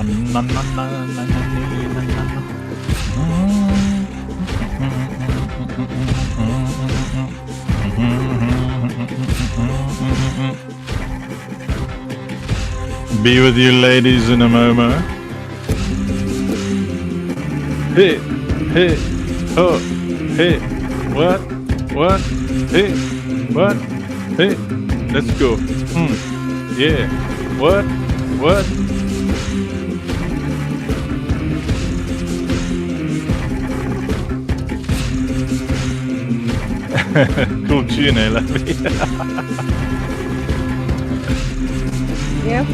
Be with you ladies in a moment. Hey, hey, oh, hey, what, hey, what, hey, let's go. Yeah, what? Cool tune, eh, lovely? Yep.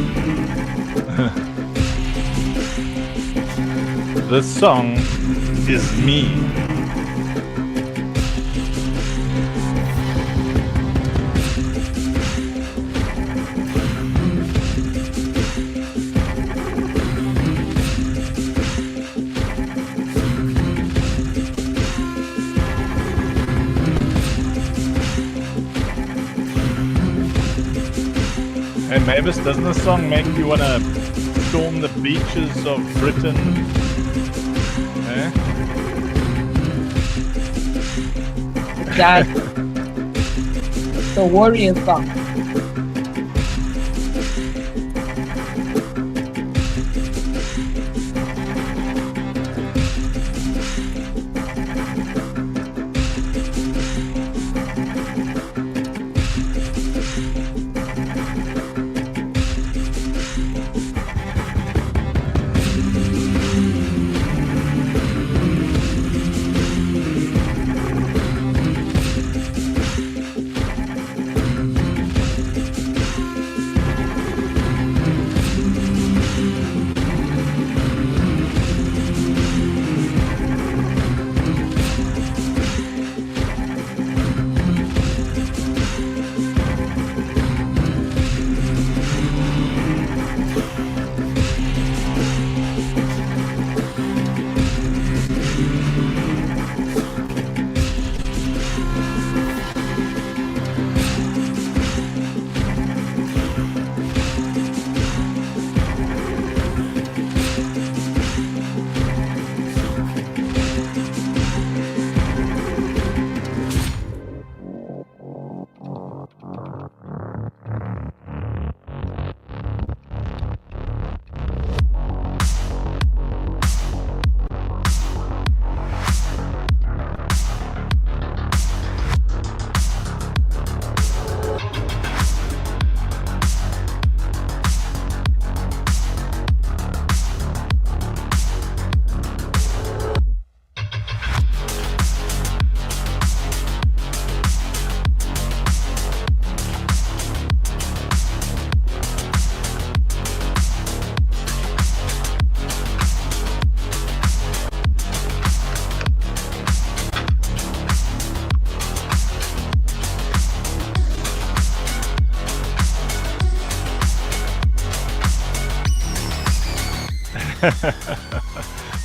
The song is me. Hey Mavis, doesn't the song make you want to storm the beaches of Britain? Eh? Exactly. The warrior song.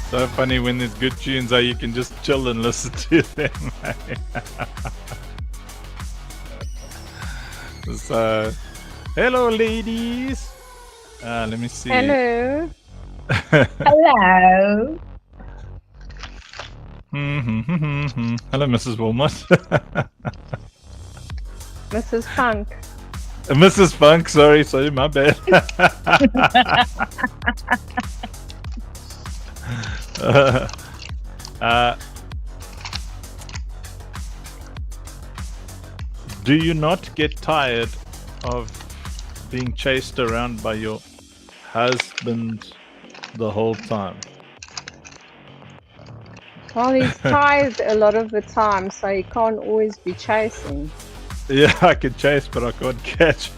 So funny when there's good tunes, how you can just chill and listen to them. So, hello, ladies. Let me see. Hello. Hello. Hello, Mrs. Wilmot. Mrs. Funk. Mrs. Funk, sorry, my bad. Do you not get tired of being chased around by your husband the whole time? Well, he's tired a lot of the time, so he can't always be chasing. Yeah, I can chase, but I can't catch.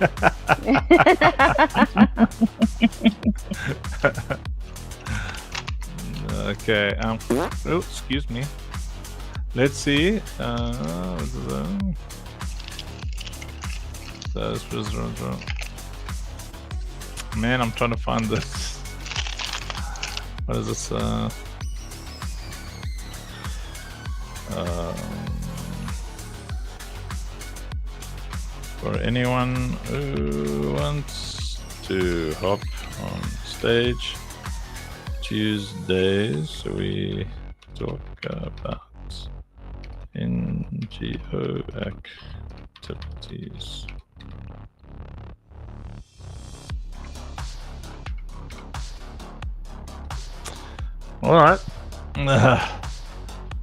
Okay. Oh, excuse me. Let's see. Man, I'm trying to find this. What is this? For anyone who wants to hop on stage, Tuesdays we talk about NGO activities. All right.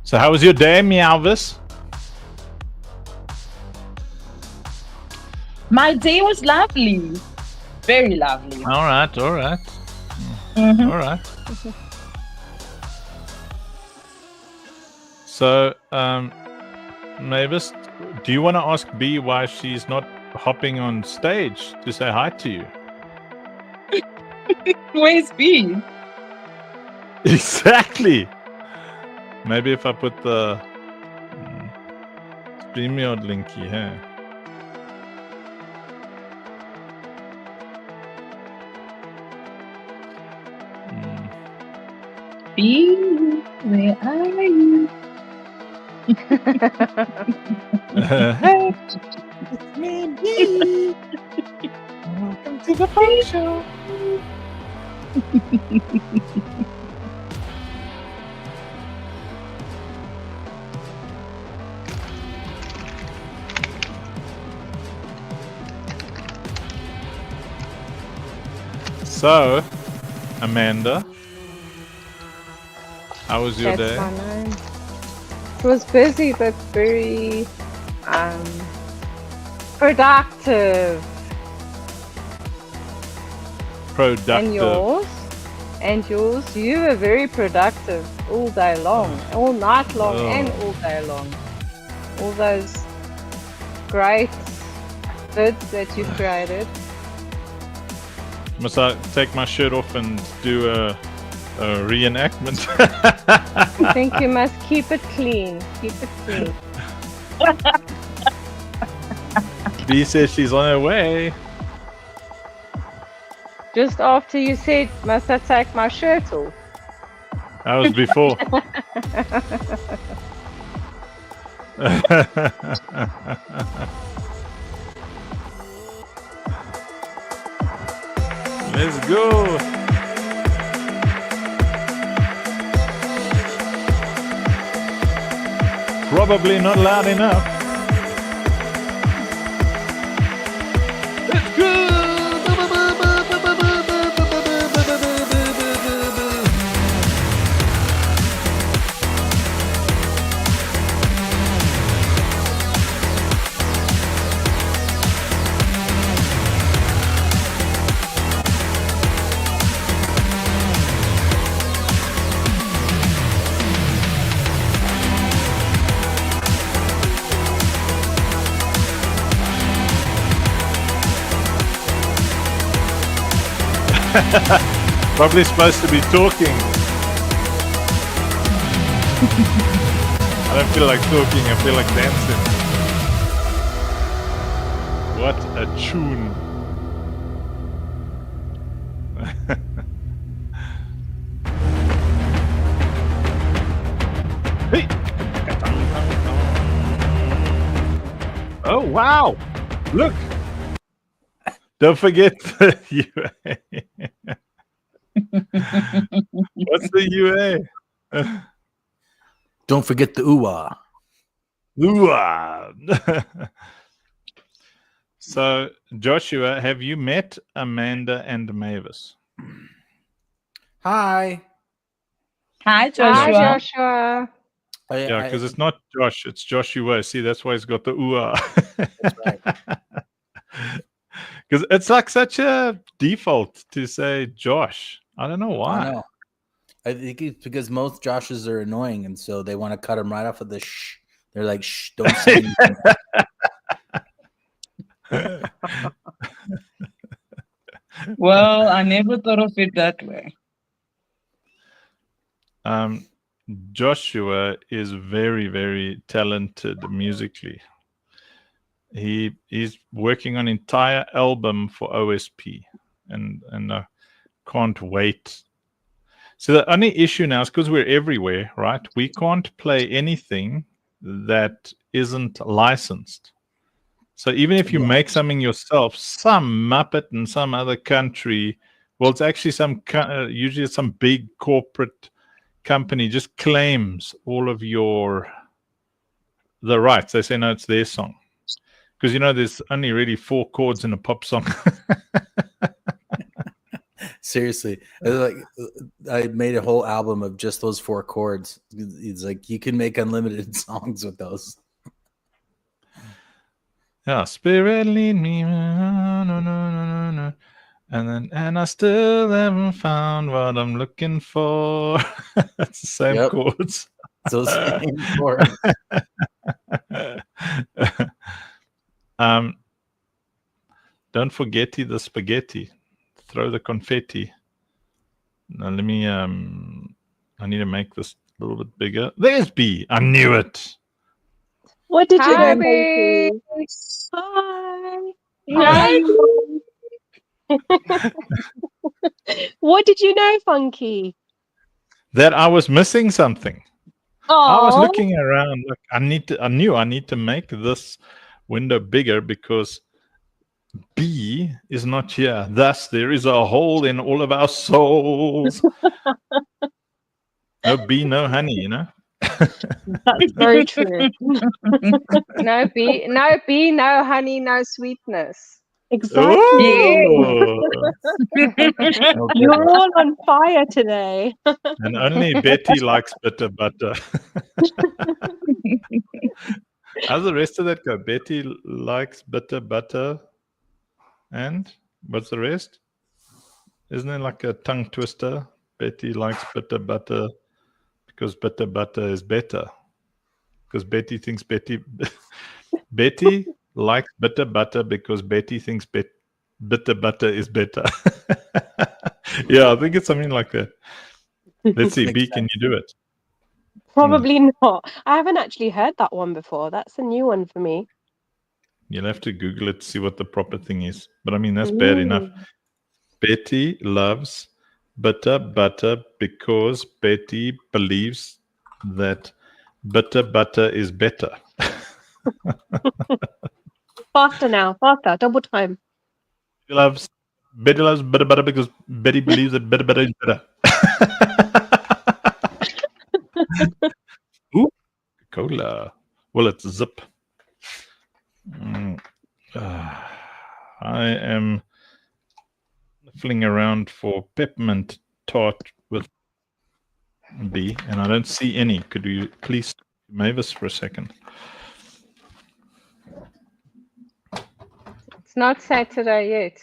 So how was your day, Meowvis? My day was lovely. Very lovely. All right. Mhm. All right. So, Mavis, do you want to ask B why she's not hopping on stage to say hi to you? Where's B? Exactly. Maybe if I put the StreamYard link here. B, where are you? Hey, it's me, B. Welcome to the funk show. So, Amanda, how was your day? That's my name. It was busy but very productive. Productive. And yours? You were very productive all day long, all night long, and all day long. All those great vids that you created. Must I take my shirt off and do a reenactment? I think you must keep it clean. Keep it clean. B says she's on her way. Just after you said, must I take my shirt off? That was before. Let's go. Probably not loud enough. Let's go. Probably supposed to be talking. I don't feel like talking, I feel like dancing. What a tune. Hey. Oh, wow. Look. Don't forget the UA. What's the UA? Don't forget the ooh-ah. Ooh-ah. So, Joshua, have you met Amanda and Mavis? Hi. Hi, Joshua. Hi, Joshua. Yeah, because it's not Josh, it's Joshua. See, that's why he's got the ooh-ah. That's right. Because it's like such a default to say Josh. I don't know why. I know. I think it's because most Joshes are annoying, and so they want to cut them right off of the shh. They're like, shh, don't say anything. Well, I never thought of it that way. Joshua is very, very talented musically. He's working on an entire album for OSP, and I can't wait. So the only issue now is because we're everywhere, right? We can't play anything that isn't licensed. So even if you make something yourself, some Muppet in some other country Well, it's actually usually some big corporate company just claims all of the rights. They say, no, it's their song. Because, there's only really 4 chords in a pop song. Seriously, like I made a whole album of just those 4 chords. It's like you can make unlimited songs with those. Yeah, Spirit lead me, no. And I still haven't found what I'm looking for. It's the same chords. So same chords. Don't forget the spaghetti. Throw the confetti. Now let me. I need to make this a little bit bigger. There's B. I knew it. What did you Hi, know, B. Funky? Hi. Hi. What did you know, Funky? That I was missing something. Oh, I was looking around. Look, I knew I need to make this window bigger because B is not here. Thus, there is a hole in all of our souls. No bee, no honey, that's very true. No bee, no honey, no sweetness. Exactly. Ooh. You're all on fire today. And only Betty likes bitter butter. How's the rest of that go? Betty likes bitter butter. And what's the rest? Isn't it like a tongue twister? Betty likes bitter butter because bitter butter is better. Because Betty thinks Betty likes bitter butter because Betty thinks bitter butter is better. Yeah, I think it's something like that. Let's see, B, can you do it? Probably not. I haven't actually heard that one before. That's a new one for me. You'll have to Google it to see what the proper thing is. But I mean, that's bad enough. Betty loves bitter butter because Betty believes that bitter butter is better. Faster now, faster, double time. Betty loves bitter butter because Betty believes that bitter butter is better. Ooh, cola. Well, it's zip. I am fling around for peppermint tart with B, and I don't see any. Could you please Mavis for a second? It's not Saturday yet.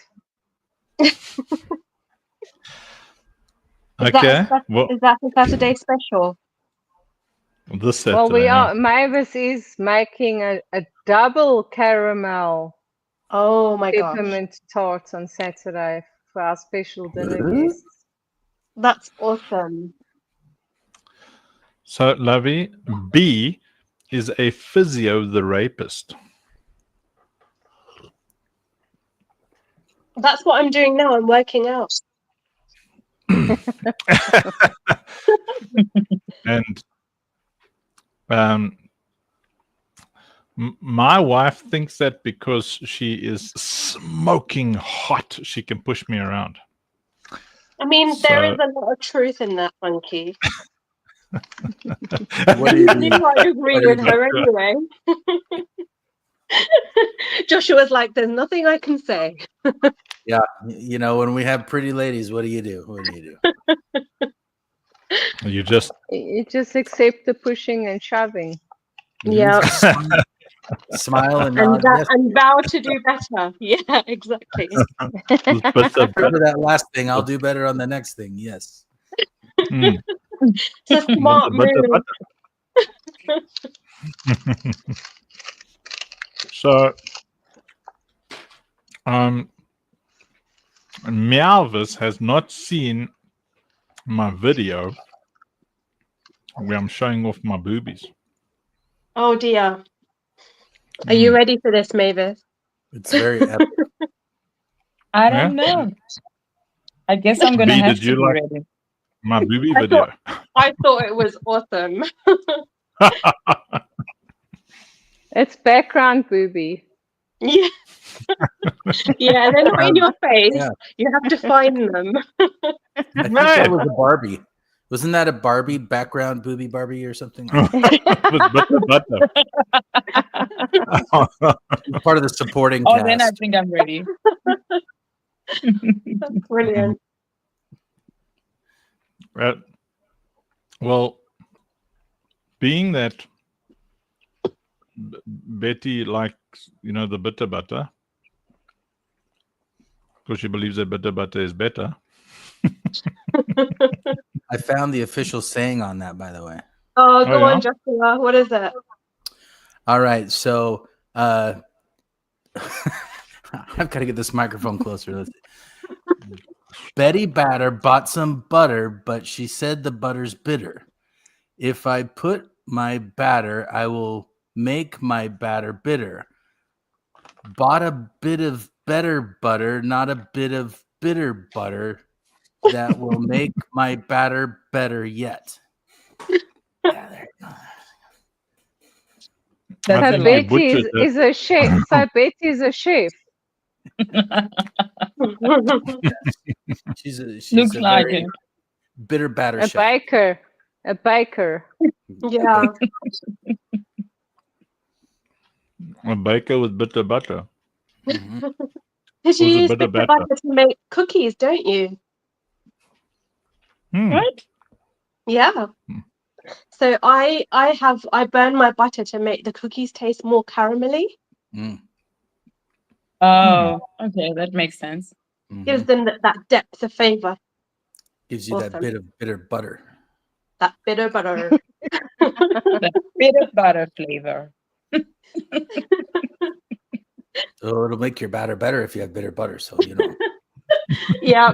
Okay. Is that a Saturday special? This Saturday. Well, we are. Mavis is making a double caramel. Oh my gosh. Peppermint tart on Saturday for our special dinner guests. That's awesome. So, Lovey, B is a physio the rapist. That's what I'm doing now. I'm working out. And my wife thinks that because she is smoking hot, she can push me around. I mean, there is a lot of truth in that, Funky. What do you I mean? quite agree with her anyway. Joshua's like, there's nothing I can say. Yeah, when we have pretty ladies, what do you do? What do you do? You just accept the pushing and shoving. Yeah. Smile and and, nod. that, and vow to do better. Yeah, exactly. but for that last thing, I'll do better on the next thing. Yes. It's a smart move. So, Meowvis has not seen my video where I'm showing off my boobies. Oh dear. Are you ready for this, Mavis? It's very epic. I don't know. I guess I'm gonna have to be ready. My booby video. I thought it was awesome. It's background booby. Yeah. Yeah, they're not in your face. Yeah. You have to find them. I think that was a Barbie. Wasn't that a Barbie background, booby Barbie or something? With butter. Part of the supporting Oh, cast. then I think I'm ready. That's brilliant. Well, being that Betty likes, the bitter butter, because she believes that bitter butter is better. I found the official saying on that, by the way. Oh, go on, Joshua. What is it? All right, so I've got to get this microphone closer. Betty Batter bought some butter, but she said the butter's bitter. If I put my batter, I will make my batter bitter. Bought a bit of better butter, not a bit of bitter butter. That will make my batter better yet. Yeah, there you go. So Betty is a chef. So Betty is a chef. She's Looks a like very it. bitter batter chef. A baker. Yeah. A baker with bitter butter. Mm-hmm. Because you Was it use bitter bitter batter? butter to make cookies, don't you? Right? Yeah. So I burn my butter to make the cookies taste more caramelly. Mm. Oh, okay, that makes sense. Mm-hmm. Gives them that depth of flavor. Gives you that bit of bitter butter. That bitter butter. The bitter butter flavor. So it'll make your batter better if you have bitter butter. So Yeah.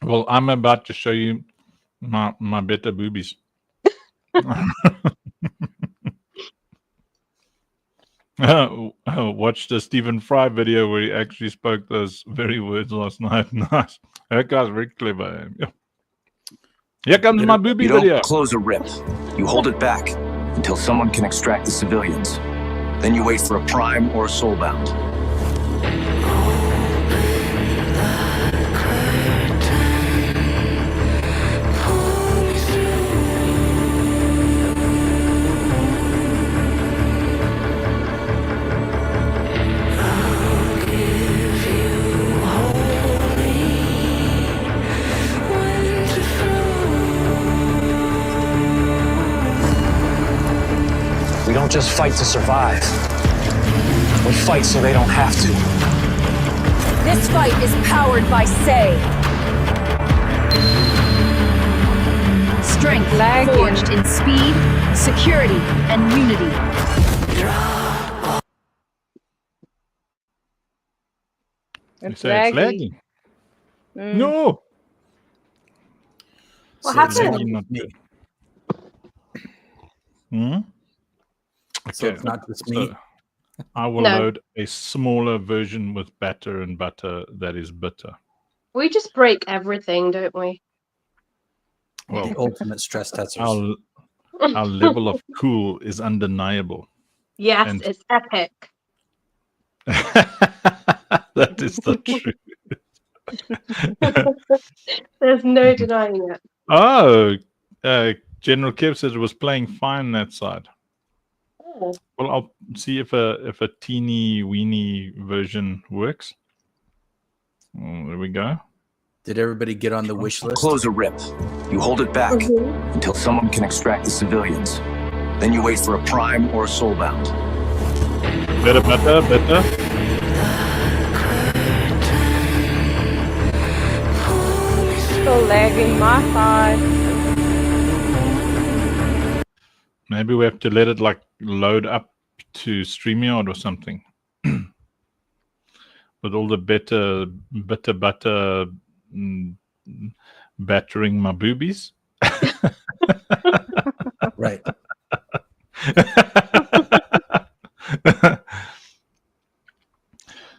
Well, I'm about to show you my bitter boobies. Watched the Stephen Fry video where he actually spoke those very words last night. Nice. That guy's very clever. Here comes my booby You don't video. close a rip. You hold it back until someone can extract the civilians. Then you wait for a prime or a soulbound. We don't just fight to survive. We fight so they don't have to. This fight is powered by Say. Strength forged in speed, security, and unity. It's laggy. No. What happened? So it's not just me. So I will load a smaller version with batter and butter that is bitter. We just break everything, don't we? Well, the ultimate stress testers. Our level of cool is undeniable. Yes, And it's epic. That is the truth. There's no denying it. Oh, General Kev says it was playing fine that side. Oh. Well, I'll see if a teeny weeny version works. Oh, there we go. Did everybody get on the wish list? Close a rip. You hold it back until someone can extract the civilians. Then you wait for a prime or a soulbound. Better. Still lagging my side. Maybe we have to let it load up to StreamYard or something. With all the bitter butter battering my boobies. Right.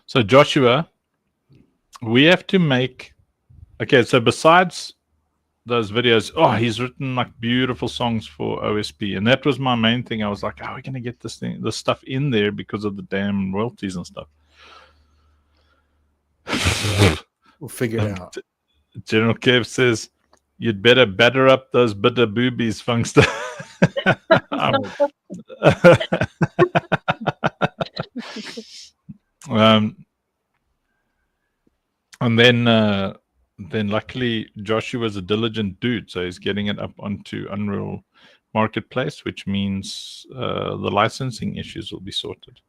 So Joshua, we have to make. Okay, so besides those videos. Oh, he's written like beautiful songs for OSP, and that was my main thing. I was like, how are we going to get this stuff in there because of the damn royalties and stuff? We'll figure it out. General Kev says, you'd better batter up those bitter boobies, Funkster. And then luckily Joshua's a diligent dude, so he's getting it up onto Unreal Marketplace, which means the licensing issues will be sorted.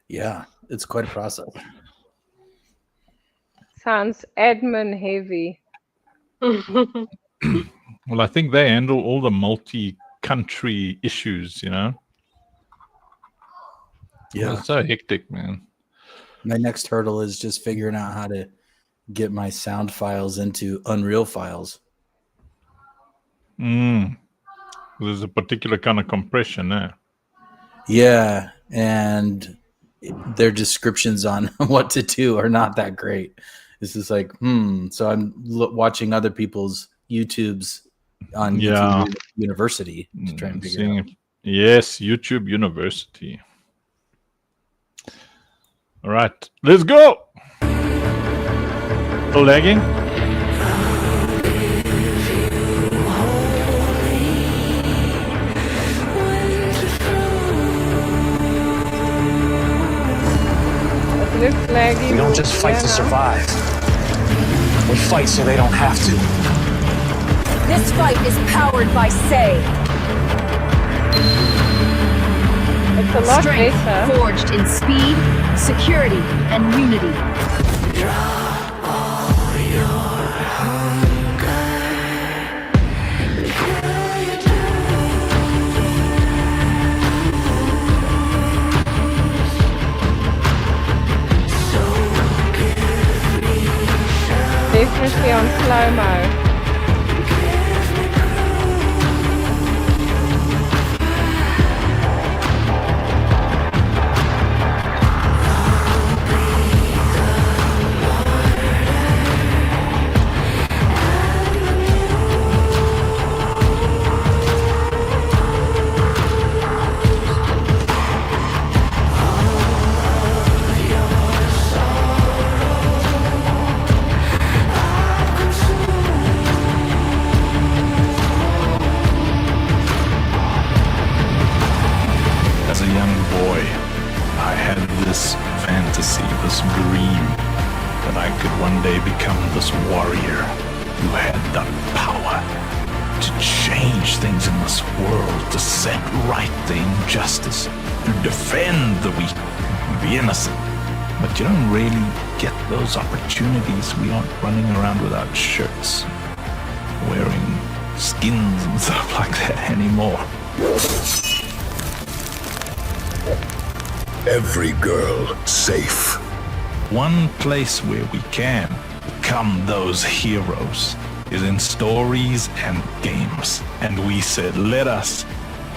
Yeah, it's quite a process. Sounds admin heavy. Well, I think they handle all the multi-country issues, you know? Yeah. It's so hectic, man. My next hurdle is just figuring out how to get my sound files into Unreal files. There's a particular kind of compression there. Yeah, and their descriptions on what to do are not that great. This is like, so I'm watching other people's YouTubes on YouTube University to try and figure it out. Yes, YouTube University. All right, let's go. Still lagging? It looks laggy. We don't just fight to survive. We fight so they don't have to. This fight is powered by Say. It's a lot Strength better. forged in speed, security, and unity. Definitely on slow-mo. As a young boy, I had this fantasy, this dream, that I could one day become this warrior who had the power to change things in this world, to set right the injustice, to defend the weak, the innocent. But you don't really get those opportunities. We aren't running around without shirts, wearing skins and stuff like that anymore. Every girl safe. One place where we can become those heroes is in stories and games. And we said, let us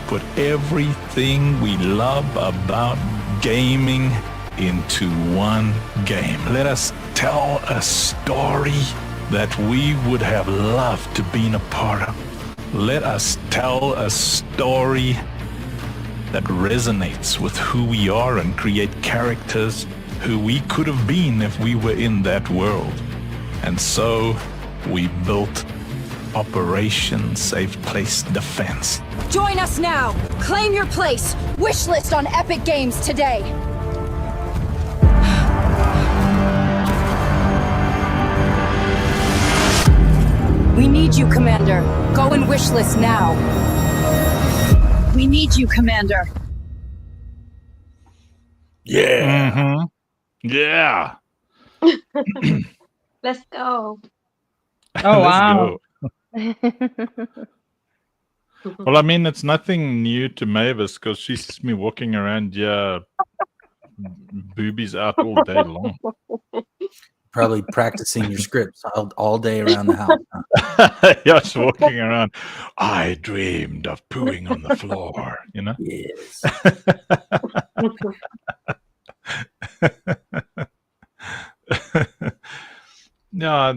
put everything we love about gaming into one game. Let us tell a story that we would have loved to be a part of. Let us tell a story that resonates with who we are and create characters who we could have been if we were in that world. And so we built Operation Safe Place Defense. Join us now. Claim your place. Wishlist on Epic Games today. We need you, Commander. Go and wishlist now. We need you, Commander. Yeah. Yeah. Let's go. Oh, wow. Well, I mean, it's nothing new to Mavis because she sees me walking around, boobies out all day long. Probably practicing your scripts all day around the house. Just walking around. I dreamed of pooing on the floor, you know? Yes. Yeah,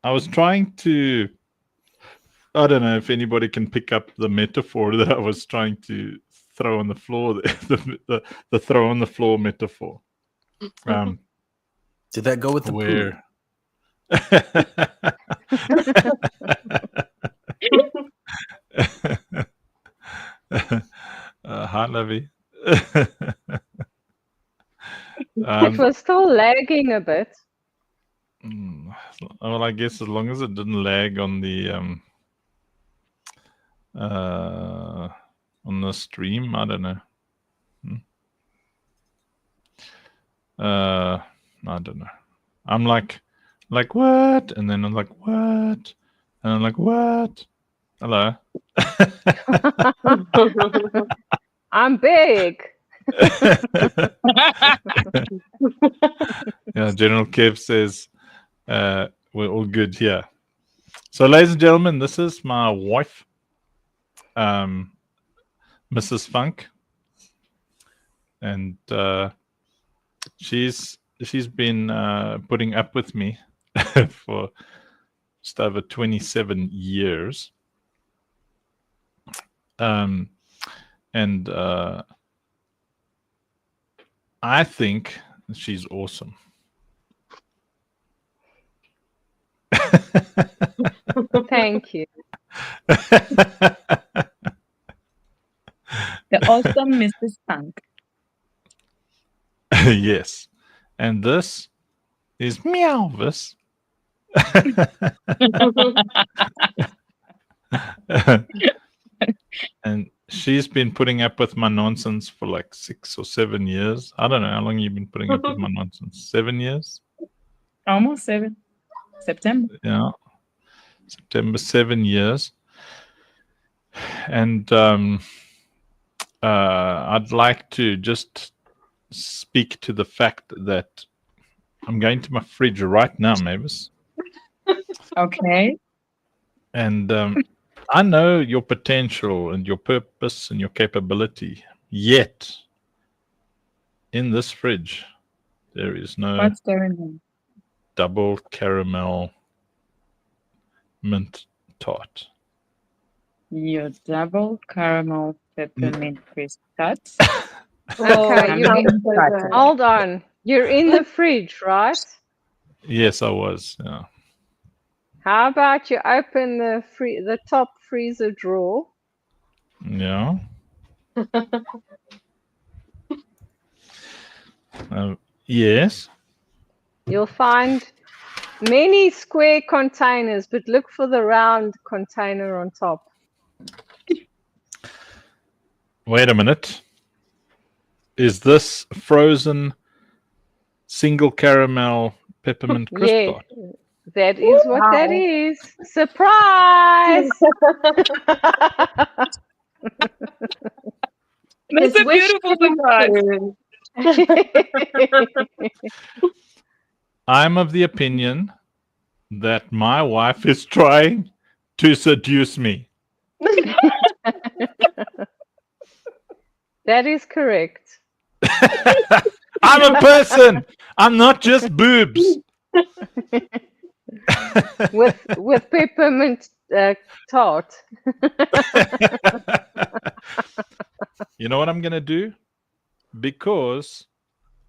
I was trying to. I don't know if anybody can pick up the metaphor that I was trying to throw on the floor. The throw on the floor metaphor. Did that go with the where? Hi, Lovey. It was still lagging a bit. Well, I guess as long as it didn't lag on the stream, I don't know. I don't know. I'm like what? And then I'm like, what? And I'm like, what? Hello. I'm big. Yeah, General Kev says we're all good here. So, ladies and gentlemen, this is my wife, Mrs. Funk, and she's been putting up with me for just over 27 years. And I think she's awesome. Thank you. The awesome Mrs. Funk. Yes. And this is Meowvis. And she's been putting up with my nonsense for like 6 or 7 years. I don't know how long you've been putting up with my nonsense. 7 years? Almost 7. September. Yeah. September, 7 years. And I'd like to just speak to the fact that I'm going to my fridge right now, Mavis. Okay. And I know your potential and your purpose and your capability. Yet, in this fridge, there is no What's going on? double caramel mint tart. Your double caramel peppermint crisp tarts. Okay, hold on. You're in the fridge, right? Yes, I was. Yeah. How about you open the top freezer drawer? Yeah. Yes. You'll find many square containers, but look for the round container on top. Wait a minute. Is this frozen single caramel peppermint crisp tart? That is what that is. Surprise! That's a beautiful surprise. I'm of the opinion that my wife is trying to seduce me. That is correct. I'm a person. I'm not just boobs. with peppermint tart. You know what I'm going to do? Because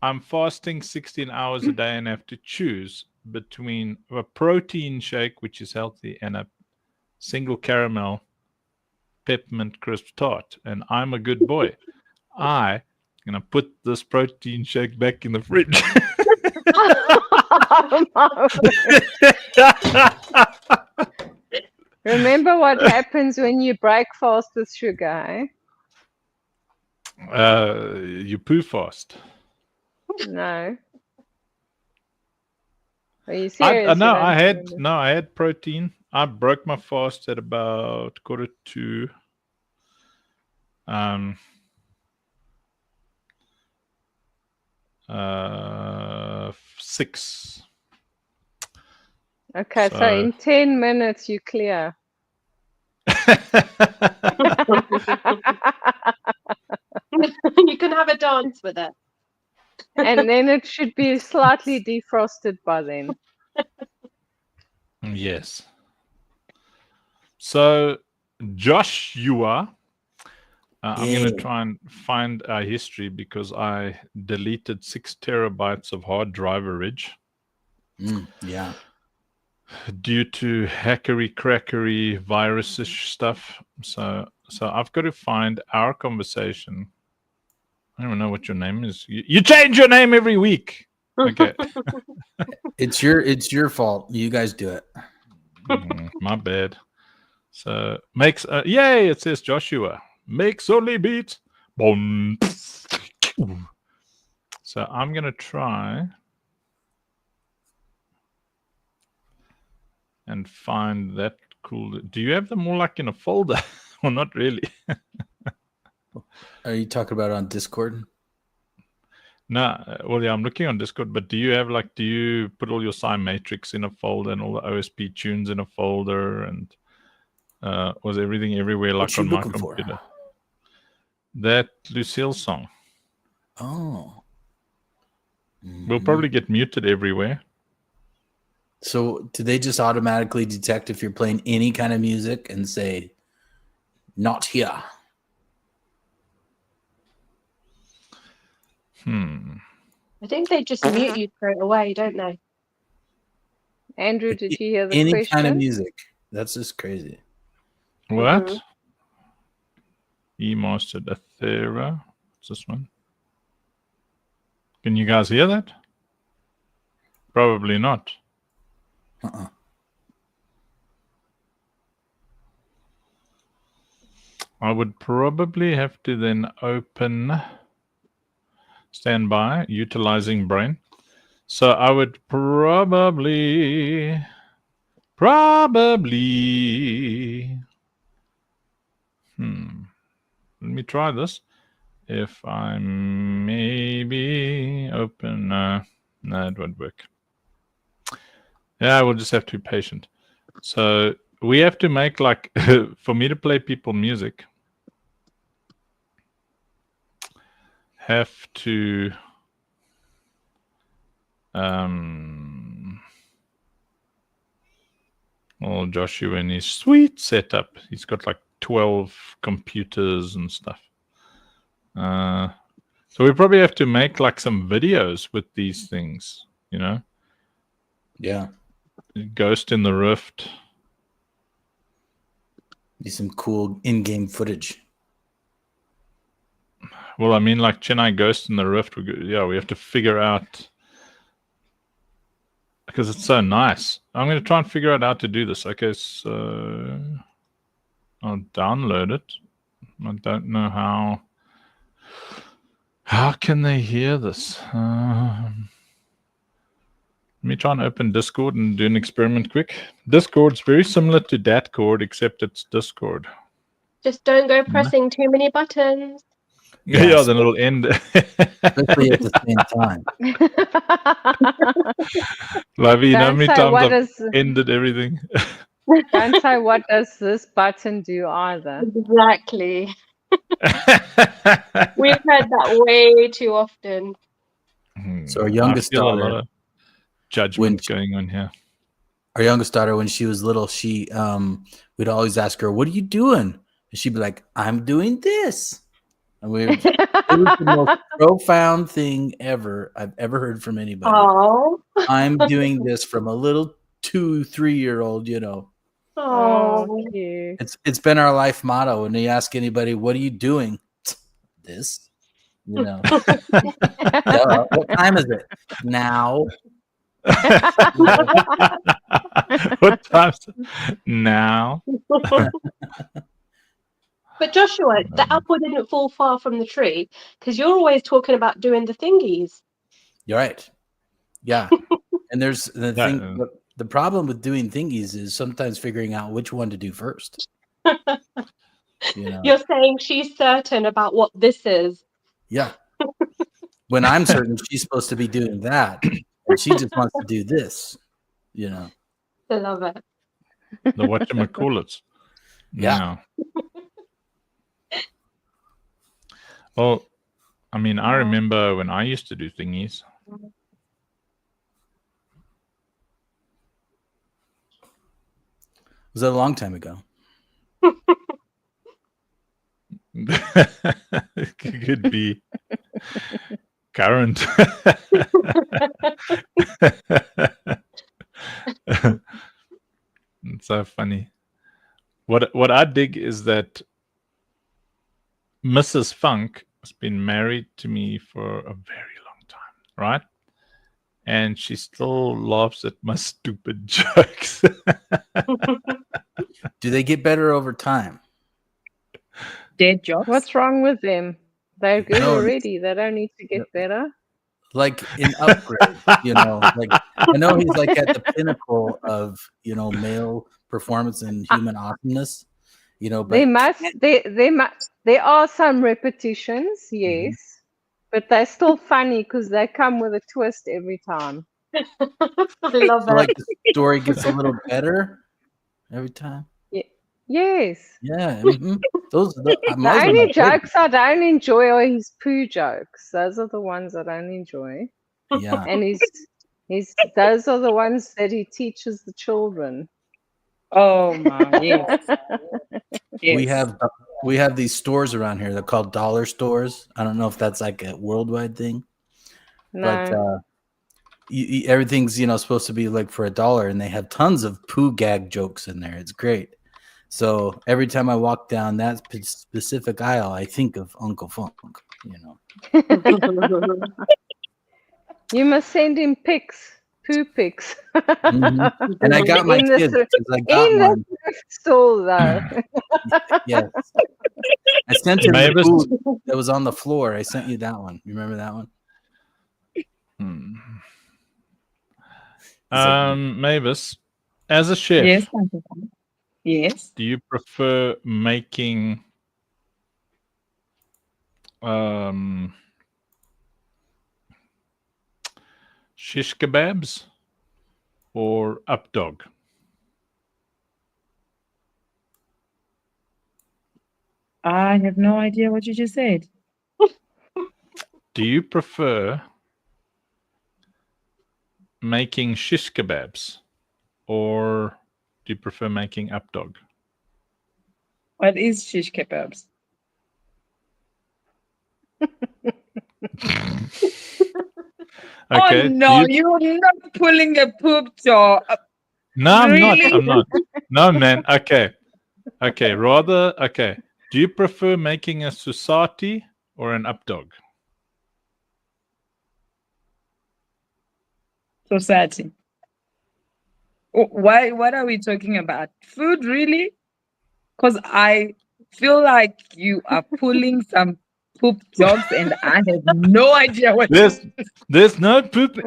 I'm fasting 16 hours a day and have to choose between a protein shake, which is healthy, and a single caramel peppermint crisp tart. And I'm a good boy. I'm going to put this protein shake back in the fridge. Remember what happens when you break fast with sugar, eh? You poo fast. No. Are you serious? I had protein. I broke my fast at about 1:45. 6. Okay, so in 10 minutes you clear. You can have a dance with it. And then it should be slightly defrosted by then. Yes. So, Joshua, I'm going to try and find our history because I deleted 6 terabytes of hard driverage. Yeah. Due to crackery virus-ish stuff. So I've got to find our conversation. I don't know what your name is. You change your name every week. Okay. It's your fault. You guys do it. My bad. So makes yay, it says Joshua. Makes only beats. Boom. So I'm gonna try and find that cool. Do you have them all like in a folder? Or not really? Are you talking about on Discord? No, well, yeah, I'm looking on Discord, but do you put all your Matrix in a folder and all the OSP tunes in a folder, and was everything everywhere like What you on my looking computer? for? That Lucille song. Oh. We'll probably get muted everywhere. So do they just automatically detect if you're playing any kind of music and say, not here? I think they just mute you straight away, don't they? Andrew, did you hear the any question? kind of music? That's just crazy. What? E-mastered Athera. What's this one? Can you guys hear that? Probably not. I would probably have to then open standby, utilizing brain. So I would probably let me try this. If I maybe open, no, it won't work. Yeah, we'll just have to be patient. So we have to make like, for me to play people music, have to well, Joshua in his sweet setup, he's got like 12 computers and stuff. So we probably have to make like some videos with these things, you know? Yeah. Ghost in the Rift. Be some cool in-game footage. Well, I mean, like Chennai Ghost in the Rift, we have to figure out, because it's so nice. I'm going to try and figure out how to do this. Okay, so I'll download it. I don't know how. How can they hear this? Let me try and open Discord and do an experiment quick. Discord's very similar to Datcord, except it's Discord. Just don't go pressing too many buttons. Yeah, then it'll end. Especially at the same time. Lovey, you know how Don't many say times what I've is- ended everything? Don't say what does this button do either. Exactly. We've heard that way too often. So our youngest I feel daughter, a lot of judgment going on here. Our youngest daughter, when she was little, we'd always ask her, "What are you doing?" And she'd be like, "I'm doing this." And it was the most profound thing I've ever heard from anybody. Oh. I'm doing this from a little 2-3-year-old, you know. Oh, cute. It's been our life motto. When you ask anybody, "What are you doing?" This, you know. Duh, what time is it now? What time is it now? But Joshua, the apple didn't fall far from the tree because you're always talking about doing the thingies. You're right. Yeah. And there's the thing. The problem with doing thingies is sometimes figuring out which one to do first. You know? You're saying she's certain about what this is. Yeah. When I'm certain she's supposed to be doing that, and she just wants to do this, you know. I love it. The whatchamacallits. Yeah. No. Well, I mean, I remember when I used to do thingies. Was that a long time ago? It could be current. It's so funny. What I dig is that Mrs. Funk has been married to me for a very long time, right? And she still laughs at my stupid jokes. Do they get better over time? Dead jokes? What's wrong with them? They're good No, already. They don't need to get better. like in upgrade, like I know he's like at the pinnacle of male performance and human awesomeness, but there are some repetitions, yes, but they're still funny because they come with a twist every time. I love so like it. the story gets a little better every time. Yes. Yeah, those are the only jokes I don't enjoy are his poo jokes. Those are the ones I don't enjoy. Yeah, and those are the ones that he teaches the children. Oh my, yes. Yes. We have these stores around here. They're called dollar stores. I don't know if that's like a worldwide thing, but everything's supposed to be like for $1, and they have tons of poo gag jokes in there. It's great. So every time I walk down that specific aisle, I think of Uncle Funk. You must send him pics, poo pics. Mm-hmm. And I got my kids because I got in one. the store, though. Yes, I sent him the food that was on the floor. I sent you that one. You remember that one? Mavis, as a chef, Yes. Yes. do you prefer making shish kebabs or updog? I have no idea what you just said. Do you prefer making shish kebabs or do you prefer making updog? What is shish kebabs? Okay. Oh no, you're not pulling a poop jaw. No, really? I'm not. No, man. Okay. Okay. Do you prefer making a susati or an updog? Society. Why? What are we talking about? Food, really? Because I feel like you are pulling some poop jokes, and I have no idea what. There's no poop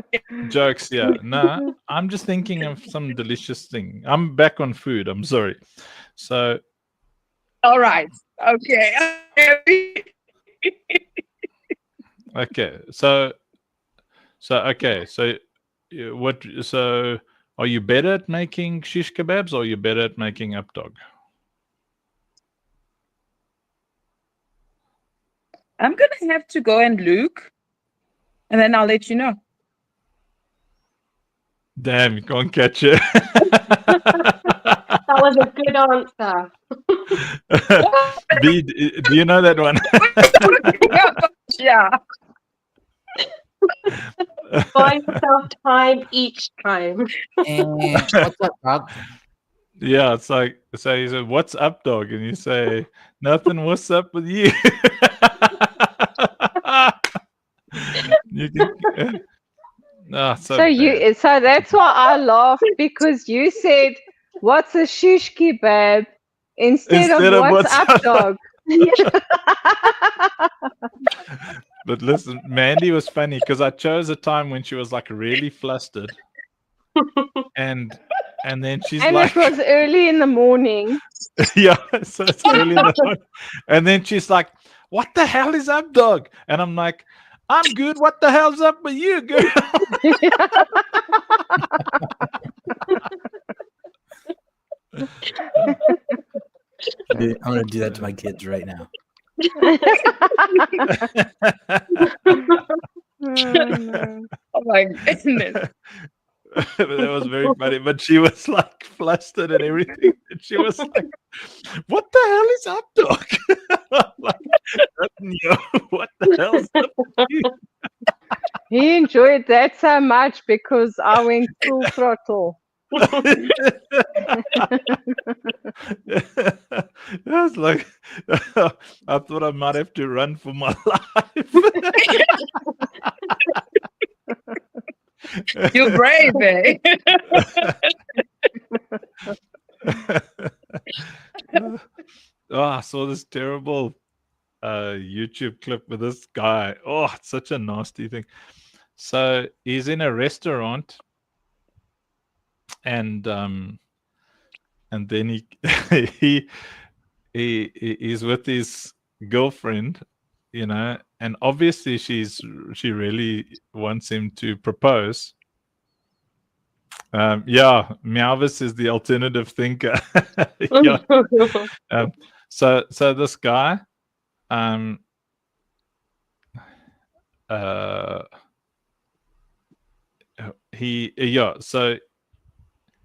jokes here. Nah, I'm just thinking of some delicious thing. I'm back on food. I'm sorry. So. All right. Okay. Okay. So what? So are you better at making shish kebabs or are you better at making updog? I'm gonna have to go and look, and then I'll let you know. Damn, you can't catch it. That was a good answer. B, do you know that one? Yeah. Buy yourself time each time. What's up, Rob? Yeah, it's like, so he said, "What's up, dog?" And you say, "Nothing. What's up with you?" You can. So that's why I laughed, because you said, "What's a shish kebab?" instead of what's up, dog. But listen, Mandy was funny because I chose a time when she was like really flustered, and then she's like, it was early in the morning. Yeah, so it's early in the morning, and then she's like, "What the hell is up, dog?" And I'm like, "I'm good. What the hell's up with you, girl?" I'm gonna do that to my kids right now. No. Oh my goodness. That was very funny. But she was like flustered and everything. And she was like, "What the hell is up, dog?" I'm like, "Yo, what the hell's up with you?" He enjoyed that so much because I went full throttle. I was like, I thought I might have to run for my life. You're brave, eh? I saw this terrible YouTube clip with this guy. Oh, it's such a nasty thing. So he's in a restaurant, and then he's with his girlfriend, and obviously she really wants him to propose. Yeah, Meowvis is the alternative thinker. Yeah. So this guy, so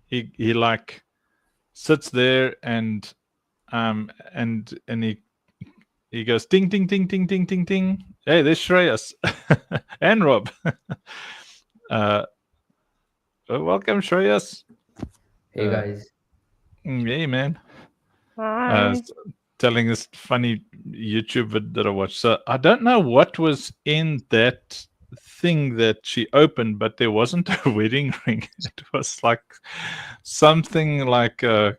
he like sits there and he goes ding ding ding ding ding ding ding. Hey, there's Shreyas and Rob. Welcome, Shreyas. Hey guys. Hey, man. Hi. Telling this funny YouTube vid that I watched. So I don't know what was in that thing that she opened, but there wasn't a wedding ring. It was like something like a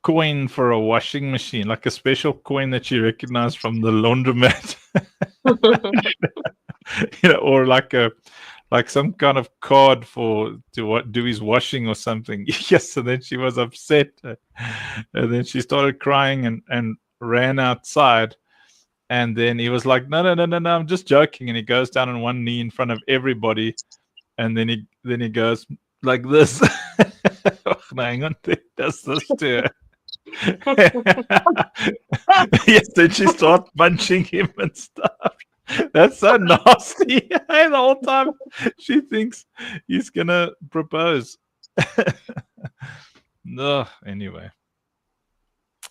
coin for a washing machine, like a special coin that she recognized from the laundromat. Or like some kind of card to do his washing or something. Yes, and then she was upset, and then she started crying and ran outside. And then he was like, "No, I'm just joking." And he goes down on one knee in front of everybody, and then he goes like this. No, hang on, he does this to her. Yes, then she starts punching him and stuff. That's so nasty. The whole time she thinks he's gonna propose. No, anyway,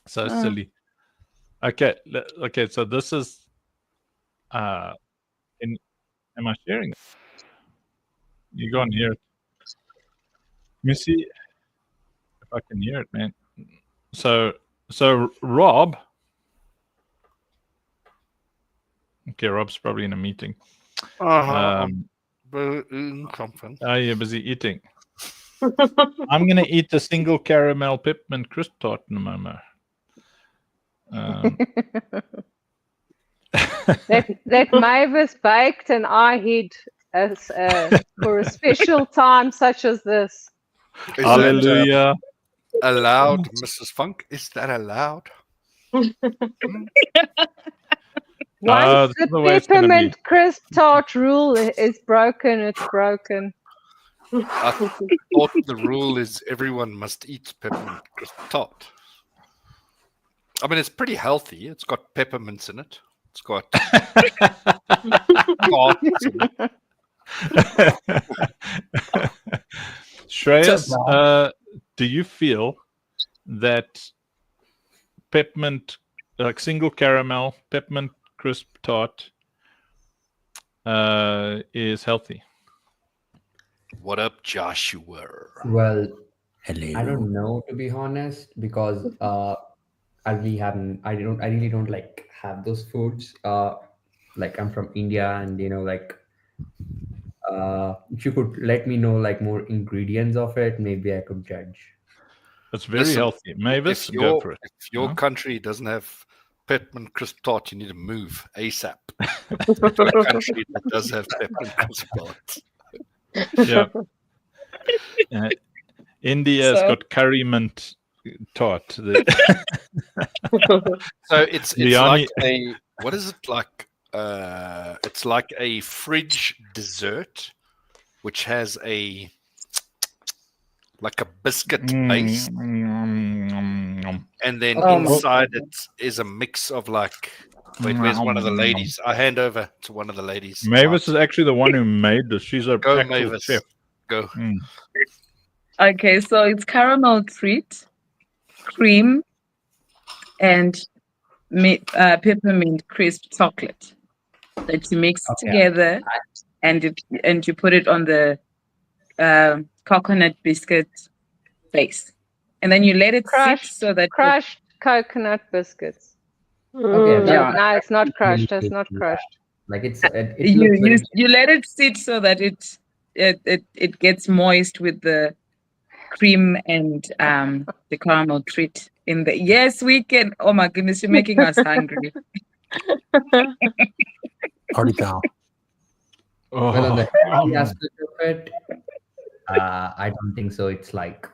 so silly. Okay, so this is am I sharing it? You go and hear it. Let me see if I can hear it, man. So Rob. Okay, Rob's probably in a meeting. Something. Oh, you're busy eating. I'm gonna eat a single caramel peppermint crisp tart in a moment. That Mavis baked and I hid as for a special time such as this. Is Hallelujah. that allowed, Mrs. Funk? Is that allowed? Once the peppermint crisp tart rule is broken, it's broken. I thought the rule is everyone must eat peppermint crisp tart. I mean, it's pretty healthy. It's got peppermints in it. It's got tarts in it. Shreyas, do you feel that peppermint, like single caramel peppermint crisp tart, is healthy? What up, Joshua? Well, Hello. I don't know, to be honest, because I really don't like have those foods. Like I'm from India, and if you could let me know like more ingredients of it, maybe I could judge. It's very healthy. Mavis, go for it. If your country doesn't have peppermint crisp tart, you need to move ASAP to a country that does have peppermint crisp tart. Yeah. India's got curry mint tart. So it's like a, what is it like? It's like a fridge dessert, which has like a biscuit base. and then Oh my inside God. it is a mix of like. Wait, where's one of the ladies? I hand over to one of the ladies. Mavis is actually the one who made this. She's a Go, actual Mavis. chef. Go. Okay, so it's caramel treat, cream, and peppermint crisp chocolate that you mix together, and you put it on the coconut biscuit base, and then you let it sit so that crushed coconut biscuits. Okay, Yeah. No, it's not crushed. It's not crushed. Like it looks very you let it sit so that it gets moist with the cream and the caramel treat in the. Yes, we can. Oh my goodness, you're making us hungry. Party foul. well on the Oh, healthy aspect of it. I don't think so. It's like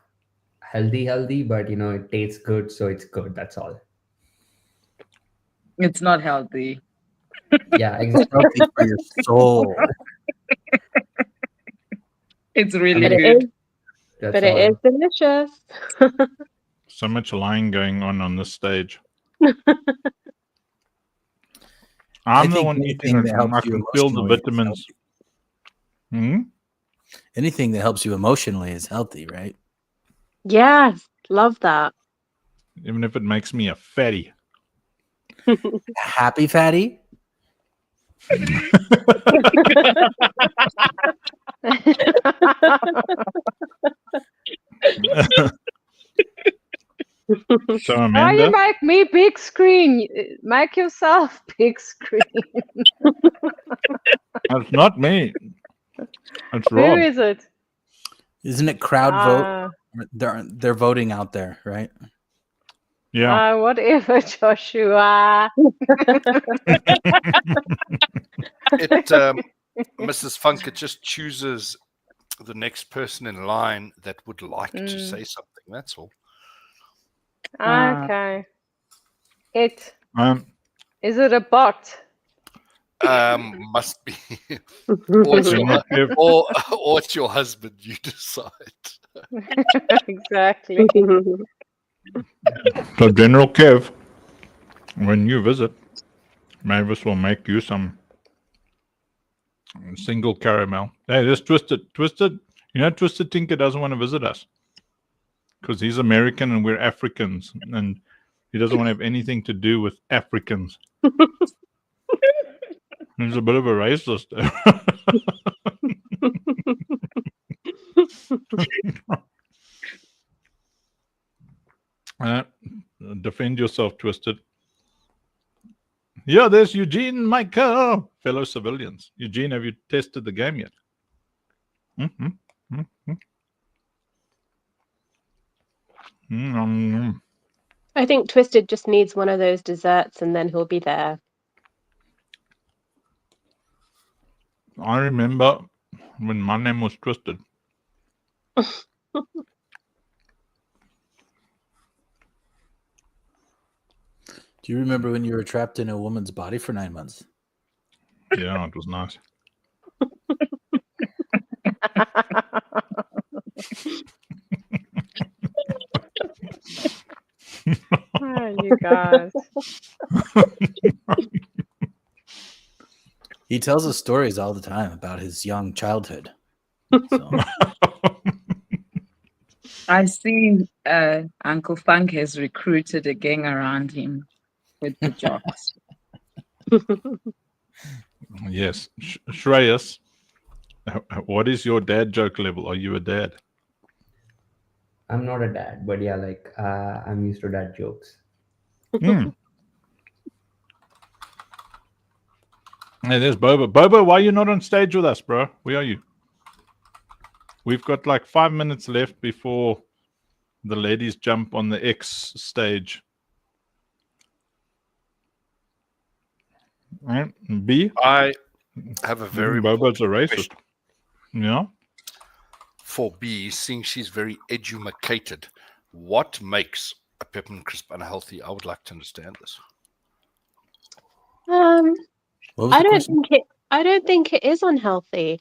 healthy, but it tastes good, so it's good. That's all. It's not healthy. Yeah, exactly. Healthy for your soul. It's really But it good. is, That's but it all. is delicious. So much lying going on this stage. I'm the think one anything eating that it. helps I you can feel the emotionally is vitamins. Anything that helps you emotionally is healthy, right? Yes, love that. Even if it makes me a fatty. Happy fatty? So Why you Amanda, make me big screen? Make yourself big screen. it's not me. It's Who Rob. is it? Isn't it crowd vote? They're voting out there, right? Yeah. Whatever, Joshua. Mrs. Funk, it just chooses the next person in line that would like to say something. That's all. Okay. Is it a bot? Must be. Or it's your husband. You decide. Exactly. So General Kev, when you visit, Mavis will make you some single caramel. Hey, this Twisted. Twisted Tinker doesn't want to visit us because he's American and we're Africans, and he doesn't want to have anything to do with Africans. He's a bit of a racist. Defend yourself, Twisted. Yeah, there's Eugene, Michael, fellow civilians. Eugene, have you tested the game yet? I think Twisted just needs one of those desserts and then he'll be there. I remember when my name was Twisted. Do you remember when you were trapped in a woman's body for 9 months? Yeah, it was nice. Oh, you guys. He tells us stories all the time about his young childhood. So. I see Uncle Funk has recruited a gang around him with the jocks. Yes. Shreyas, what is your dad joke level? Are you a dad? I'm not a dad, but yeah, like I'm used to dad jokes. Hey, there's Bobo. Bobo, why are you not on stage with us, bro? Where are you? We've got like 5 minutes left before the ladies jump on the X stage. All right. B? I have a very Bobo's a racist. question. Yeah. For B, seeing she's very edumacated, what makes a peppermint crisp unhealthy? I would like to understand this. I don't think it is unhealthy.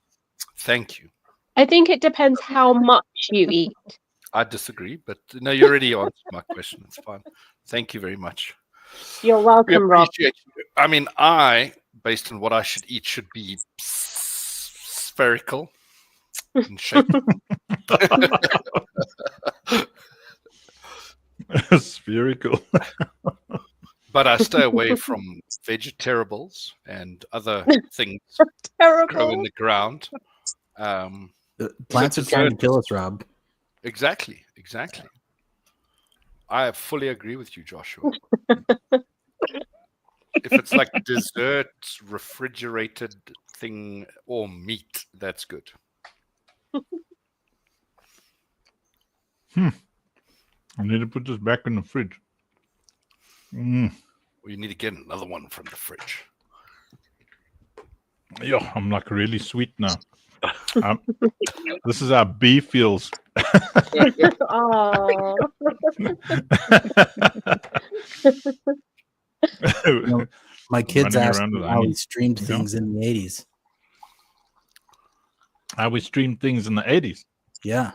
Thank you. I think it depends how much you eat. I disagree, but no, you already answered my question. It's fine. Thank you very much. You're We welcome, Rob. appreciate you. I mean, based on what I should eat, should be spherical in shape. Spherical. But I stay away from vegetables and other things grow in the ground. Plants are trying to kill us, Rob. Exactly. I fully agree with you, Joshua. If it's like dessert, refrigerated thing, or meat, that's good. I need to put this back in the fridge. Well, you need to get another one from the fridge. Yeah, I'm like really sweet now. This is how B feels. Oh. My kids asked around me with how we honey. streamed Yeah. things in the 80s. How we streamed things in the 80s. Yeah.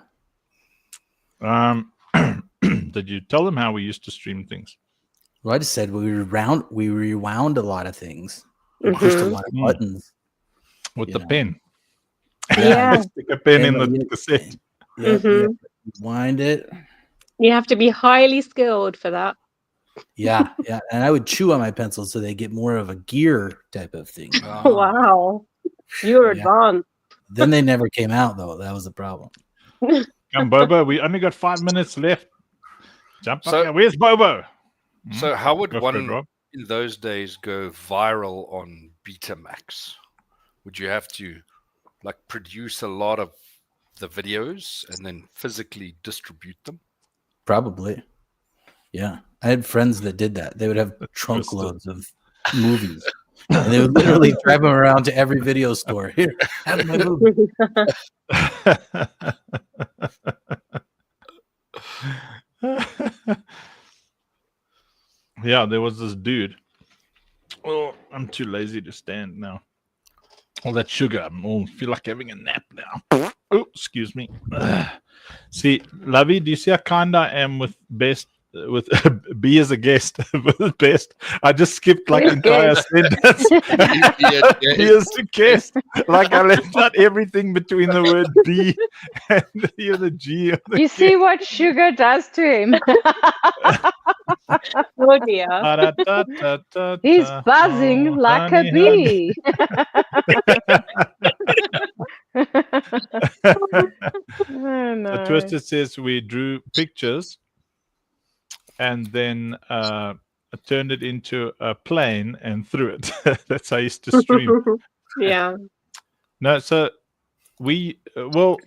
Did you tell them how we used to stream things? Well, I just said we rewound a lot of things. We pushed a lot of buttons. With the pen. Yeah. Stick a pen in the cassette. Yeah, wind it. You have to be highly skilled for that. Yeah. And I would chew on my pencils so they get more of a gear type of thing. Wow. You're advanced. Then they never came out, though. That was the problem. Come, Bobo. We only got 5 minutes left. Jump up here. Where's Bobo? So how would Go for it, one Rob. in those days go viral on Betamax? Would you have to like produce a lot of the videos and then physically distribute them? Probably. Yeah. I had friends that did that. They would have trunk loads of movies. And they would literally drive them around to every video store. Here, have my movie. Yeah, there was this dude. Oh, I'm too lazy to stand now. All that sugar. I feel like having a nap now. Oh, excuse me. See, Lovey, do you see how kind I am with B as a guest with best? I just skipped like entire sentence. B as a guest. Like I left out everything between the word B and the G. You see what sugar does to him? Oh dear. He's buzzing like a bee. Oh, no. The Twisted says we drew pictures and then turned it into a plane and threw it. That's how I used to stream. Yeah. No, so we so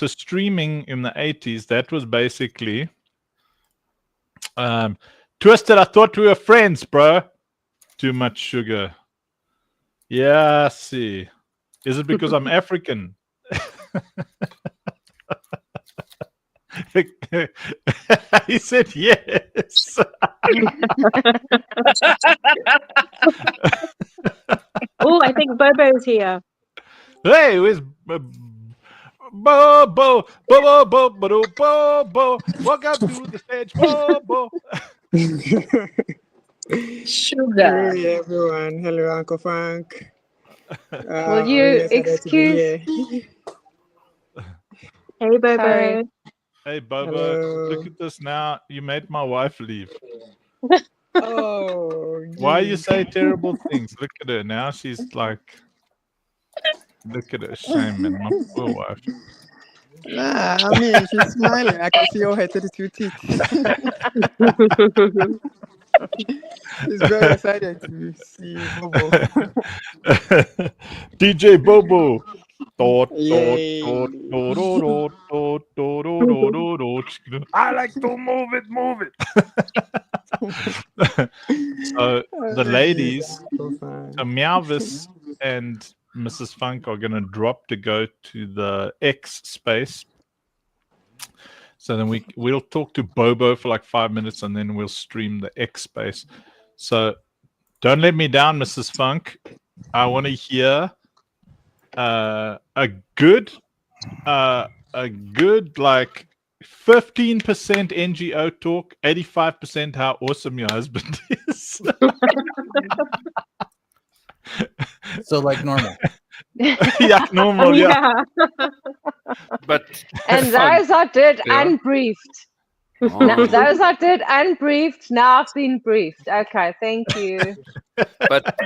streaming in the 80s, that was basically Twisted, I thought we were friends, bro. Too much sugar. Yeah, see. Is it because I'm African? He said yes. Oh, I think Bobo's here. Hey, where's Bobo? Welcome to the stage, Bobo. Sugar. Hey everyone. Hello, Uncle Frank. Will you excuse? Hey, Bobo. Sorry. Hey, Bobo, Hello. look at this now. You made my wife leave. Oh, Why you say terrible things? Look at her now. She's like, look at her. Shame, man. My poor wife. Nah, I mean, she's smiling. I can see all her 32 teeth. She's very excited to see Bobo. DJ Bobo. Yay. I like to move it. So the ladies, so Meowvis and Mrs. Funk are going to drop to go to the X space. So then we'll talk to Bobo for like 5 minutes and then we'll stream the X space. So don't let me down, Mrs. Funk. I want to hear a good like 15% NGO talk, 85% how awesome your husband is. So like normal. Yeah, normal, yeah. But And fun. those I did Yeah. unbriefed. No, Oh. those I did unbriefed. Now I've been briefed. Okay, thank you. But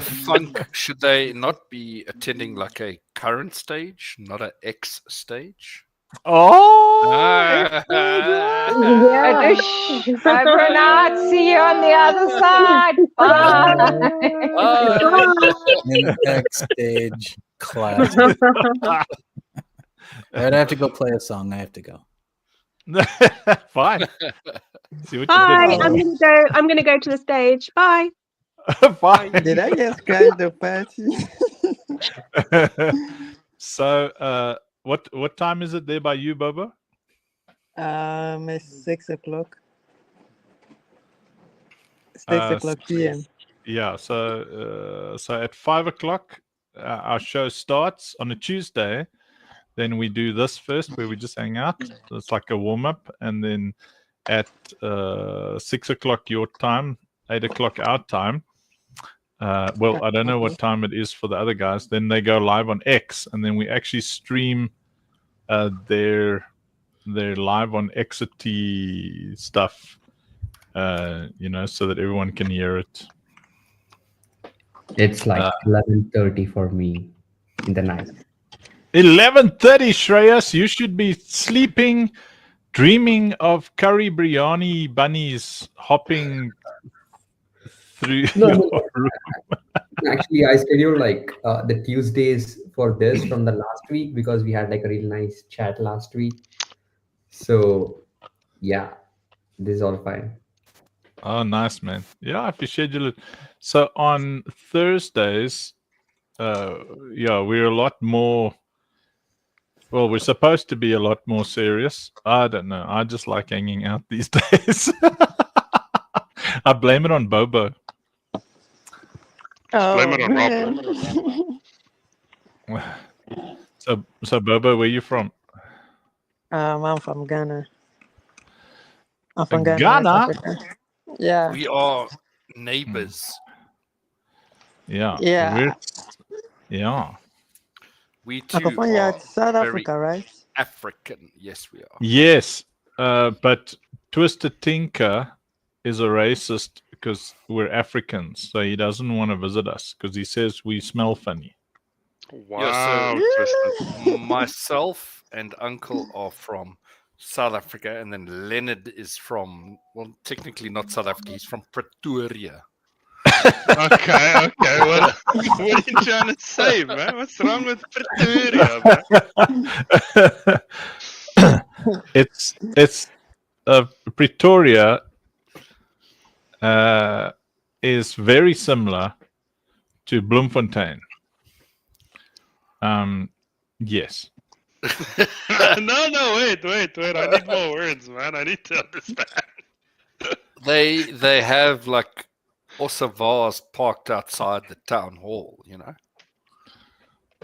funk, should they not be attending like a current stage, not an X stage? Oh, Over and out. See you on the other side. Bye. In X stage class. I'd have to go play a song. I have to go. Fine. See what Bye. you did. I'm gonna go to the stage. Bye. Fine. Did I just crash the party? So, what time is it there by you, Bobo? It's 6 o'clock. 6 o'clock p.m. Yeah. So at 5 o'clock, our show starts on a Tuesday. Then we do this first, where we just hang out. So it's like a warm up, and then at 6 o'clock your time, 8 o'clock our time. Well, I don't know what time it is for the other guys. Then they go live on X, and then we actually stream their live on Exity stuff, so that everyone can hear it. It's like 11:30 for me in the night. 11:30, Shreyas. You should be sleeping, dreaming of curry biryani bunnies hopping through your room. Actually, I scheduled like the Tuesdays for this from the last week because we had like a really nice chat last week. So yeah, this is all fine. Oh, nice, man. Yeah, if you schedule it. So on Thursdays, we're a lot more. Well, we're supposed to be a lot more serious. I don't know. I just like hanging out these days. I blame it on Bobo. Blame it on Rob. So Bobo, where you from? I'm from Ghana. I'm from Ghana. Ghana? West Africa. Yeah. We are neighbors. Yeah. Yeah. Yeah. We too You're are South very Africa, right? African. Yes, we are. Yes, but Twisted Tinker is a racist because we're Africans, so he doesn't want to visit us because he says we smell funny. Wow. So myself and Uncle are from South Africa, and then Leonard is from, well, technically not South Africa. He's from Pretoria. Okay. What are you trying to say, man? What's wrong with Pretoria, man? It's Pretoria is very similar to Bloemfontein. Yes. No, wait. I need more words, man. I need to understand. They have like Osavars parked outside the town hall,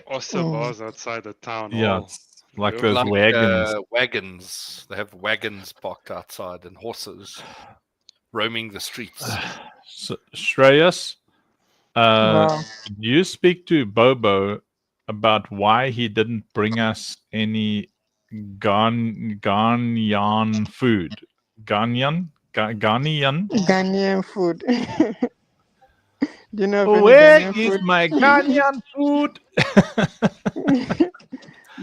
Osavars outside the town hall. Yeah, it's like those wagons. Wagons. They have wagons parked outside and horses roaming the streets. So, Shreyas, you speak to Bobo about why he didn't bring us any Ghanaian food. Ghanaian food. Do you know where Ghanaian is food? my Ghanaian food?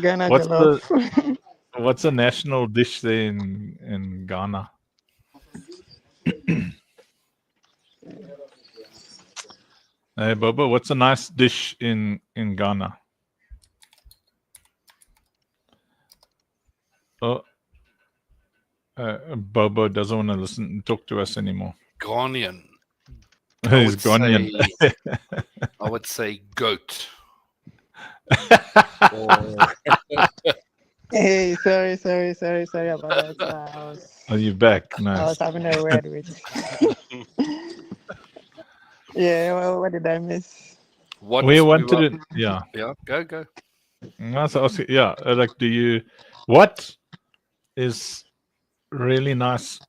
Ghana jollof. What's the national dish there in Ghana? Hey, Bobo, what's a nice dish in Ghana? Oh, Bobo doesn't want to talk to us anymore. Ghanaian. He's Ghanaian. I would say goat. Hey, sorry about that. Are you back? I Nice. was having a word with you. Yeah, well, what did I miss? We wanted to, Yeah, go. That's awesome. Yeah, like, what is really nice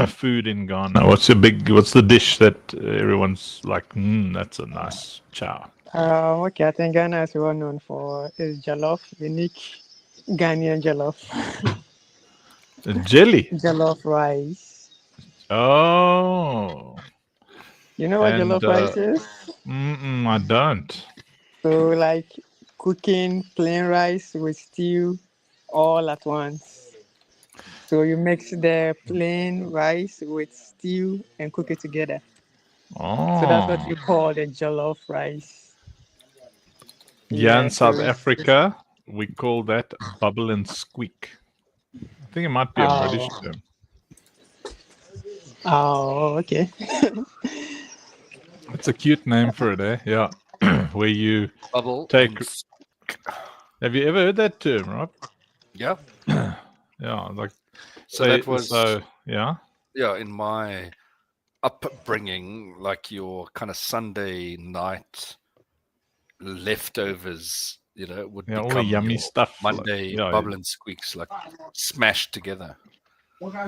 food in Ghana? What's the dish that everyone's like, that's a nice chow? Okay, I think Ghana is well known for its jollof, unique Ghanaian jollof. Jelly? Jollof rice. Oh. You know what jollof rice is? I don't. So like cooking plain rice with stew all at once. So you mix the plain rice with stew and cook it together. Oh. So that's what you call the jollof rice. Yeah, in so South Africa, we call that bubble and squeak. I think it might be a British term. Oh, okay. It's a cute name for it, eh? Yeah. Where you bubble take. and Have you ever heard that term, Rob? Yeah. Yeah, like. So that was. Yeah. Yeah, in my upbringing, like your kind of Sunday night leftovers, would become all the yummy your stuff. Monday bubble and squeaks, like smashed together.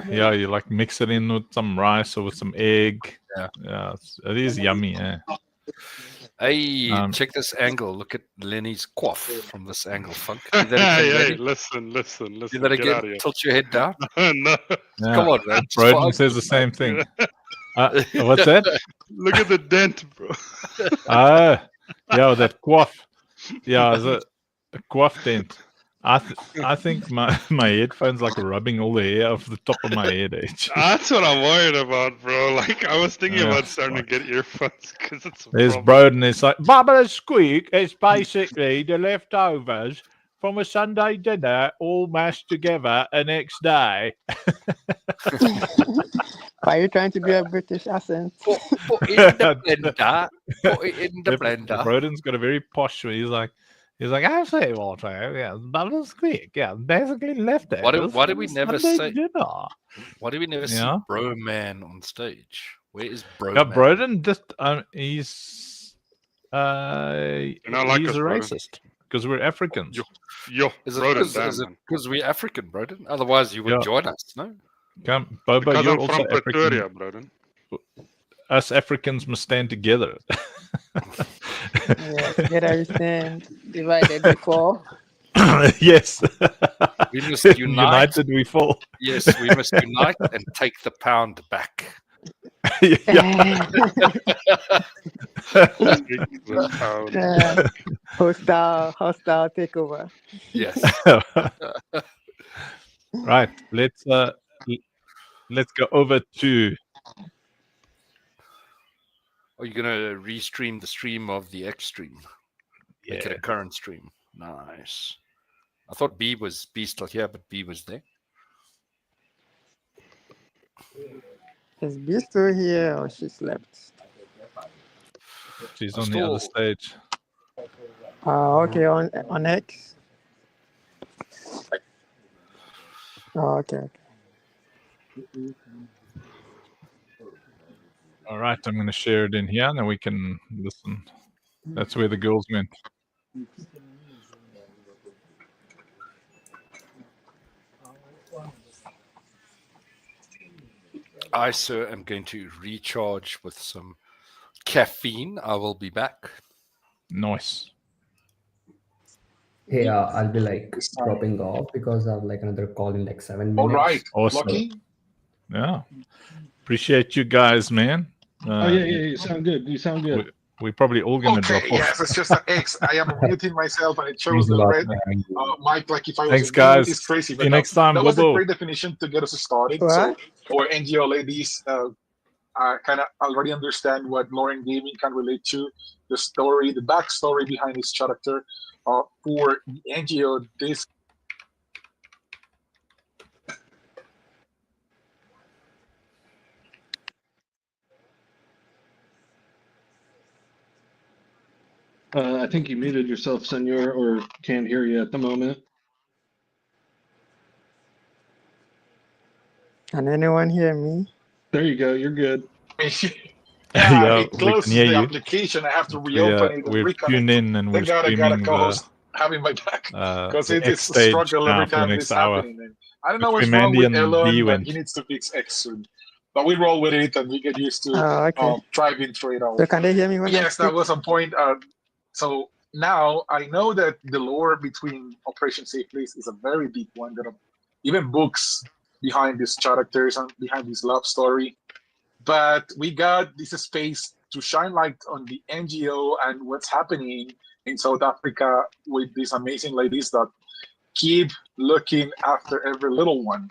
Yeah, you like mix it in with some rice or with some egg. Yeah, it is yummy. Eh? Hey, check this angle. Look at Lenny's quaff from this angle, Funk. Hey, listen. Do that again. Tilt your head down. No. Yeah. Come on, man. Broden says the same thing. What's that? Look at the dent, bro. Yeah, that quaff. Yeah, it's a quaff dent. I think my headphones like rubbing all the hair off the top of my head. That's what I'm worried about, bro. Like I was thinking about starting to get earphones because it's. There's Broden. It's like bubble and squeak. It's basically the leftovers from a Sunday dinner all mashed together the next day. Why are you trying to do a British accent? Put in the blender. Put it in the blender. Broden's got a very posh way. He's like, I say water, yeah, bubble and squeak, yeah, basically leftovers. Why do we never say dinner? Why do we never see Bro Man on stage? Where is Bro Yeah, Man? Broden just he's he's a racist because we're Africans. Is it because we're African, Broden? Otherwise, you would join us, no? Come, Bobo, because you're I'm also from Pretoria, African. Broden. Us Africans must stand together. Together we stand, divided we fall. Yes. We must unite. United we fall. Yes, we must unite and take the pound back. Hostile takeover. Yes. Right. Let's go over to. Are you gonna restream the stream of the X stream? Make it a current stream. Nice. I thought B still here, but B was there. Is B still here or she slept? She's on the other stage. Okay, on X. Okay. All right, I'm going to share it in here, and then we can listen. That's where the girls went. I, sir, am going to recharge with some caffeine. I will be back. Nice. Hey, I'll be like dropping off because I have like another call in like 7 minutes. All right. Awesome. Lucky? Yeah. Appreciate you guys, man. Yeah. You sound good. You sound good. We're probably all going to drop off. Yes, it's just an X. I am muting myself and it shows the red mic like if I was. Thanks, guys. It's crazy. See you next time. That was a Bobo. great definition to get us started. What? So, our NGO ladies kind of already understand what Lauren Gaming can relate to, the story, the backstory behind his character. For the NGO, this. I think you muted yourself, Senor, or can't hear you at the moment. Can anyone hear me? There you go. You're good. Yeah, it closes the application. I have to reopen it. We're tuned in and we're streaming having my back because the it X is a stage struggle now every for the time next this hour. happening. And I don't know Which what's way wrong Mandy with and Elon, B but went. he needs to fix X soon. But we roll with it and we get used to Okay. driving through it all. So can they hear me when I Yes, that speak? was a point. So now I know that the lore between Operation Safe Place is a very deep one. There are even books behind these characters and behind this love story. But we got this space to shine light on the NGO and what's happening in South Africa with these amazing ladies that keep looking after every little one.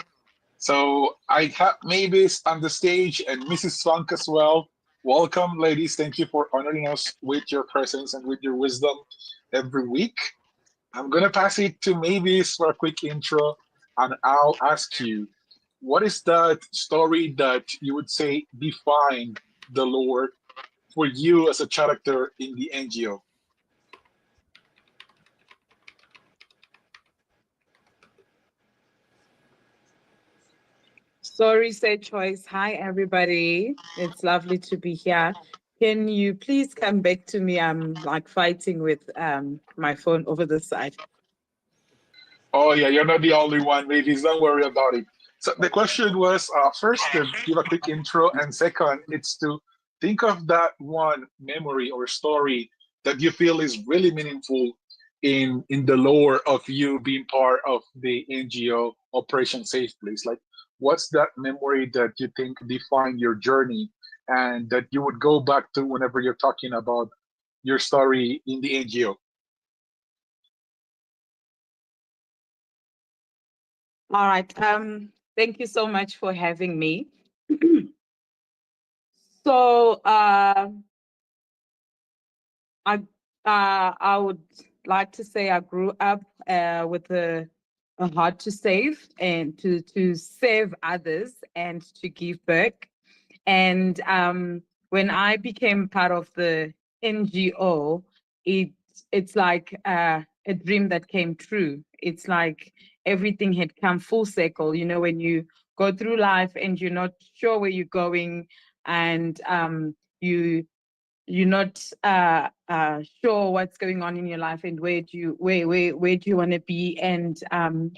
So I have Mavis on the stage and Mrs. Funk as well. Welcome, ladies. Thank you for honoring us with your presence and with your wisdom every week. I'm going to pass it to Mavis for a quick intro, and I'll ask you, what is that story that you would say defined the lore for you as a character in the NGO? Story said choice. Hi, everybody. It's lovely to be here. Can you please come back to me? I'm like fighting with my phone over the side. Oh, yeah, you're not the only one, Mavis. Don't worry about it. So the question was first to give a quick intro, and second, it's to think of that one memory or story that you feel is really meaningful in the lore of you being part of the NGO Operation Safe Place. Like, what's that memory that you think defined your journey and that you would go back to whenever you're talking about your story in the NGO? All right. Thank you so much for having me. So I would like to say I grew up with a heart to save and to save others and to give back. And when I became part of the NGO, it's like a dream that came true. It's like everything had come full circle. You know, when you go through life and you're not sure where you're going, and you're not sure what's going on in your life and where do you want to be, and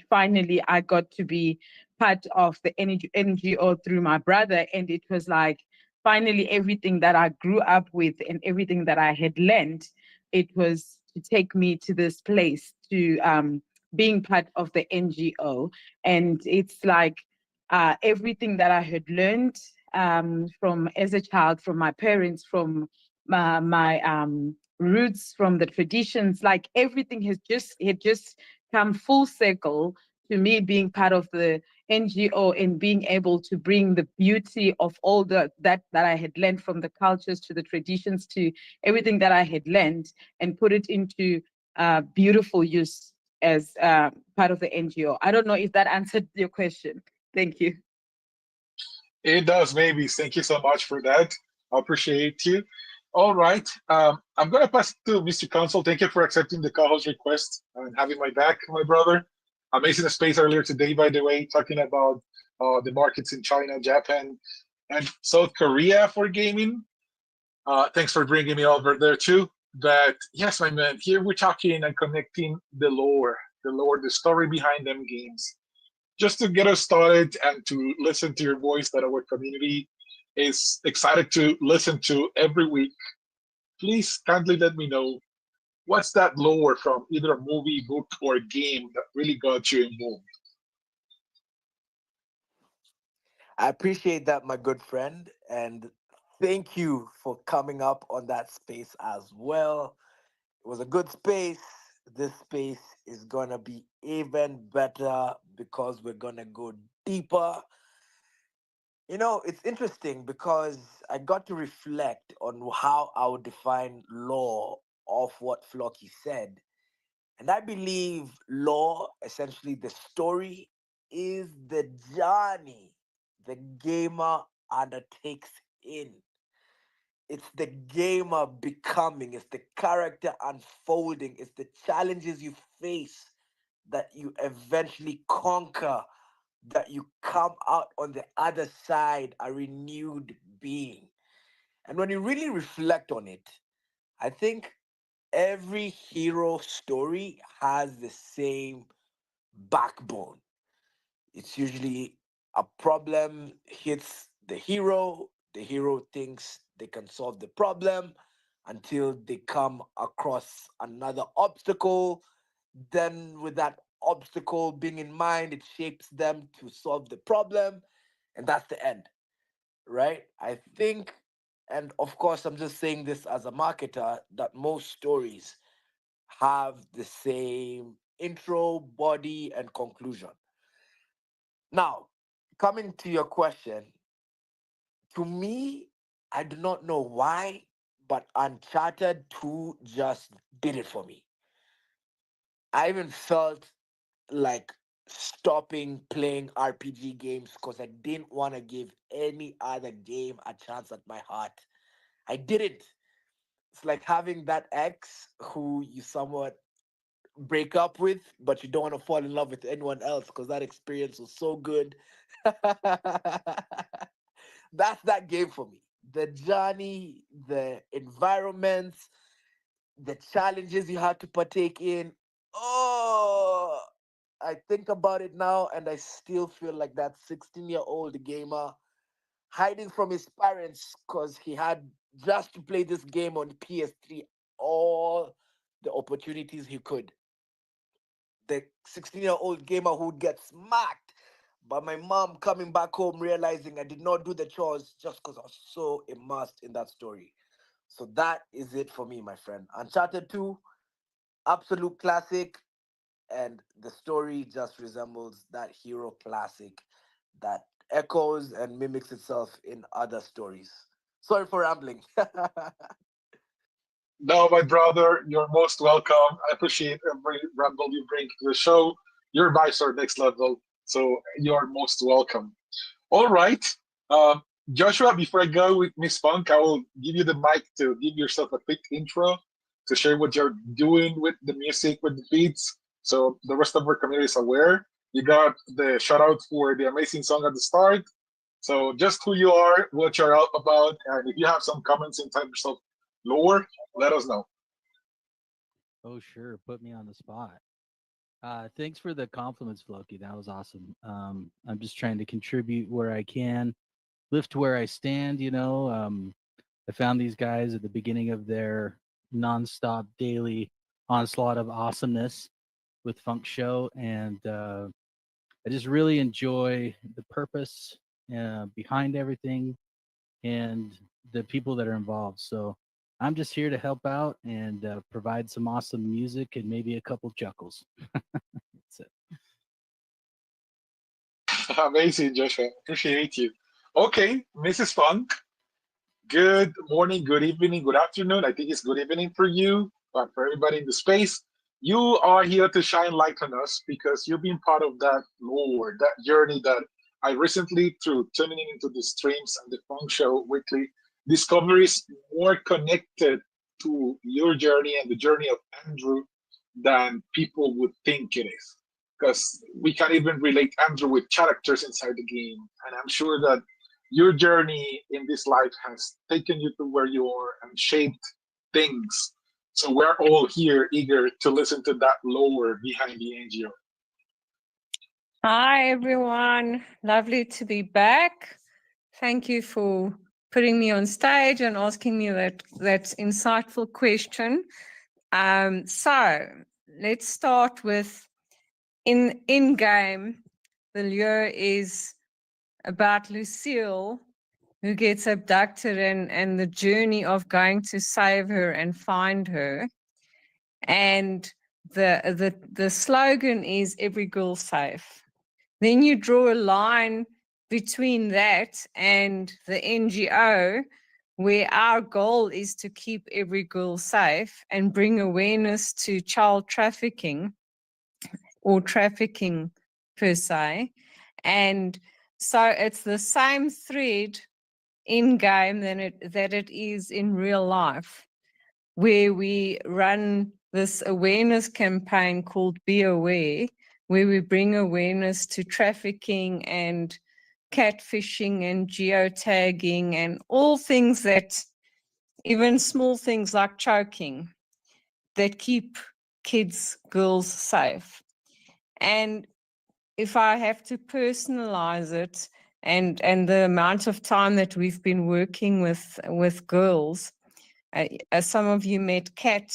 finally I got to be part of the NGO through my brother, and it was like finally everything that I grew up with and everything that I had learned, it was to take me to this place to being part of the NGO. And it's like everything that I had learned from as a child, from my parents, from my roots, from the traditions, like everything had just come full circle to me being part of the NGO and being able to bring the beauty of all that I had learned, from the cultures to the traditions to everything that I had learned, and put it into beautiful use as part of the NGO. I don't know if that answered your question. Thank you. It does, maybe. Thank you so much for that. I appreciate you. All right. I'm going to pass to Mr. Council. Thank you for accepting the co-host request and having my back, my brother. Amazing space earlier today, by the way, talking about the markets in China, Japan, and South Korea for gaming. Thanks for bringing me over there too. But yes, my man, here we're talking and connecting the story behind them games. Just to get us started and to listen to your voice that our community is excited to listen to every week, please kindly let me know what's that lore from either a movie, book, or game that really got you involved. I appreciate that, my good friend, and thank you for coming up on that space as well. It was a good space. This space is gonna be even better because we're gonna go deeper. You know, it's interesting because I got to reflect on how I would define law of what Flocky said. And I believe law, essentially the story, is the journey the gamer undertakes in. It's the gamer becoming, it's the character unfolding, it's the challenges you face that you eventually conquer, that you come out on the other side a renewed being. And when you really reflect on it, I think every hero story has the same backbone. It's usually a problem hits the hero thinks they can solve the problem until they come across another obstacle. Then, with that obstacle being in mind, it shapes them to solve the problem, and that's the end, right? I think, and of course, I'm just saying this as a marketer, that most stories have the same intro, body, and conclusion. Now, coming to your question, to me, I do not know why, but Uncharted 2 just did it for me. I even felt like stopping playing RPG games because I didn't want to give any other game a chance at my heart. I didn't. It's like having that ex who you somewhat break up with, but you don't want to fall in love with anyone else because that experience was so good. That's that game for me. The journey, the environments, the challenges you had to partake in. Oh, I think about it now and I still feel like that 16-year-old gamer hiding from his parents because he had just to play this game on PS3 all the opportunities he could. The 16-year-old gamer who would get smacked by my mom coming back home realizing I did not do the chores just because I was so immersed in that story. So that is it for me, my friend. Uncharted 2, absolute classic, and the story just resembles that hero classic that echoes and mimics itself in other stories. Sorry for rambling. No, my brother, you're most welcome. I appreciate every ramble you bring to the show. Your vibes are next level, so you're most welcome. All right. Um, Joshua, before I go with Miss Funk, I will give you the mic to give yourself a quick intro to share what you're doing with the music, with the beats, so the rest of our community is aware. You got the shout out for the amazing song at the start. So just who you are, what you're out about, and if you have some comments inside yourself lower, let us know. Oh, sure. Put me on the spot. Thanks for the compliments, Floki. That was awesome. I'm just trying to contribute where I can, lift where I stand. I found these guys at the beginning of their nonstop daily onslaught of awesomeness with Funk Show, and I just really enjoy the purpose behind everything and the people that are involved. So I'm just here to help out and provide some awesome music and maybe a couple chuckles. That's it. Amazing, Joshua. Appreciate you. Okay, Mrs. Funk. Good morning, good evening, good afternoon. I think it's good evening for you, but for everybody in the space, you are here to shine light on us because you've been part of that lore, that journey that I recently, through tuning into the streams and the Funk Show weekly, discoveries more connected to your journey and the journey of Andrew than people would think it is. Because we can even relate Andrew with characters inside the game. And I'm sure that your journey in this life has taken you to where you are and shaped things. So we're all here eager to listen to that lore behind the NGO. Hi, everyone. Lovely to be back. Thank you for putting me on stage and asking me that insightful question. So let's start with in game. The lure is about Lucille, who gets abducted, and the journey of going to save her and find her. And the slogan is "Every girl safe." Then you draw a line between that and the NGO, where our goal is to keep every girl safe and bring awareness to child trafficking or trafficking per se. And so it's the same thread in game that it is in real life, where we run this awareness campaign called Be Aware, where we bring awareness to trafficking and catfishing and geotagging and all things that, even small things like choking. keep kids, girls safe. And if I have to personalize it, and the amount of time that we've been working with girls, as some of you met Kat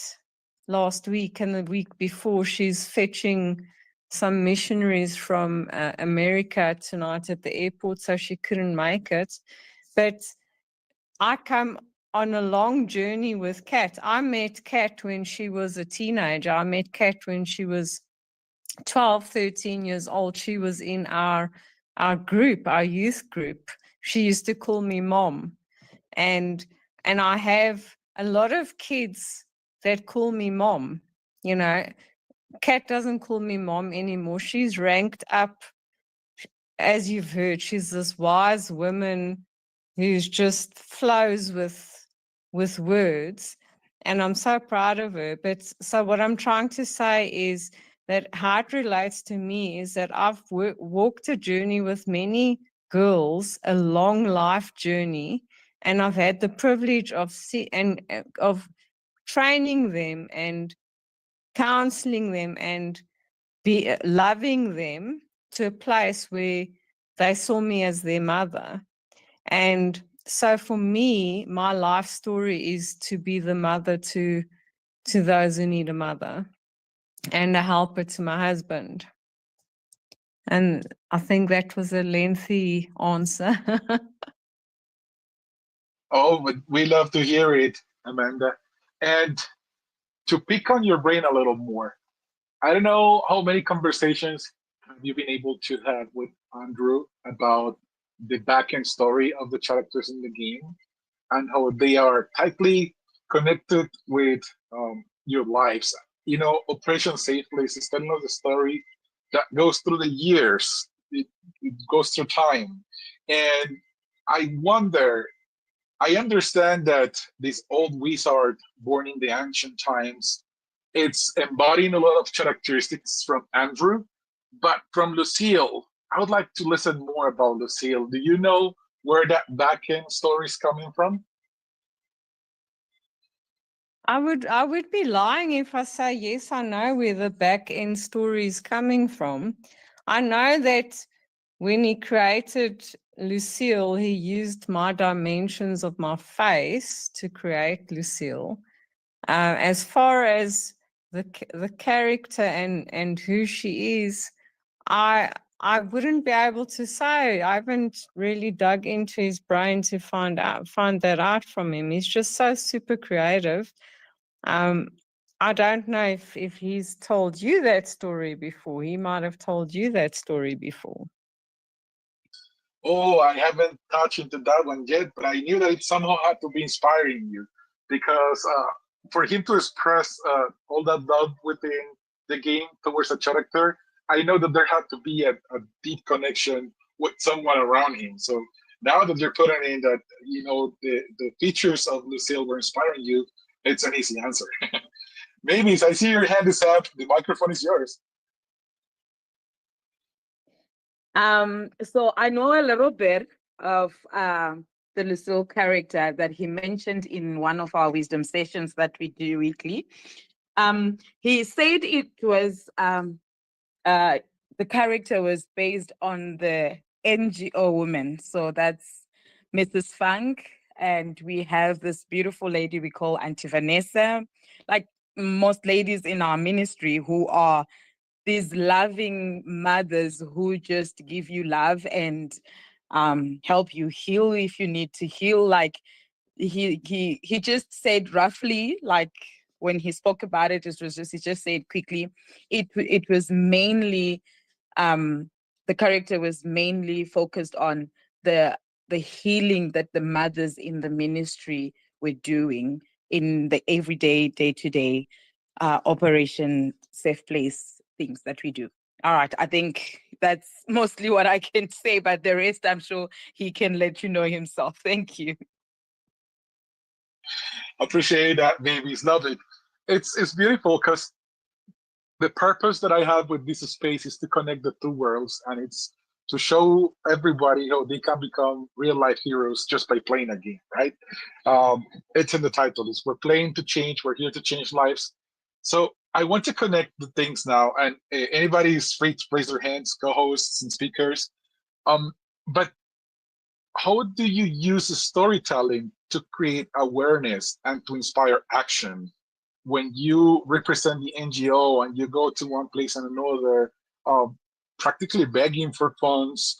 last week and the week before, she's fetching some missionaries from America tonight at the airport, so she couldn't make it. But I come on a long journey with Kat. I met Kat when she was a teenager. I met Kat when she was 12, 13 years old. She was in our group, our youth group. She used to call me mom. And I have a lot of kids that call me mom. You know, Kat doesn't call me mom anymore. She's ranked up, as you've heard. She's this wise woman who's just flows with words, and I'm so proud of her. But so what I'm trying to say is that how it relates to me is that I've walked a journey with many girls, a long life journey, and I've had the privilege of of training them and counseling them and be loving them to a place where they saw me as their mother. And so for me, my life story is to be the mother to those who need a mother and a helper to my husband. And I think that was a lengthy answer. Oh, but we love to hear it, Amanda. And to pick on your brain a little more, I don't know how many conversations have you been able to have with Andrew about the back end story of the characters in the game and how they are tightly connected with your lives. You know, Operation Safe Place is telling us a story that goes through the years. It goes through time. And I wonder, I understand that this old wizard born in the ancient times, it's embodying a lot of characteristics from Andrew, but from Lucille, I would like to listen more about Lucille. Do you know where that back end story is coming from? I would be lying if I say yes, I know where the back end story is coming from. I know that when he created Lucille, he used my dimensions of my face to create Lucille. As far as the character and who she is, I wouldn't be able to say. I haven't really dug into his brain to find that out from him. He's just so super creative. I don't know if he's told you that story before. He might have told you that story before. Oh, I haven't touched into that one yet, but I knew that it somehow had to be inspiring you because for him to express all that love within the game towards a character, I know that there had to be a deep connection with someone around him. So now that you're putting in that, you know, the features of Lucille were inspiring you, it's an easy answer. Maybe I see your hand is up. The microphone is yours. So I know a little bit of the Lucille character that he mentioned in one of our wisdom sessions that we do weekly. He said it was the character was based on the NGO woman. So that's Mrs. Funk. And we have this beautiful lady we call Auntie Vanessa, like most ladies in our ministry who are these loving mothers who just give you love and help you heal if you need to heal. Like he just said roughly, like when he spoke about it, he just said quickly, it was mainly the character was mainly focused on the healing that the mothers in the ministry were doing in the everyday, day-to-day Operation Safe Place things that we do. All right, I think that's mostly what I can say, but the rest I'm sure he can let you know himself. Thank you. Appreciate that, babies. Love it. It's beautiful because the purpose that I have with this space is to connect the two worlds, and it's to show everybody how they can become real life heroes just by playing a game, right? It's in the title. We're playing to change. We're here to change lives. So I want to connect the things now, and anybody is free to raise their hands, co-hosts and speakers. But how do you use storytelling to create awareness and to inspire action when you represent the NGO and you go to one place and another, practically begging for funds,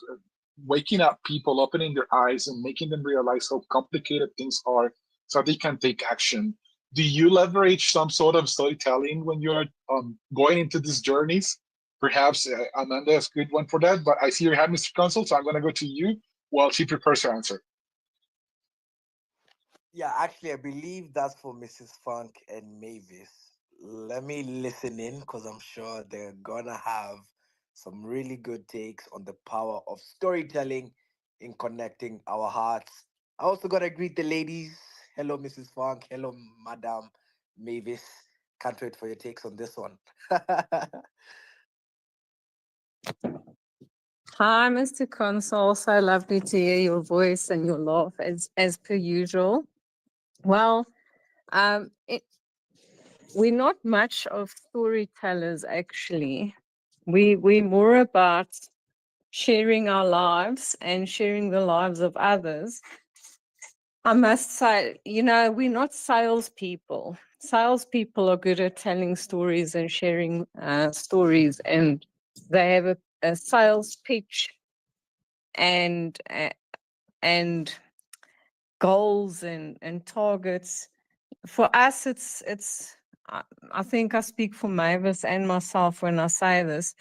waking up people, opening their eyes and making them realize how complicated things are so they can take action? Do you leverage some sort of storytelling when you're going into these journeys? Perhaps Amanda is a good one for that, but I see your hand, Mr. Consul, so I'm going to go to you while she prepares her answer. Yeah, actually, I believe that's for Mrs. Funk and Mavis. Let me listen in because I'm sure they're gonna have some really good takes on the power of storytelling in connecting our hearts. I also gotta greet the ladies. Hello, Mrs. Funk. Hello, Madam Mavis. Can't wait for your takes on this one. Hi, Mr. Consul. So lovely to hear your voice and your laugh as per usual. Well, we're not much of storytellers actually. We're more about sharing our lives and sharing the lives of others. I must say, we're not salespeople. Salespeople are good at telling stories and sharing stories, and they have a sales pitch and goals and targets. For us, it's. I think I speak for Mavis and myself when I say this.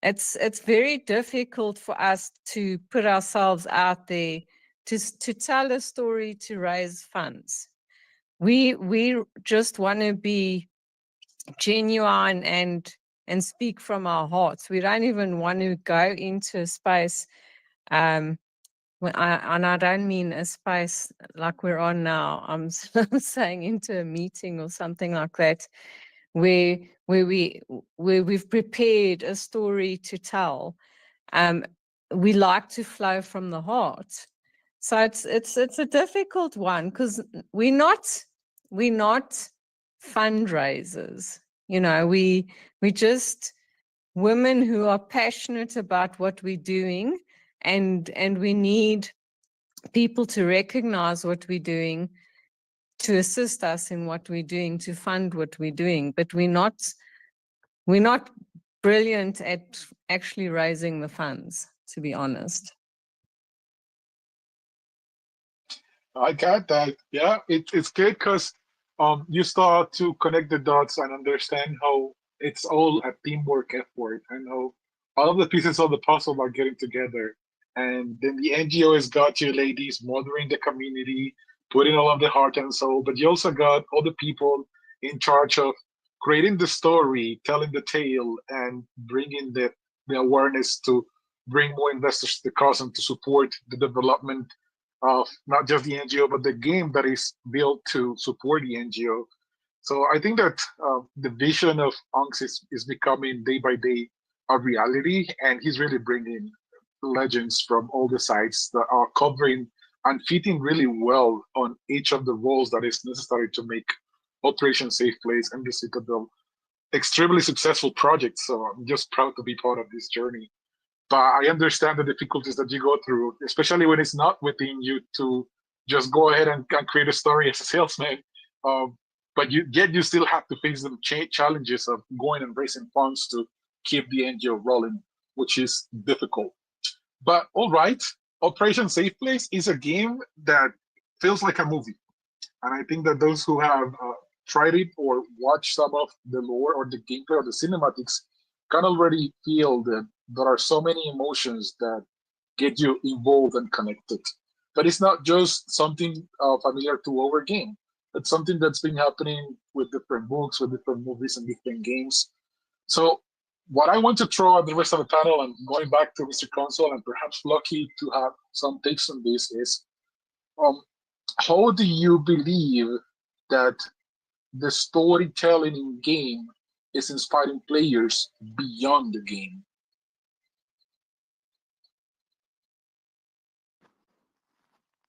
It's very difficult for us to put ourselves out there to tell a story to raise funds. We just want to be genuine and speak from our hearts. We don't even want to go into a space, and I don't mean a space like we're on now. I'm saying into a meeting or something like that, where we've prepared a story to tell. We like to flow from the heart. So it's a difficult one because we're not fundraisers. We just women who are passionate about what we're doing, and we need people to recognize what we're doing, to assist us in what we're doing, to fund what we're doing. But we're not brilliant at actually raising the funds, to be honest. I got that. Yeah, it's good because you start to connect the dots and understand how it's all a teamwork effort and how all of the pieces of the puzzle are getting together. And then the NGO has got you ladies mothering the community, putting all of the heart and soul, but you also got all the people in charge of creating the story, telling the tale, and bringing the awareness to bring more investors to the cause and to support the development of not just the NGO, but the game that is built to support the NGO. So I think that the vision of Unks is becoming day by day a reality, and he's really bringing legends from all the sides that are covering and fitting really well on each of the roles that is necessary to make Operation Safe Place and the Citadel extremely successful projects. So I'm just proud to be part of this journey. But I understand the difficulties that you go through, especially when it's not within you to just go ahead and create a story as a salesman. But you still have to face the challenges of going and raising funds to keep the NGO rolling, which is difficult. But all right, Operation Safe Place is a game that feels like a movie. And I think that those who have tried it or watched some of the lore or the gameplay or the cinematics can already feel that there are so many emotions that get you involved and connected. But it's not just something familiar to our game. It's something that's been happening with different books, with different movies, and different games. So what I want to throw at the rest of the panel, and going back to Mr. Console and perhaps Lucky to have some takes on this, is how do you believe that the storytelling in game is inspiring players beyond the game?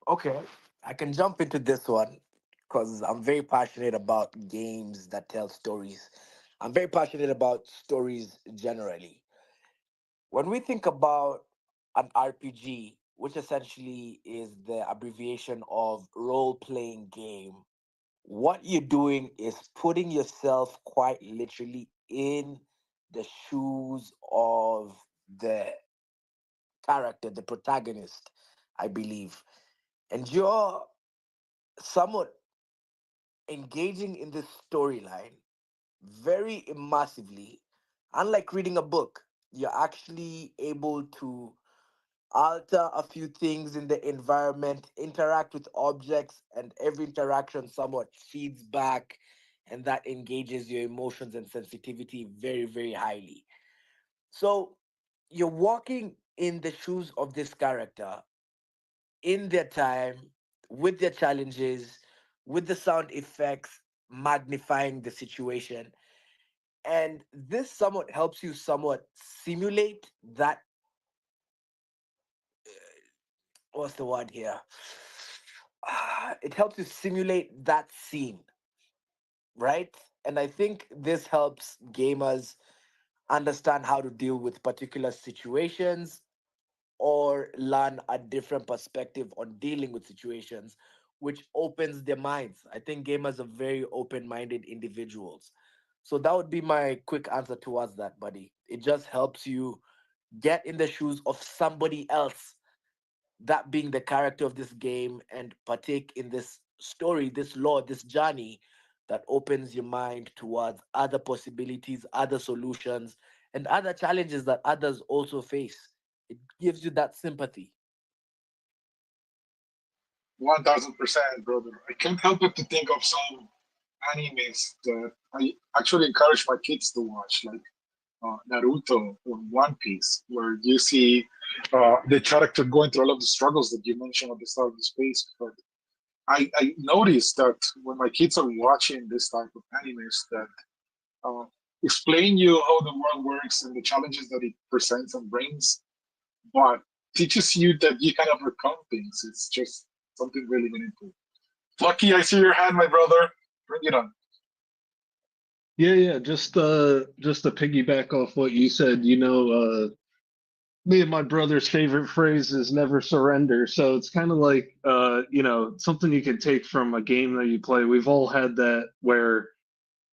Okay, I can jump into this one because I'm very passionate about games that tell stories. I'm very passionate about stories generally. When we think about an RPG, which essentially is the abbreviation of role playing game, what you're doing is putting yourself quite literally in the shoes of the character, the protagonist, I believe. And you're somewhat engaging in this storyline very immersively. Unlike reading a book, you're actually able to alter a few things in the environment, interact with objects, and every interaction somewhat feeds back, and that engages your emotions and sensitivity very, very highly. So you're walking in the shoes of this character in their time, with their challenges, with the sound effects magnifying the situation. And this somewhat helps you somewhat simulate that, what's the word here? It helps you simulate that scene, right? And I think this helps gamers understand how to deal with particular situations or learn a different perspective on dealing with situations, which opens their minds. I think gamers are very open minded individuals. So that would be my quick answer towards that, buddy. It just helps you get in the shoes of somebody else, that being the character of this game, and partake in this story, this lore, this journey that opens your mind towards other possibilities, other solutions, and other challenges that others also face. It gives you that sympathy. 1000%, brother. I can't help but to think of some animes that I actually encourage my kids to watch, like Naruto or One Piece, where you see the character going through all of the struggles that you mentioned at the start of the space. But I noticed that when my kids are watching this type of animes, that uh, explain you how the world works and the challenges that it presents and brings, but teaches you that you can overcome things. It's just something really meaningful. Lucky, I see your hand, my brother. Bring it on. Yeah. Just to piggyback off what you said, me and my brother's favorite phrase is never surrender. So it's kind of like, something you can take from a game that you play. We've all had that where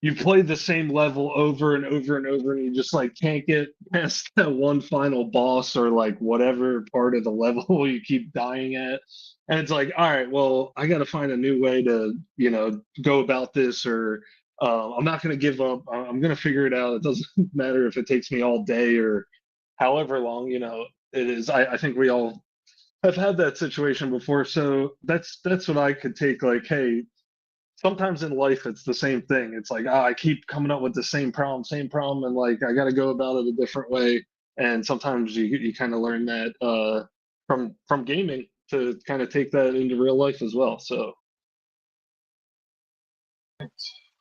you play the same level over and over and over, and you just like can't get past that one final boss or like whatever part of the level you keep dying at. And it's like, all right, well, I got to find a new way to, go about this, or I'm not going to give up. I'm going to figure it out. It doesn't matter if it takes me all day or however long, it is. I think we all have had that situation before. So that's what I could take. Like, hey, sometimes in life it's the same thing. It's like, I keep coming up with the same problem, and like I got to go about it a different way. And sometimes you kind of learn that from gaming to kind of take that into real life as well. So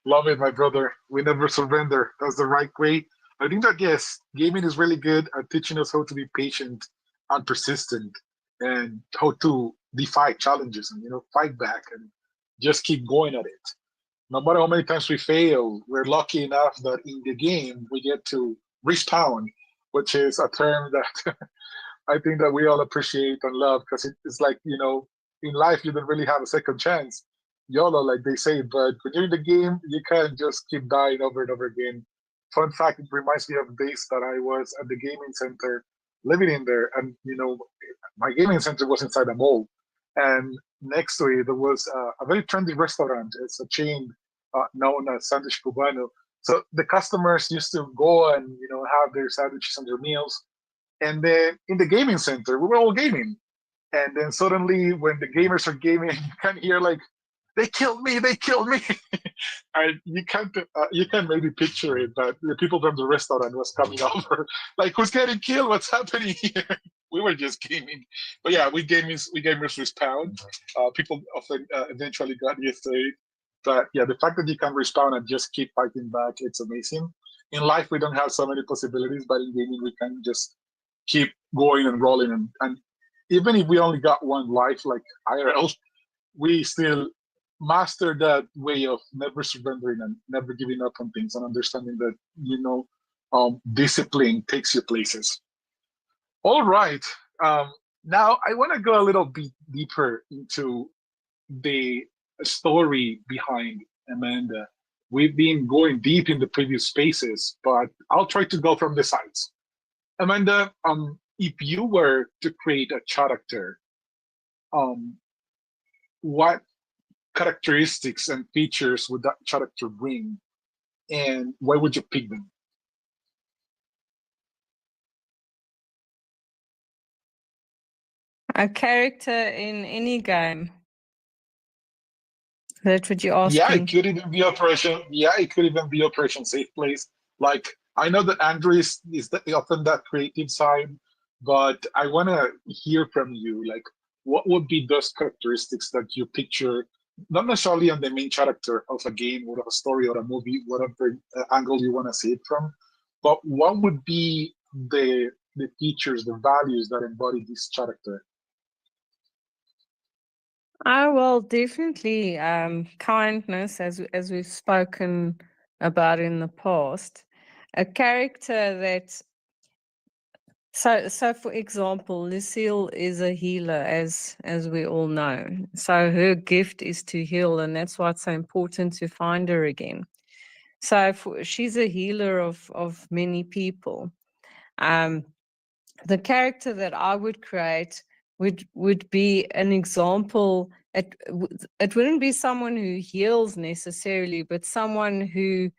Love it, my brother. We never surrender. That's the right way. I think that, yes, gaming is really good at teaching us how to be patient and persistent, and how to defy challenges and fight back and just keep going at it. No matter how many times we fail, we're lucky enough that in the game we get to respawn, which is a term that I think that we all appreciate and love, because it's like, in life you don't really have a second chance. YOLO, like they say, but when you're in the game, you can't just keep dying over and over again. Fun fact, it reminds me of days that I was at the gaming center, living in there, and my gaming center was inside a mall, and next to it there was a very trendy restaurant. It's a chain known as Sandwich Cubano. So the customers used to go and have their sandwiches and their meals, and then in the gaming center, we were all gaming. And then suddenly, when the gamers are gaming, you can hear like, "They killed me! They killed me!" And you can maybe picture it, but the people from the restaurant was coming over, like, "Who's getting killed? What's happening here?" We were just gaming, but yeah, we gamers respawn. People often eventually got used to it, but yeah, the fact that you can respawn and just keep fighting back, it's amazing. In life, we don't have so many possibilities, but in gaming, we can just keep going and rolling, and even if we only got one life, like IRL, we still master that way of never surrendering and never giving up on things, and understanding that discipline takes you places. All right. Now I want to go a little bit deeper into the story behind Amanda. We've been going deep in the previous spaces, but I'll try to go from the sides. Amanda, if you were to create a character, what characteristics and features would that character bring, and why would you pick them? A character in any game. That's what you're Yeah, asking. it could even be Operation. Yeah, it could even be Operation Safe Place. Like, I know that Andrew is often that creative side, but I want to hear from you. Like, what would be those characteristics that you picture, not necessarily on the main character of a game or of a story or a movie, whatever angle you want to see it from, but what would be the features, the values that embody this character? Oh, well, definitely kindness, as we've spoken about in the past. A character that so for example, Lucille is a healer, as we all know. So her gift is to heal, and that's why it's so important to find her again. So she's a healer of many people. The character that I would create would be an example. It wouldn't be someone who heals necessarily, but someone who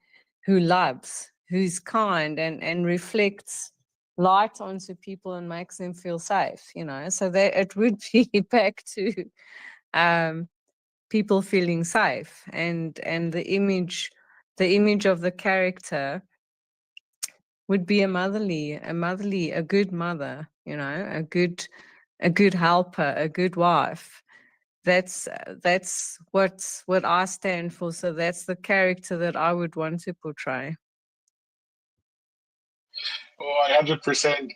loves, who's kind, and reflects light onto people and makes them feel safe. So that it would be back to people feeling safe, and the image of the character would be a good mother, a good helper, a good wife. That's what I stand for. So that's the character that I would want to portray. Oh, I 100%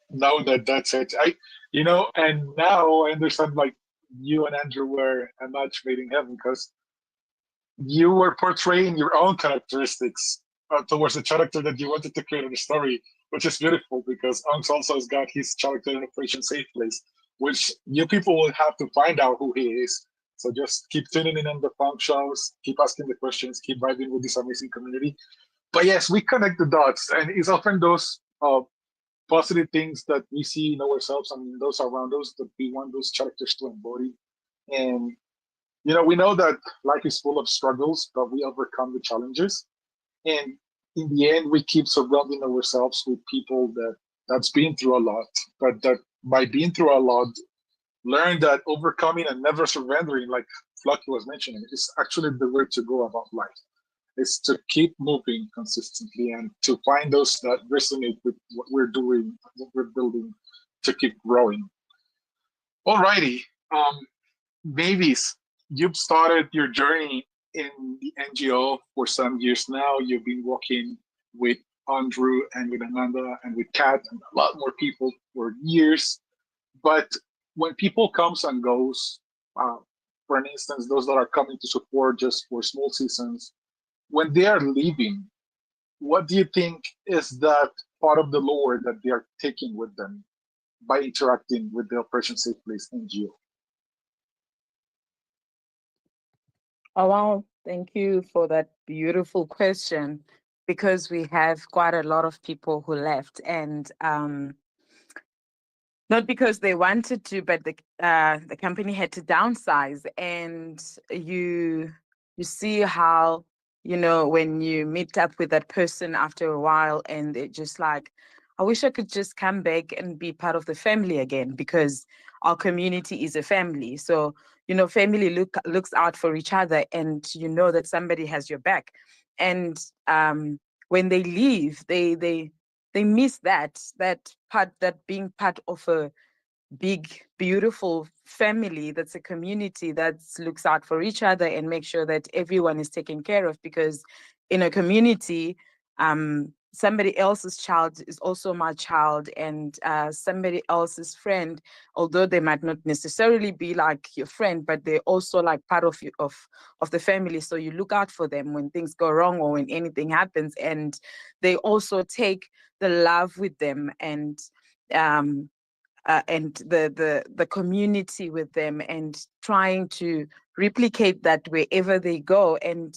know that that's it. And now I understand, like, you and Andrew were a match made in heaven, because you were portraying your own characteristics towards the character that you wanted to create in the story, which is beautiful, because Unks also has got his character in Operation Safe Place, which you people will have to find out who he is. So just keep tuning in on the funk shows, keep asking the questions, keep vibing with this amazing community. But yes, we connect the dots, and it's often those positive things that we see in ourselves and in those around us that we want those characters to embody. And we know that life is full of struggles, but we overcome the challenges. And in the end, we keep surrounding ourselves with people that's been through a lot, but that by being through a lot, learn that overcoming and never surrendering, like Flucky was mentioning, is actually the way to go about life. Is to keep moving consistently and to find those that resonate with what we're doing, what we're building, to keep growing. Alrighty, Mavis, you've started your journey in the NGO for some years now. You've been working with Andrew and with Amanda and with Kat and a lot more people for years. But when people comes and goes, for an instance, those that are coming to support just for small seasons, when they are leaving, what do you think is that part of the lore that they are taking with them by interacting with the Operation Safe Place NGO? Oh, wow. Thank you for that beautiful question, because we have quite a lot of people who left, and not because they wanted to, but the company had to downsize. And you see how, when you meet up with that person after a while, and they're just like, I wish I could just come back and be part of the family again, because our community is a family. So, family looks out for each other, and you know that somebody has your back. And when they leave, they miss that part, that being part of a big, beautiful family that's a community that looks out for each other and make sure that everyone is taken care of. Because in a community, somebody else's child is also my child, and somebody else's friend, although they might not necessarily be like your friend, but they're also like part of you, of the family. So you look out for them when things go wrong or when anything happens, and they also take the love with them, and the community with them, and trying to replicate that wherever they go. And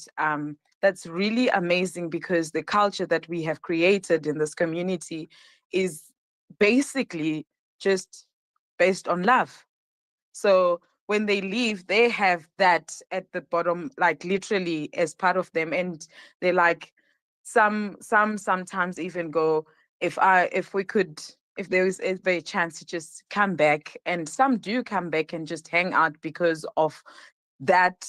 that's really amazing, because the culture that we have created in this community is basically just based on love. So when they leave, they have that at the bottom, like literally as part of them. And they're like, sometimes even go, if there is ever a chance to just come back, and some do come back and just hang out because of that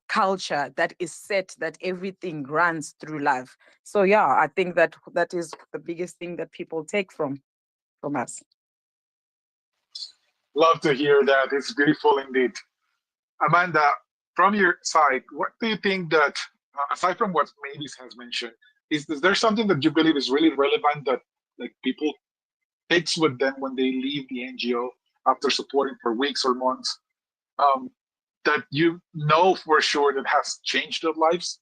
culture that is set, that everything runs through love. So yeah, I think that is the biggest thing that people take from us. Love to hear that. It's beautiful indeed. Amanda, from your side, what do you think that, aside from what Mavis has mentioned, is there something that you believe is really relevant that like people takes with them when they leave the NGO after supporting for weeks or months, that you know for sure that has changed their lives?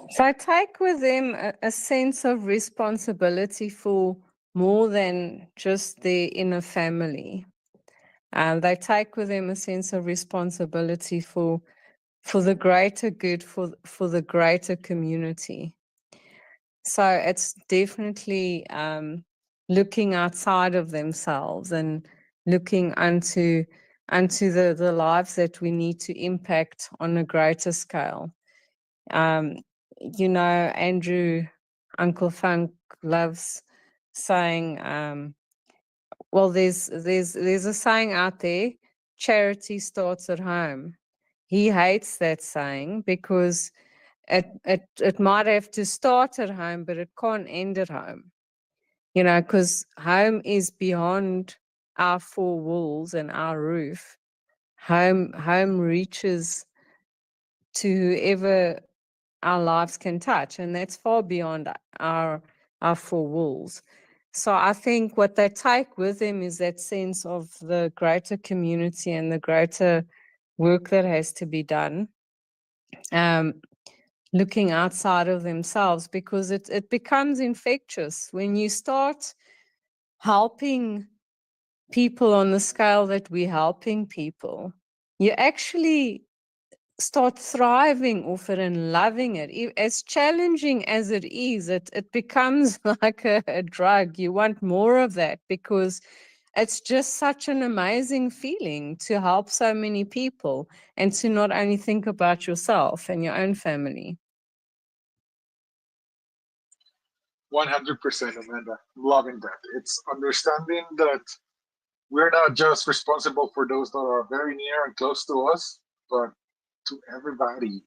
So I take with them a sense of responsibility for more than just their inner family. They take with them a sense of responsibility for the greater good, for the greater community. So it's definitely looking outside of themselves and looking unto the lives that we need to impact on a greater scale. You know, Andrew, Uncle Funk loves saying, well, there's a saying out there, charity starts at home. He hates that saying because it might have to start at home, but it can't end at home. You know, because home is beyond our four walls and our roof. Home reaches to whoever our lives can touch, and that's far beyond our four walls. So I think what they take with them is that sense of the greater community and the greater work that has to be done, looking outside of themselves, because it becomes infectious when you start helping people on the scale that we're helping people. You actually start thriving off it and loving it. As challenging as it is, it becomes like a drug. You want more of that because it's just such an amazing feeling to help so many people and to not only think about yourself and your own family. 100%, Amanda. Loving that. It's understanding that we're not just responsible for those that are very near and close to us, but to everybody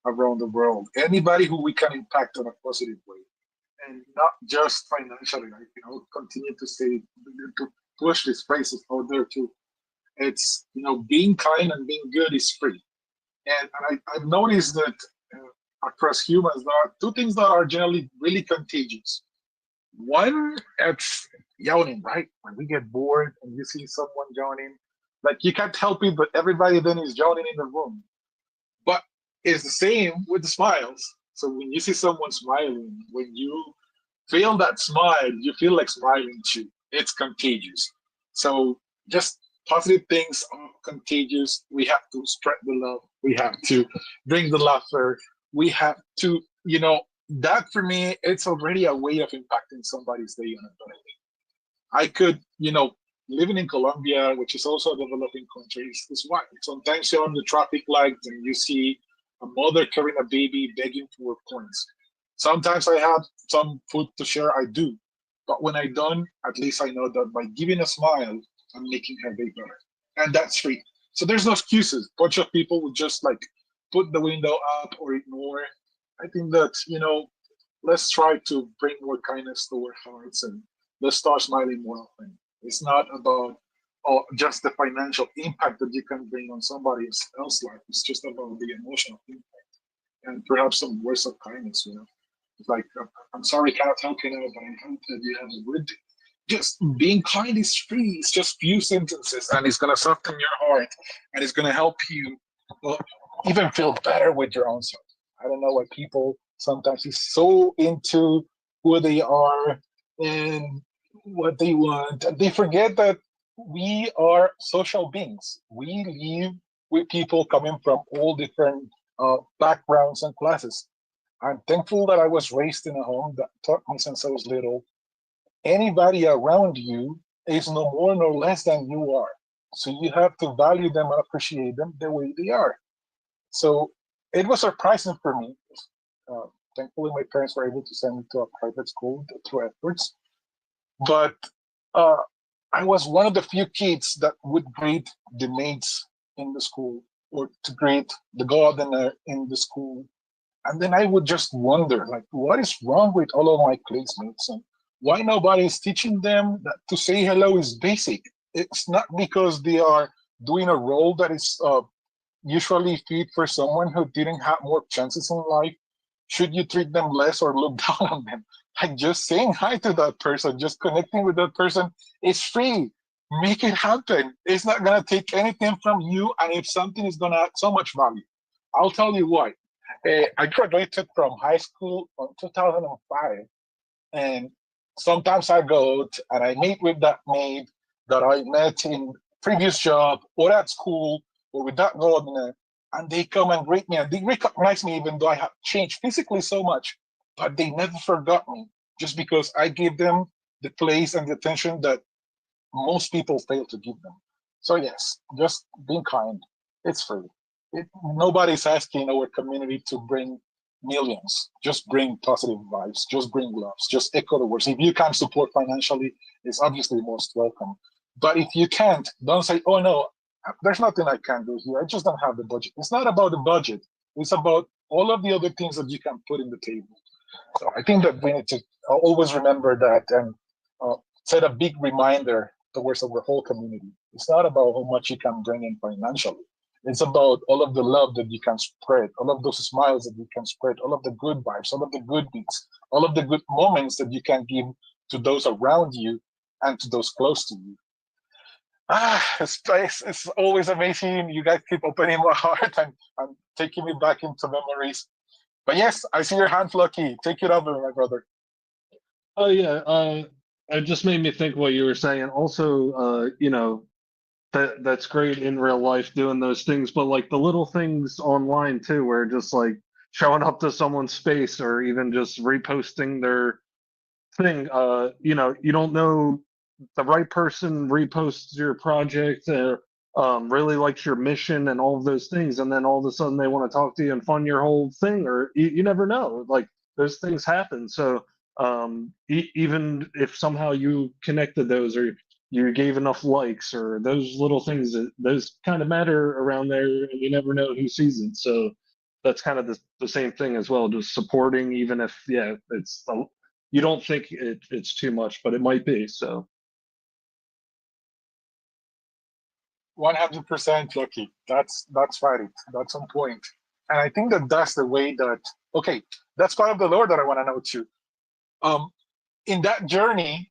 around the world, anybody who we can impact in a positive way, and not just financially. Continue to say, to push these phrases out there too. It's being kind and being good is free, and I've noticed that across humans there are two things that are generally really contagious. One, it's yawning, right? When we get bored and you see someone yawning, like you can't help it, but everybody then is yawning in the room. But it's the same with the smiles. So when you see someone smiling, when you feel that smile, you feel like smiling too. It's contagious. So just positive things are contagious. We have to spread the love. We have to bring the laughter. We have to, that for me, it's already a way of impacting somebody's day on a better day. I could, living in Colombia, which is also a developing country, is why sometimes you're on the traffic lights and you see a mother carrying a baby begging for coins. Sometimes I have some food to share, I do. But when I don't, at least I know that by giving a smile, I'm making her day better. And that's free. So there's no excuses. A bunch of people would just like put the window up or ignore. I think that, let's try to bring more kindness to our hearts and let's start smiling more often. It's not about just the financial impact that you can bring on somebody else's life. It's just about the emotional impact. and perhaps some words of kindness. It's like, I'm sorry, cannot help you now, but I hope that you have a good day. Just being kind is free. It's just few sentences, and it's gonna soften your heart, and it's gonna help you even feel better with your own self. I don't know why people sometimes is so into who they are and what they want, and they forget that we are social beings. We live with people coming from all different backgrounds and classes. I'm thankful that I was raised in a home that taught me since I was little. Anybody around you is no more nor less than you are. So you have to value them and appreciate them the way they are. So it was surprising for me. Thankfully, my parents were able to send me to a private school through efforts. But I was one of the few kids that would greet the maids in the school or to greet the gardener in the school. And then I would just wonder, like, what is wrong with all of my classmates? And why nobody is teaching them that to say hello is basic? It's not because they are doing a role that is usually fit for someone who didn't have more chances in life. Should you treat them less or look down on them? Like just saying hi to that person, just connecting with that person is free. Make it happen. It's not gonna take anything from you, and if something is gonna add so much value, I'll tell you why. I graduated from high school in 2005, and sometimes I go out and I meet with that maid that I met in previous job or at school or with that gardener, and they come and greet me and they recognize me even though I have changed physically so much, but they never forgot me just because I gave them the place and the attention that most people fail to give them. So yes, just being kind. It's free. Nobody's asking our community to bring millions. Just bring positive vibes. Just bring loves. Just echo the words. If you can support financially, it's obviously most welcome. But if you can't, don't say, "Oh no, there's nothing I can do here. I just don't have the budget." It's not about the budget. It's about all of the other things that you can put in the table. So I think that we need to always remember that and set a big reminder towards our whole community. It's not about how much you can bring in financially. It's about all of the love that you can spread, all of those smiles that you can spread, all of the good vibes, all of the good beats, all of the good moments that you can give to those around you and to those close to you. It's always amazing. You guys keep opening my heart and taking me back into memories. But yes, I see your hand, Lucky. Take it over, my brother. Oh yeah, it just made me think what you were saying. Also, that's great in real life doing those things, but like the little things online too, where just like showing up to someone's space or even just reposting their thing. You don't know, the right person reposts your project or really likes your mission and all of those things, and then all of a sudden they want to talk to you and fund your whole thing, or you never know. Like those things happen. So even if somehow you connected those or you gave enough likes or those little things, those kind of matter around there, and you never know who sees it. So that's kind of the same thing as well, just supporting, even if it's you don't think it's too much, but it might be. So 100% Lucky. That's right. That's on point. And I think that that's the way that, okay, that's part of the lore that I want to know too. In that journey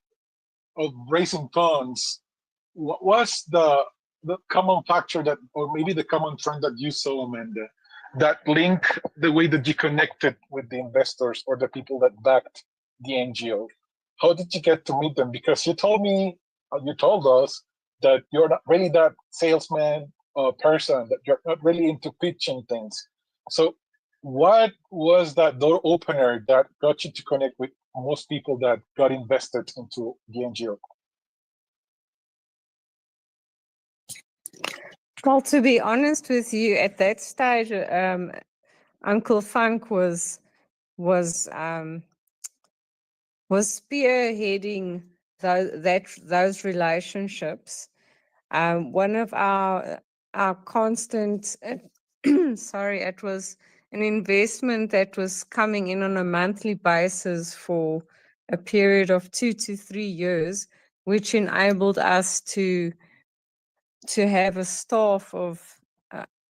of raising funds, what was the common factor that, or maybe the common trend that you saw, Amanda, that link the way that you connected with the investors or the people that backed the NGO? How did you get to meet them? Because you told us that you're not really that salesman person, that you're not really into pitching things. So what was that door opener that got you to connect with most people that got invested into the NGO? Well, to be honest with you, at that stage, Uncle Funk was spearheading those relationships. One of our constant, sorry, it was an investment that was coming in on a monthly basis for a period of 2 to 3 years, which enabled us to have a staff of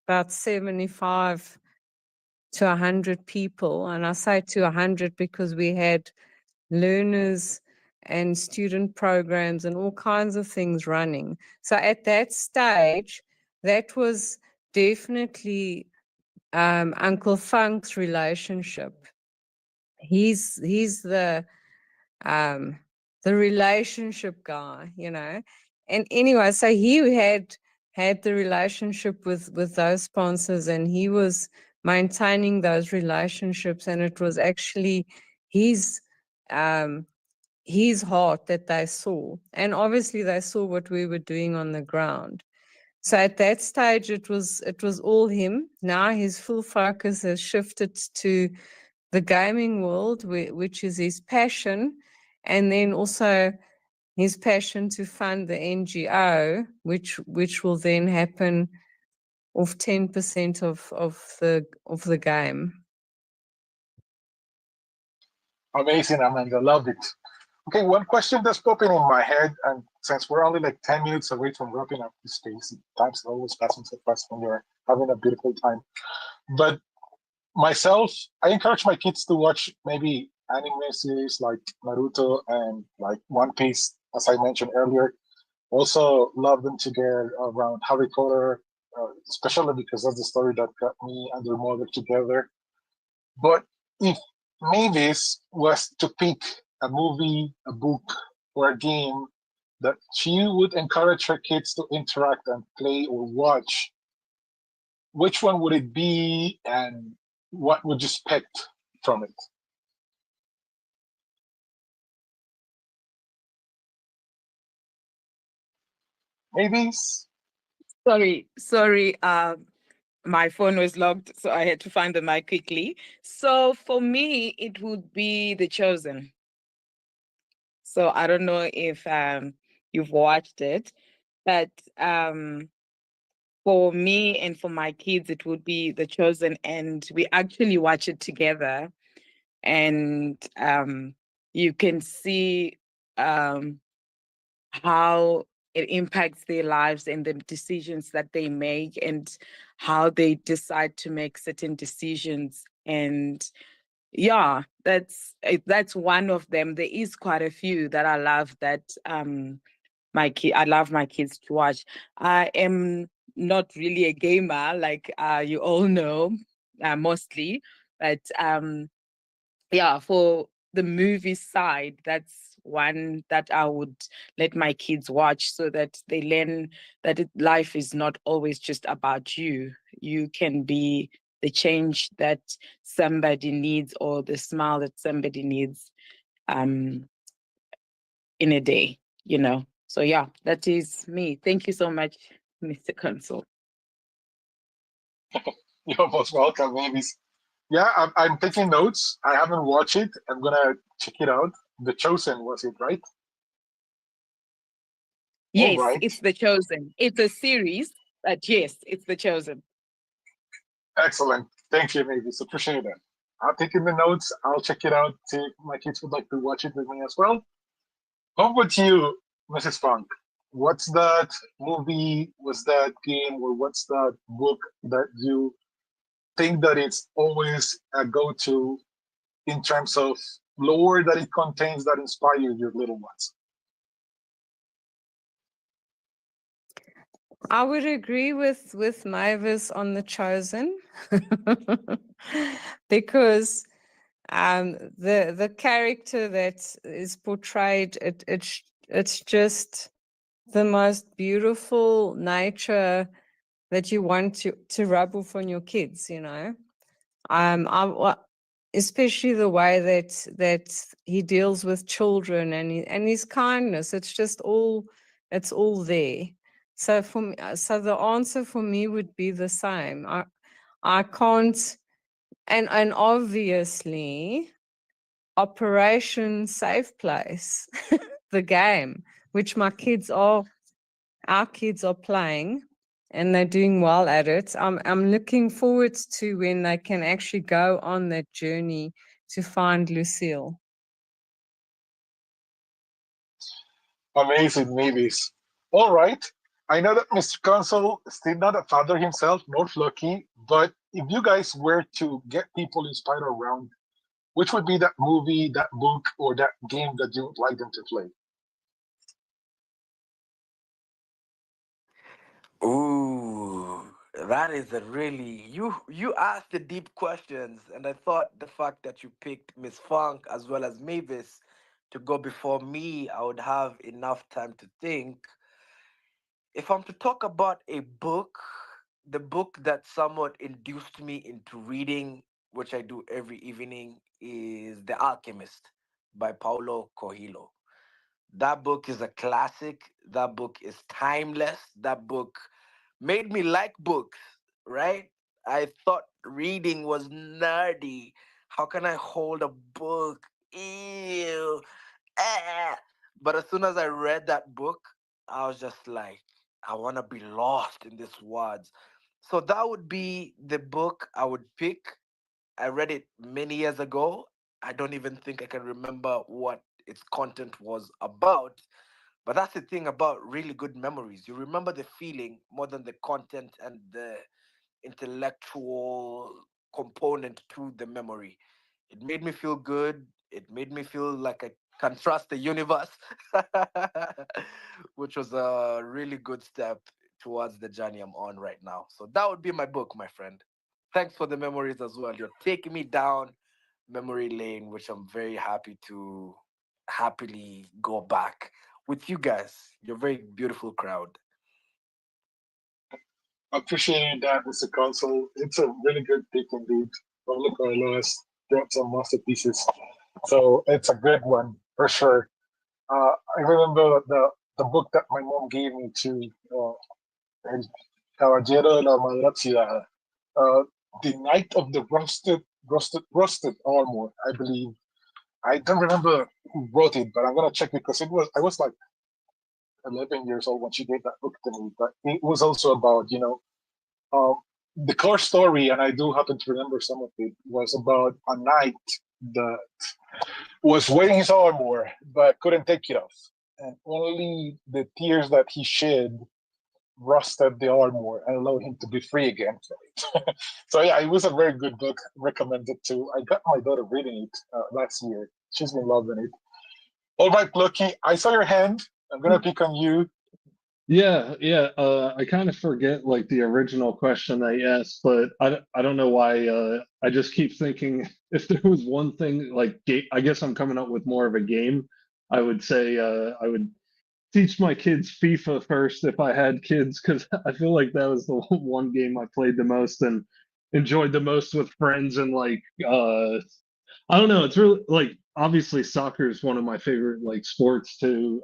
about 75 to 100 people. And I say to 100 because we had learners and student programs and all kinds of things running. So at that stage, that was definitely Uncle Funk's relationship. He's the relationship guy, you know. And anyway, so he had the relationship with those sponsors, and he was maintaining those relationships, and it was actually his heart that they saw. And obviously they saw what we were doing on the ground. So at that stage, it was all him. Now his full focus has shifted to the gaming world, which is his passion, and then also his passion to fund the NGO, which will then happen of 10% of the game. Amazing, Amanda. Love it. Okay, one question that's popping in my head, and since we're only like 10 minutes away from wrapping up this space, time's always passing so fast when you're having a beautiful time. But myself, I encourage my kids to watch maybe anime series like Naruto and like One Piece, as I mentioned earlier. Also love them to get around Harry Potter, especially because that's the story that got me and their mother together. But if Mavis was to pick a movie, a book, or a game that she would encourage her kids to interact and play or watch, which one would it be, and what would you expect from it? Mavis? Sorry. My phone was locked, so I had to find the mic quickly. So for me, it would be The Chosen. So I don't know if you've watched it, but for me and for my kids, it would be The Chosen, and we actually watch it together, and you can see how it impacts their lives and the decisions that they make and how they decide to make certain decisions. And yeah, that's one of them. There is quite a few that I love that I love my kids to watch. I am not really a gamer, like you all know, mostly, but yeah, for the movie side, that's one that I would let my kids watch so that they learn that life is not always just about you. You can be the change that somebody needs or the smile that somebody needs in a day, you know. So yeah, that is me. Thank you so much, Mr. Consul. You're most welcome, Mavis. Yeah, I'm taking notes. I haven't watched it. I'm gonna check it out. The Chosen, was it right? Yes, it's The Chosen. It's a series, but yes, it's The Chosen. Excellent. Thank you, Mavis. Appreciate it. I'll take in the notes. I'll check it out. See if my kids would like to watch it with me as well. How about you, Mrs. Funk? What's that movie, what's that game, or what's that book that you think that it's always a go-to in terms of lore that it contains that inspire your little ones? I would agree with Mavis on The Chosen because the character that is portrayed, it's just the most beautiful nature that you want to rub off on your kids, you know. Especially the way that he deals with children and his kindness. It's just all there. So so the answer for me would be the same. I can't, and obviously Operation Safe Place, the game, which our kids are playing, and they're doing well at it. I'm looking forward to when they can actually go on that journey to find Lucille. Amazing, Mavis. All right. I know that Mr. Consul is still not a father himself, nor Floki, but if you guys were to get people inspired around, which would be that movie, that book, or that game that you would like them to play? Ooh, that is a really you asked the deep questions, and I thought the fact that you picked Miss Funk as well as Mavis to go before me, I would have enough time to think. If I'm to talk about a book, the book that somewhat induced me into reading, which I do every evening, is The Alchemist by Paulo Coelho. That book is a classic. That book is timeless. That book made me like books, right? I thought reading was nerdy. How can I hold a book? Ew. Ah. But as soon as I read that book, I was just like, I want to be lost in these words. So that would be the book I would pick. I read it many years ago. I don't even think I can remember what its content was about. But that's the thing about really good memories. You remember the feeling more than the content and the intellectual component to the memory. It made me feel good. It made me feel like I can trust the universe, which was a really good step towards the journey I'm on right now. So that would be my book, my friend. Thanks for the memories as well. You're taking me down memory lane, which I'm very happy to happily go back with you guys. You're a very beautiful crowd. Appreciate that, Mr. Consul. It's a really good pick indeed. Paulo Coelho has brought some masterpieces, so it's a good one for sure. I remember the book that my mom gave me to El Caballero de la Armadura Oxidada. The Night of the Rusted Armor, I believe. I don't remember who wrote it, but I'm gonna check because I was like 11 years old when she gave that book to me. But it was also about um, the core story, and I do happen to remember some of it, was about a knight that was wearing his armor but couldn't take it off, and only the tears that he shed rusted the armor and allowed him to be free again from it. So yeah, it was a very good book. Recommended too. I got my daughter reading it last year. She's been loving it. All right, Lucky, I saw your hand. I'm gonna pick on you. Yeah, yeah. I kind of forget like the original question I asked, but I don't know why. I just keep thinking if there was one thing like I guess I'm coming up with more of a game. I would say I would teach my kids FIFA first if I had kids, because I feel like that was the one game I played the most and enjoyed the most with friends. And like I don't know, it's really like obviously soccer is one of my favorite like sports too.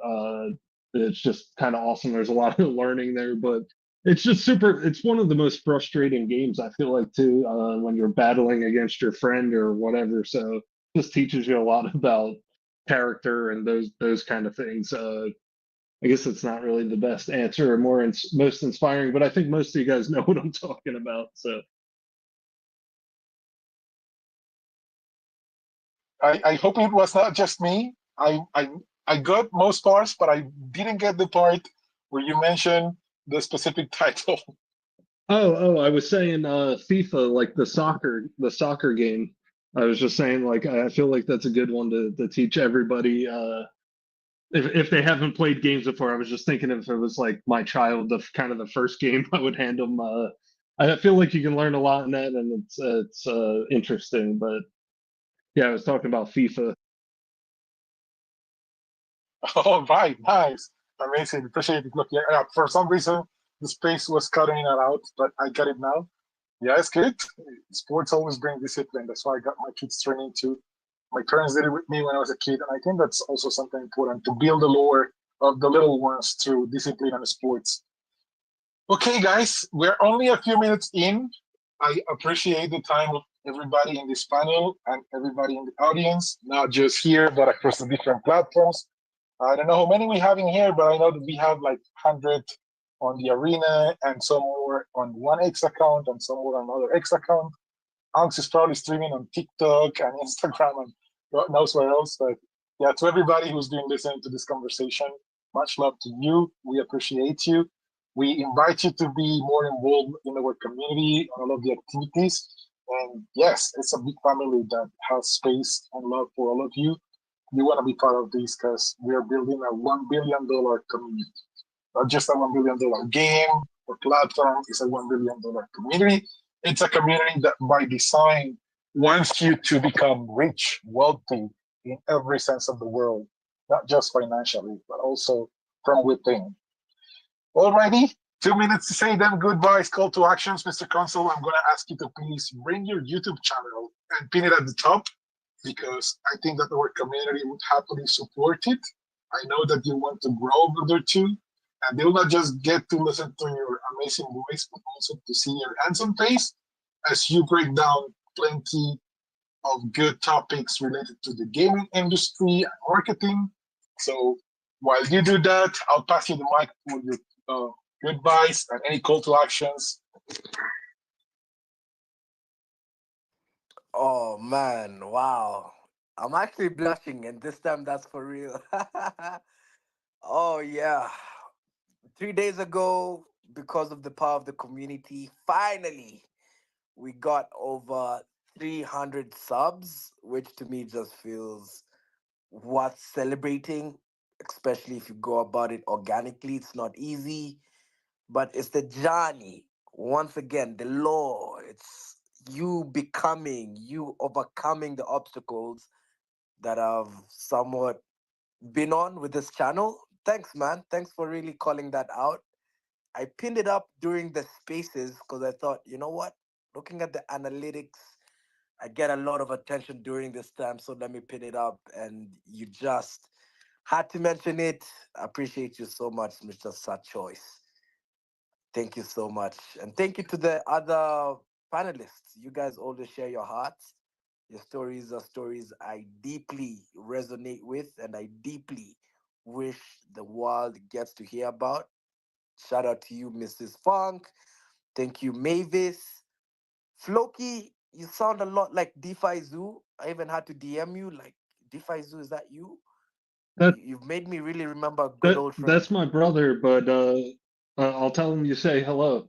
It's just kind of awesome. There's a lot of learning there, but it's just super. It's one of the most frustrating games I feel like too, when you're battling against your friend or whatever. So just teaches you a lot about character and those kind of things. I guess it's not really the best answer or most inspiring, but I think most of you guys know what I'm talking about. So I hope it was not just me. I got most parts, but I didn't get the part where you mentioned the specific title. I was saying FIFA, like the soccer game. I was just saying like I feel like that's a good one to teach everybody. If they haven't played games before, I was just thinking if it was like my child, the kind of the first game I would hand them. I feel like you can learn a lot in that, and it's interesting. But yeah, I was talking about FIFA. All right, nice, amazing, appreciate it. Look, yeah, for some reason the space was cutting in and out, but I got it now. Yeah, it's good. Sports always bring discipline. That's why I got my kids training too. My parents did it with me when I was a kid, and I think that's also something important to build the lore of the little ones through discipline and sports. Okay, guys, we're only a few minutes in. I appreciate the time of everybody in this panel and everybody in the audience, not just here, but across the different platforms. I don't know how many we have in here, but I know that we have like 100 on the arena and some more on one X account and some more on another X account. Alex is probably streaming on TikTok and Instagram and God knows where else. But yeah, to everybody who's been listening to this conversation, much love to you. We appreciate you. We invite you to be more involved in our community on all of the activities. And yes, it's a big family that has space and love for all of you. You want to be part of this because we are building a $1 billion community. Not just a $1 billion game or platform, it's a $1 billion community. It's a community that by design wants you to become rich, wealthy in every sense of the word, not just financially, but also from within. Alrighty, 2 minutes to say them goodbyes. Call to actions, Mr. Consul. I'm going to ask you to please bring your YouTube channel and pin it at the top because I think that our community would happily support it. I know that you want to grow, brother, too. And they will not just get to listen to your amazing voice, but also to see your handsome face as you break down plenty of good topics related to the gaming industry and marketing. So while you do that, I'll pass you the mic for your goodbyes and any call to actions. Oh man, wow. I'm actually blushing, and this time that's for real. Oh yeah. 3 days ago, because of the power of the community, finally we got over 300 subs, which to me just feels worth celebrating, especially if you go about it organically. It's not easy, but it's the journey. Once again, the law, it's you becoming, you overcoming the obstacles that I've somewhat been on with this channel. Thanks, man. Thanks for really calling that out. I pinned it up during the spaces because I thought, you know what? Looking at the analytics, I get a lot of attention during this time, so let me pin it up. And you just had to mention it. I appreciate you so much, Mr. Such Choice. Thank you so much. And thank you to the other panelists. You guys always share your hearts. Your stories are stories I deeply resonate with and I deeply wish the world gets to hear about. Shout out to you, Mrs. Funk. Thank you, Mavis. Floki, you sound a lot like DeFi Zoo. I even had to DM you, like, DeFi Zoo, is that you? That You've made me really remember a good old friend. that's my brother, but I'll tell him you say hello.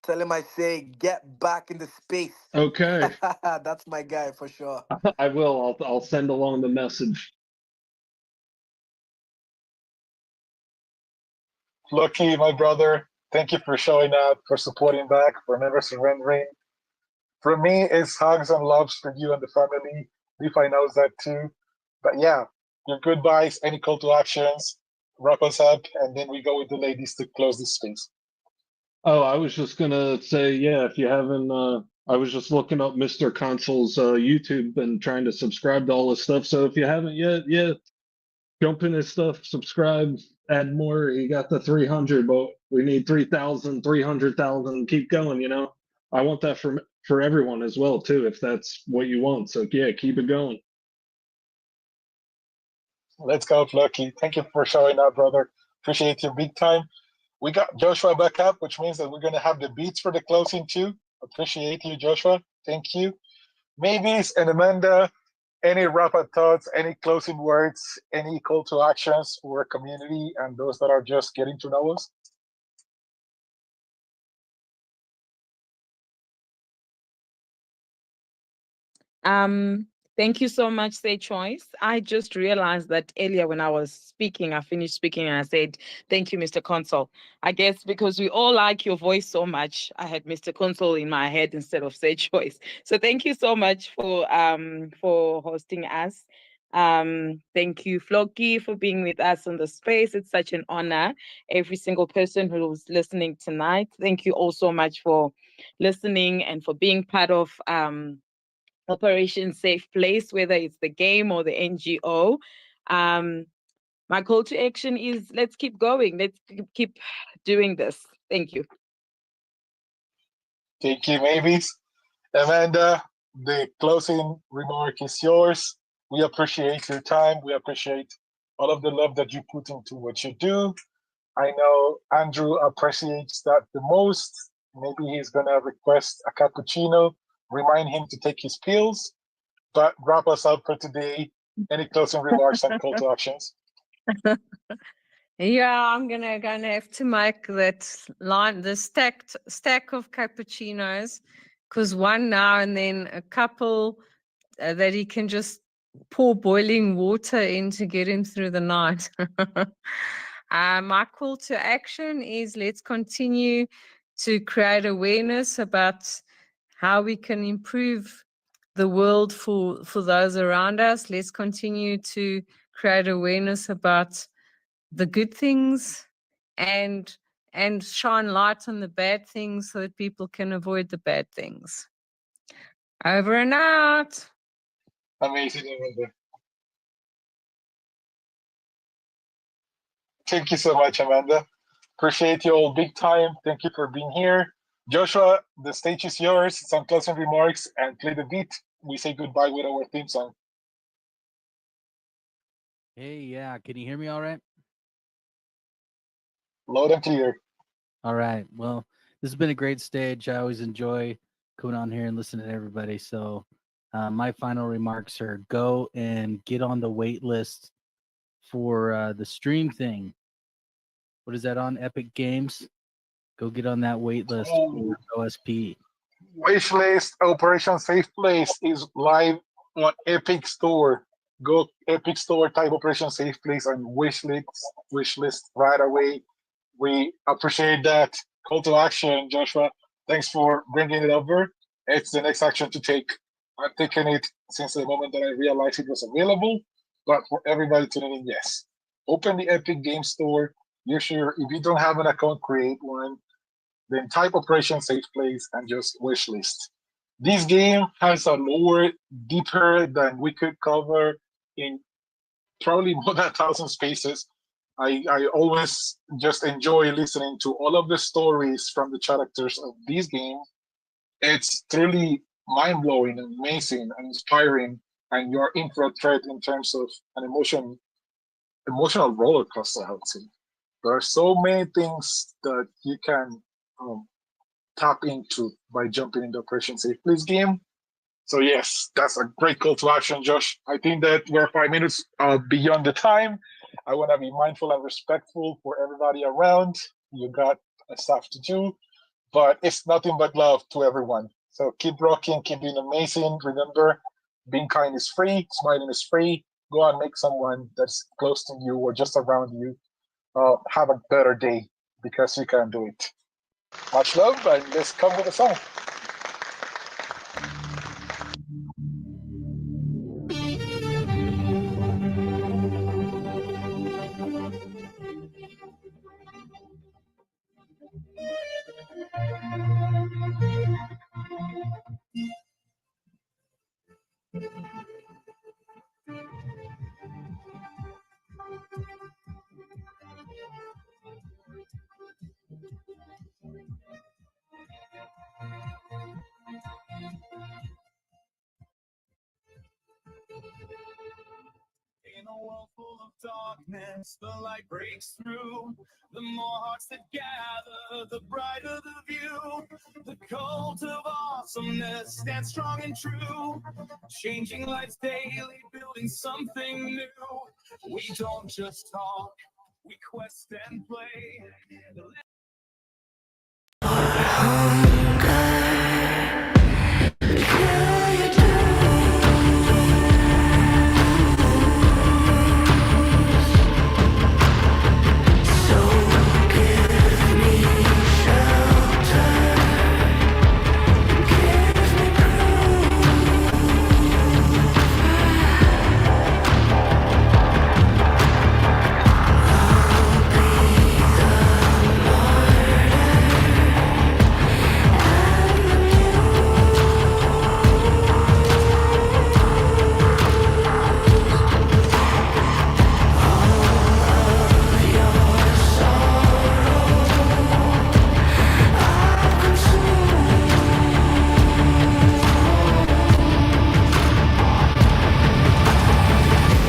Tell him I say, get back in the space. Okay, That's my guy for sure. I will. I'll send along the message. Lucky, my brother, thank you for showing up, for supporting back, for never surrendering. For me, it's hugs and loves for you and the family. DeFi knows that too. But yeah, your goodbyes, any call to actions, wrap us up, and then we go with the ladies to close this space. Oh, I was just gonna say, yeah, if you haven't, I was just looking up Mr. Consul's YouTube and trying to subscribe to all his stuff. So if you haven't yet, yeah, jump in his stuff, subscribe, add more. You got the 300, but we need 3,000, 300,000. Keep going, you know. I want that for everyone as well too, if that's what you want. So yeah, keep it going. Let's go, Lucky. Thank you for showing up, brother. Appreciate you big time. We got Joshua back up, which means that we're going to have the beats for the closing too. Appreciate you, Joshua. Thank you. Mavis and Amanda, any wrap-up thoughts, any closing words, any call to actions for our community and those that are just getting to know us? Thank you so much, Say Choice. I just realized that earlier when I was speaking, I finished speaking and I said, thank you, Mr. Consul. I guess because we all like your voice so much, I had Mr. Consul in my head instead of Say Choice. So thank you so much for hosting us. Thank you, Floki, for being with us on the space. It's such an honor. Every single person who's listening tonight, thank you all so much for listening and for being part of Operation Safe Place, whether it's the game or the NGO. My call to action is let's keep going. Let's keep doing this. Thank you. Thank you, Mavis. Amanda, the closing remark is yours. We appreciate your time. We appreciate all of the love that you put into what you do. I know Andrew appreciates that the most. Maybe he's going to request a cappuccino, remind him to take his pills. But wrap us up for today. Any closing remarks and call to actions? Yeah, I'm gonna have to make that line, the stack of cappuccinos, because one now and then a couple that he can just pour boiling water in to get him through the night. My call to action is let's continue to create awareness about how we can improve the world for those around us. Let's continue to create awareness about the good things and shine light on the bad things so that people can avoid the bad things. Over and out. Amazing, Amanda. Thank you so much, Amanda. Appreciate you all big time. Thank you for being here. Joshua, the stage is yours. Some closing remarks and play the beat. We say goodbye with our theme song. Hey, yeah. Can you hear me all right? Loud and clear. All right. Well, this has been a great stage. I always enjoy coming on here and listening to everybody. So my final remarks are go and get on the wait list for the stream thing. What is that on Epic Games? Go get on that wait list for OSP. Wishlist Operation Safe Place is live on Epic Store. Go Epic Store, type Operation Safe Place and wishlist right away. We appreciate that call to action, Joshua. Thanks for bringing it over. It's the next action to take. I've taken it since the moment that I realized it was available. But for everybody tuning in, yes. Open the Epic Game Store. You're sure if you don't have an account, create one. Then type Operation Safe Place and just wishlist. This game has a lore deeper than we could cover in probably more than 1,000 spaces. I always just enjoy listening to all of the stories from the characters of this game. It's truly mind-blowing and amazing and inspiring, and you're in for a treat in terms of an emotional roller coaster, I would say. There are so many things that you can tap into by jumping into Operation Safe Place game. So yes, that's a great call to action, Josh. I think that we're 5 minutes beyond the time. I want to be mindful and respectful for everybody around. You got stuff to do, but it's nothing but love to everyone. So keep rocking, keep being amazing. Remember, being kind is free, smiling is free. Go and make someone that's close to you or just around you have a better day because you can do it. Much love, and let's come with a song. In a world full of darkness, the light breaks through. The more hearts that gather, the brighter the view. The cult of awesomeness stands strong and true. Changing lives daily, building something new. We don't just talk, we quest and play.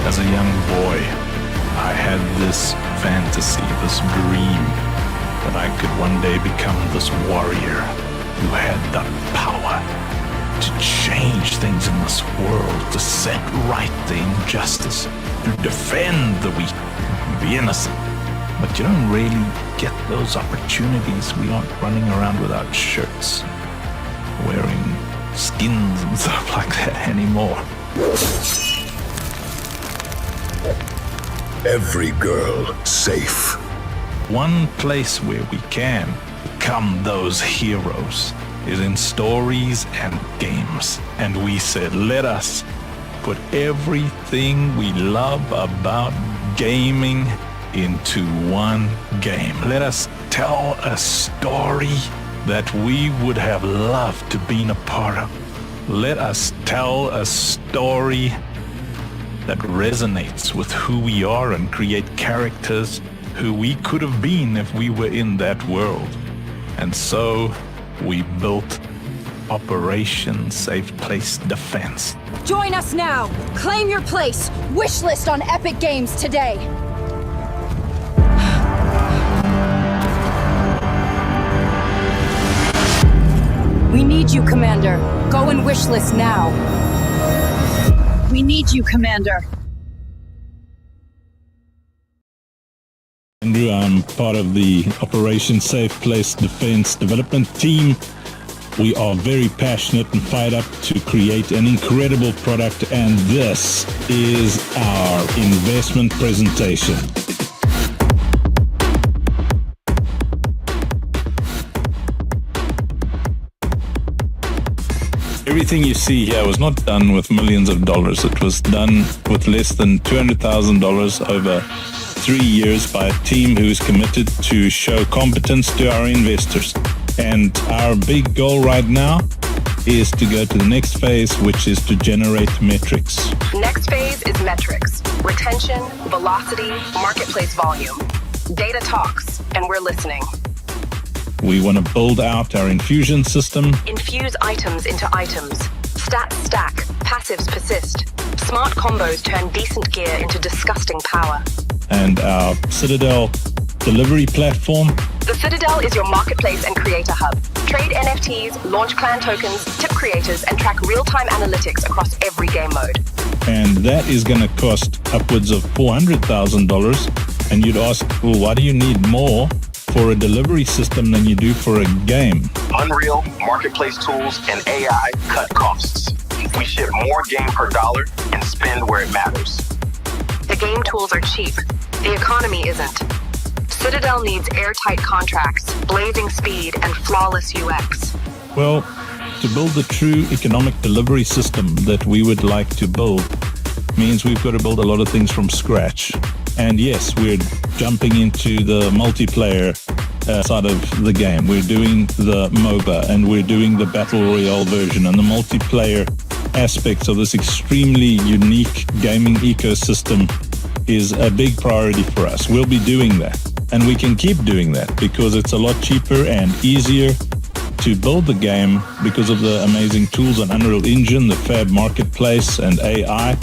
As a young boy, I had this fantasy, this dream, that I could one day become this warrior who had the power to change things in this world, to set right the injustice, to defend the weak, the innocent. but you don't really get those opportunities. We aren't running around without shirts, wearing skins and stuff like that anymore. Every girl safe. One place where we can become those heroes is in stories and games. And we said, let us put everything we love about gaming into one game. Let us tell a story that we would have loved to be a part of. Let us tell a story that resonates with who we are and create characters who we could have been if we were in that world. And so we built Operation Safe Place Defense. Join us now. Claim your place. Wishlist on Epic Games today. We need you, Commander. Go and wishlist now. We need you, Commander. Andrew, I'm part of the Operation Safe Place Defense development team. We are very passionate and fired up to create an incredible product, and this is our investment presentation. Everything you see here was not done with millions of dollars. It was done with less than $200,000 over 3 years by a team who is committed to show competence to our investors. And our big goal right now is to go to the next phase, which is to generate metrics. Next phase is metrics. Retention, velocity, marketplace volume. Data talks, and we're listening. We want to build out our infusion system. Infuse items into items. Stats stack, passives persist. Smart combos turn decent gear into disgusting power. And our Citadel delivery platform. The Citadel is your marketplace and creator hub. Trade NFTs, launch clan tokens, tip creators, and track real-time analytics across every game mode. And that is going to cost upwards of $400,000. And you'd ask, well, why do you need more for a delivery system than you do for a game? Unreal, marketplace tools, and AI cut costs. We ship more game per dollar and spend where it matters. The game tools are cheap. The economy isn't. Citadel needs airtight contracts, blazing speed, and flawless UX. Well, to build the true economic delivery system that we would like to build means we've got to build a lot of things from scratch. And yes, we're jumping into the multiplayer side of the game. We're doing the MOBA and we're doing the Battle Royale version, and the multiplayer aspects of this extremely unique gaming ecosystem is a big priority for us. We'll be doing that. And we can keep doing that because it's a lot cheaper and easier to build the game because of the amazing tools on Unreal Engine, the Fab Marketplace, and AI.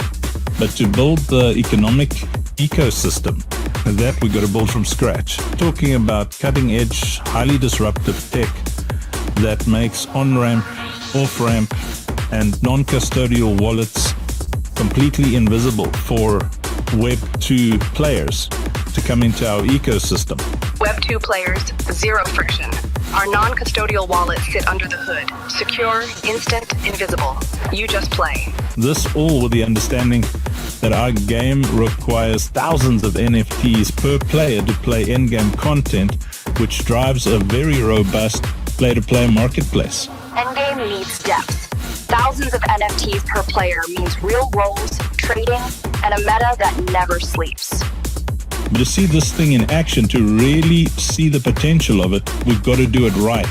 But to build the economic ecosystem, that we got to build from scratch. Talking about cutting-edge, highly disruptive tech that makes on-ramp, off-ramp, and non-custodial wallets completely invisible for Web 2 players to come into our ecosystem. Web 2 players, zero friction. Our non-custodial wallets sit under the hood. Secure, instant, invisible. You just play. This all with the understanding that our game requires thousands of NFTs per player to play endgame content, which drives a very robust play-to-play marketplace. Endgame needs depth. Thousands of NFTs per player means real roles, trading, and a meta that never sleeps. But to see this thing in action, to really see the potential of it, we've got to do it right.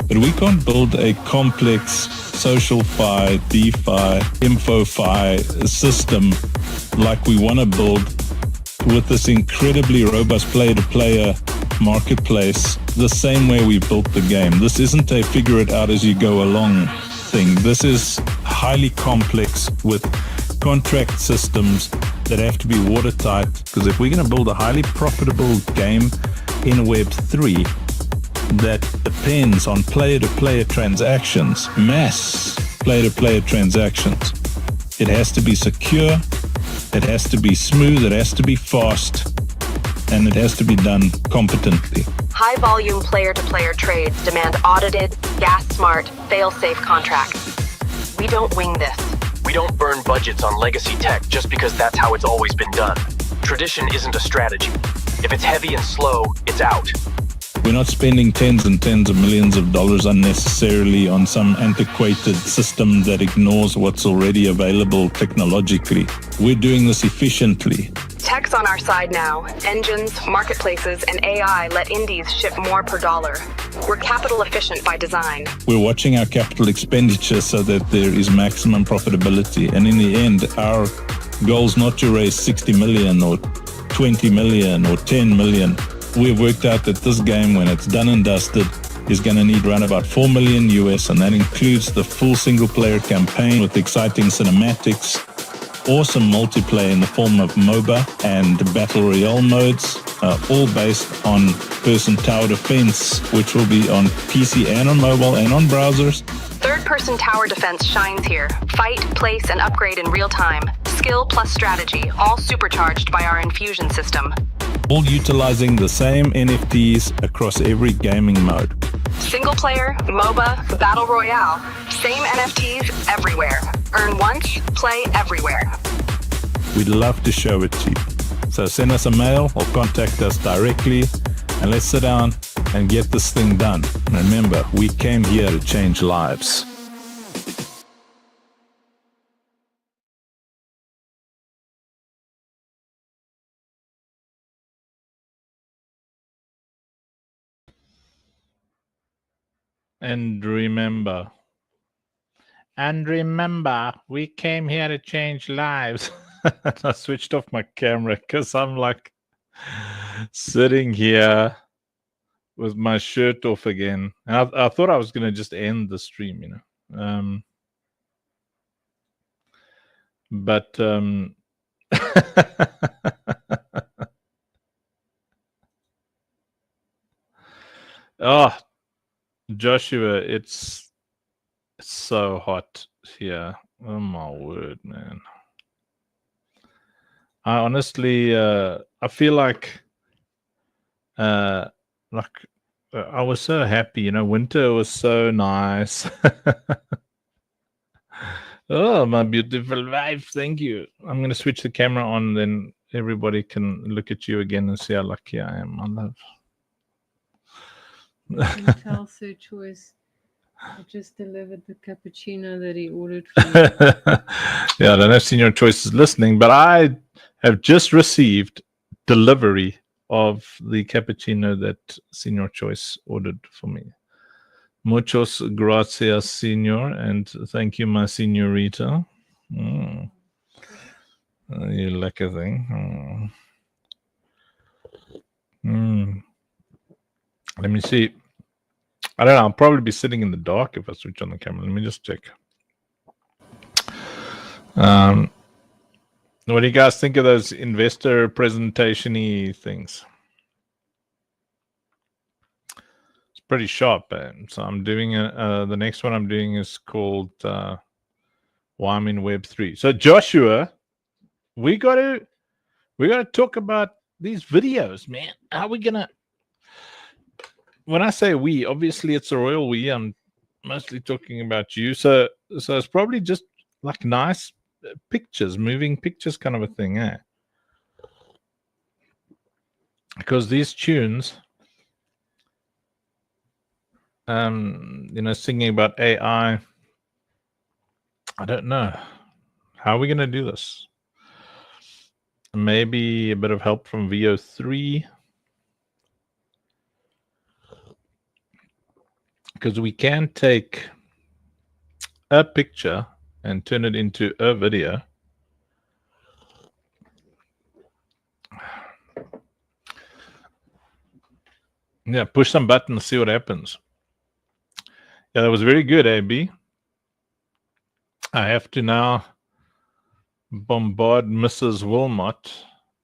But we can't build a complex social-fi, DeFi, info-fi system like we want to build with this incredibly robust player-to-player marketplace the same way we built the game. This isn't a figure-it-out-as-you-go-along thing. This is highly complex with contract systems that have to be watertight, because if we're going to build a highly profitable game in Web 3 that depends on player-to-player transactions, mass player-to-player transactions, it has to be secure, it has to be smooth, it has to be fast, and it has to be done competently. High volume player to player trades demand audited, gas smart, fail safe contracts. We don't wing this. We don't burn budgets on legacy tech just because that's how it's always been done. Tradition isn't a strategy. If it's heavy and slow, it's out. We're not spending tens and tens of millions of dollars unnecessarily on some antiquated system that ignores what's already available technologically. We're doing this efficiently. Tech's on our side now. Engines, marketplaces, and AI let indies ship more per dollar. We're capital efficient by design. We're watching our capital expenditure so that there is maximum profitability. And in the end, our goal is not to raise 60 million or 20 million or 10 million. We've worked out that this game, when it's done and dusted, is going to need around about 4 million US, and that includes the full single-player campaign with exciting cinematics, awesome multiplayer in the form of MOBA and Battle Royale modes, all based on first-person tower defense, which will be on PC and on mobile and on browsers. Third-person tower defense shines here. Fight, place, and upgrade in real time. Skill plus strategy, all supercharged by our infusion system. All utilizing the same NFTs across every gaming mode. Single player, MOBA, Battle Royale. Same NFTs everywhere. Earn once, play everywhere. We'd love to show it to you. So send us a mail or contact us directly, and let's sit down and get this thing done. Remember, we came here to change lives. And remember, we came here to change lives. I switched off my camera because I'm like sitting here with my shirt off again. And I thought I was going to just end the stream, you know. But oh, Joshua, it's so hot here. Oh my word, man. I honestly, I feel like I was so happy, you know, winter was so nice. Oh, my beautiful wife, thank you. I'm going to switch the camera on, then everybody can look at you again and see how lucky I am, my love. Can tell Sir Choice I just delivered the cappuccino that he ordered for me. Yeah, I don't have Senior Choices listening, but I have just received delivery of the cappuccino that Senior Choice ordered for me. Muchos gracias, Senor, and thank you, my senorita. You lekker thing. Let me see. I don't know. I'll probably be sitting in the dark if I switch on the camera. Let me just check. What do you guys think of those investor presentation-y things? It's pretty sharp. So I'm doing the next one I'm doing is called Why I'm in Web3. So Joshua, we gotta talk about these videos, man. How are we gonna? When I say we, obviously it's a royal we. I'm mostly talking about you. So it's probably just like nice pictures, moving pictures, kind of a thing, eh? Because these tunes, you know, singing about AI, I don't know. How are we gonna do this? Maybe a bit of help from VO3. Because we can take a picture and turn it into a video. Yeah, push some buttons, see what happens. Yeah, that was very good, AB. I have to now bombard Mrs. Wilmot,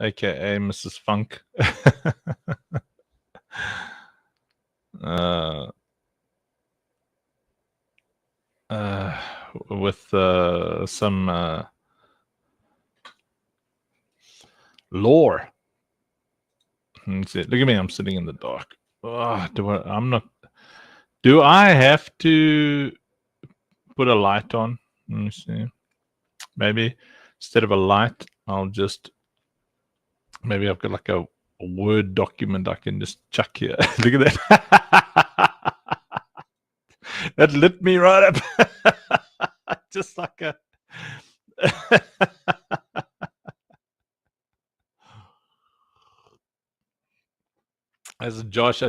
aka Mrs. Funk. With some lore. Look at me, I'm sitting in the dark. Oh, do I have to put a light on? Let me see. Maybe instead of a light, maybe I've got like a Word document I can just chuck here. Look at that. That lit me right up. Just like a... As Josh,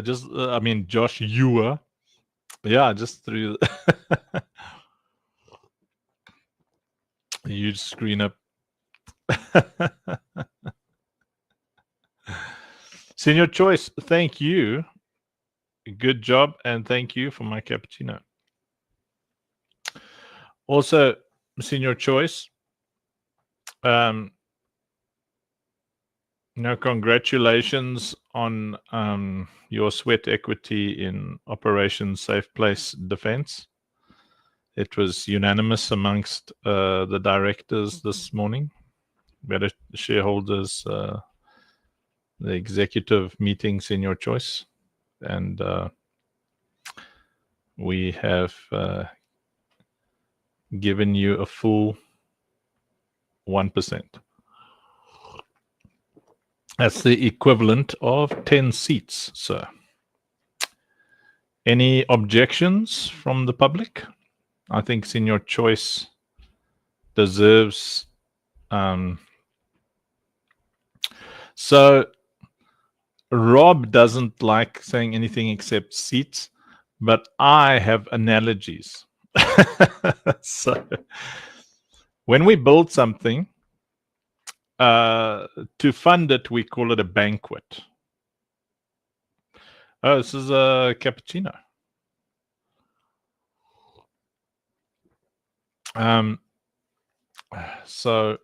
Josh Ewer. Yeah, I just threw a huge screen up. Senior Choice, thank you. Good job, and thank you for my cappuccino. Also, Senior Choice, congratulations on your sweat equity in Operation Safe Place Defense. It was unanimous amongst the directors this morning. We had a shareholders, the executive meeting, Senior Choice, and we have given you a full 1%. That's the equivalent of 10 seats, sir. Any objections from the public? I think Senior Choice deserves... So Rob doesn't like saying anything except seats, but I have analogies. So when we build something, to fund it, we call it a banquet. Oh, this is a cappuccino. So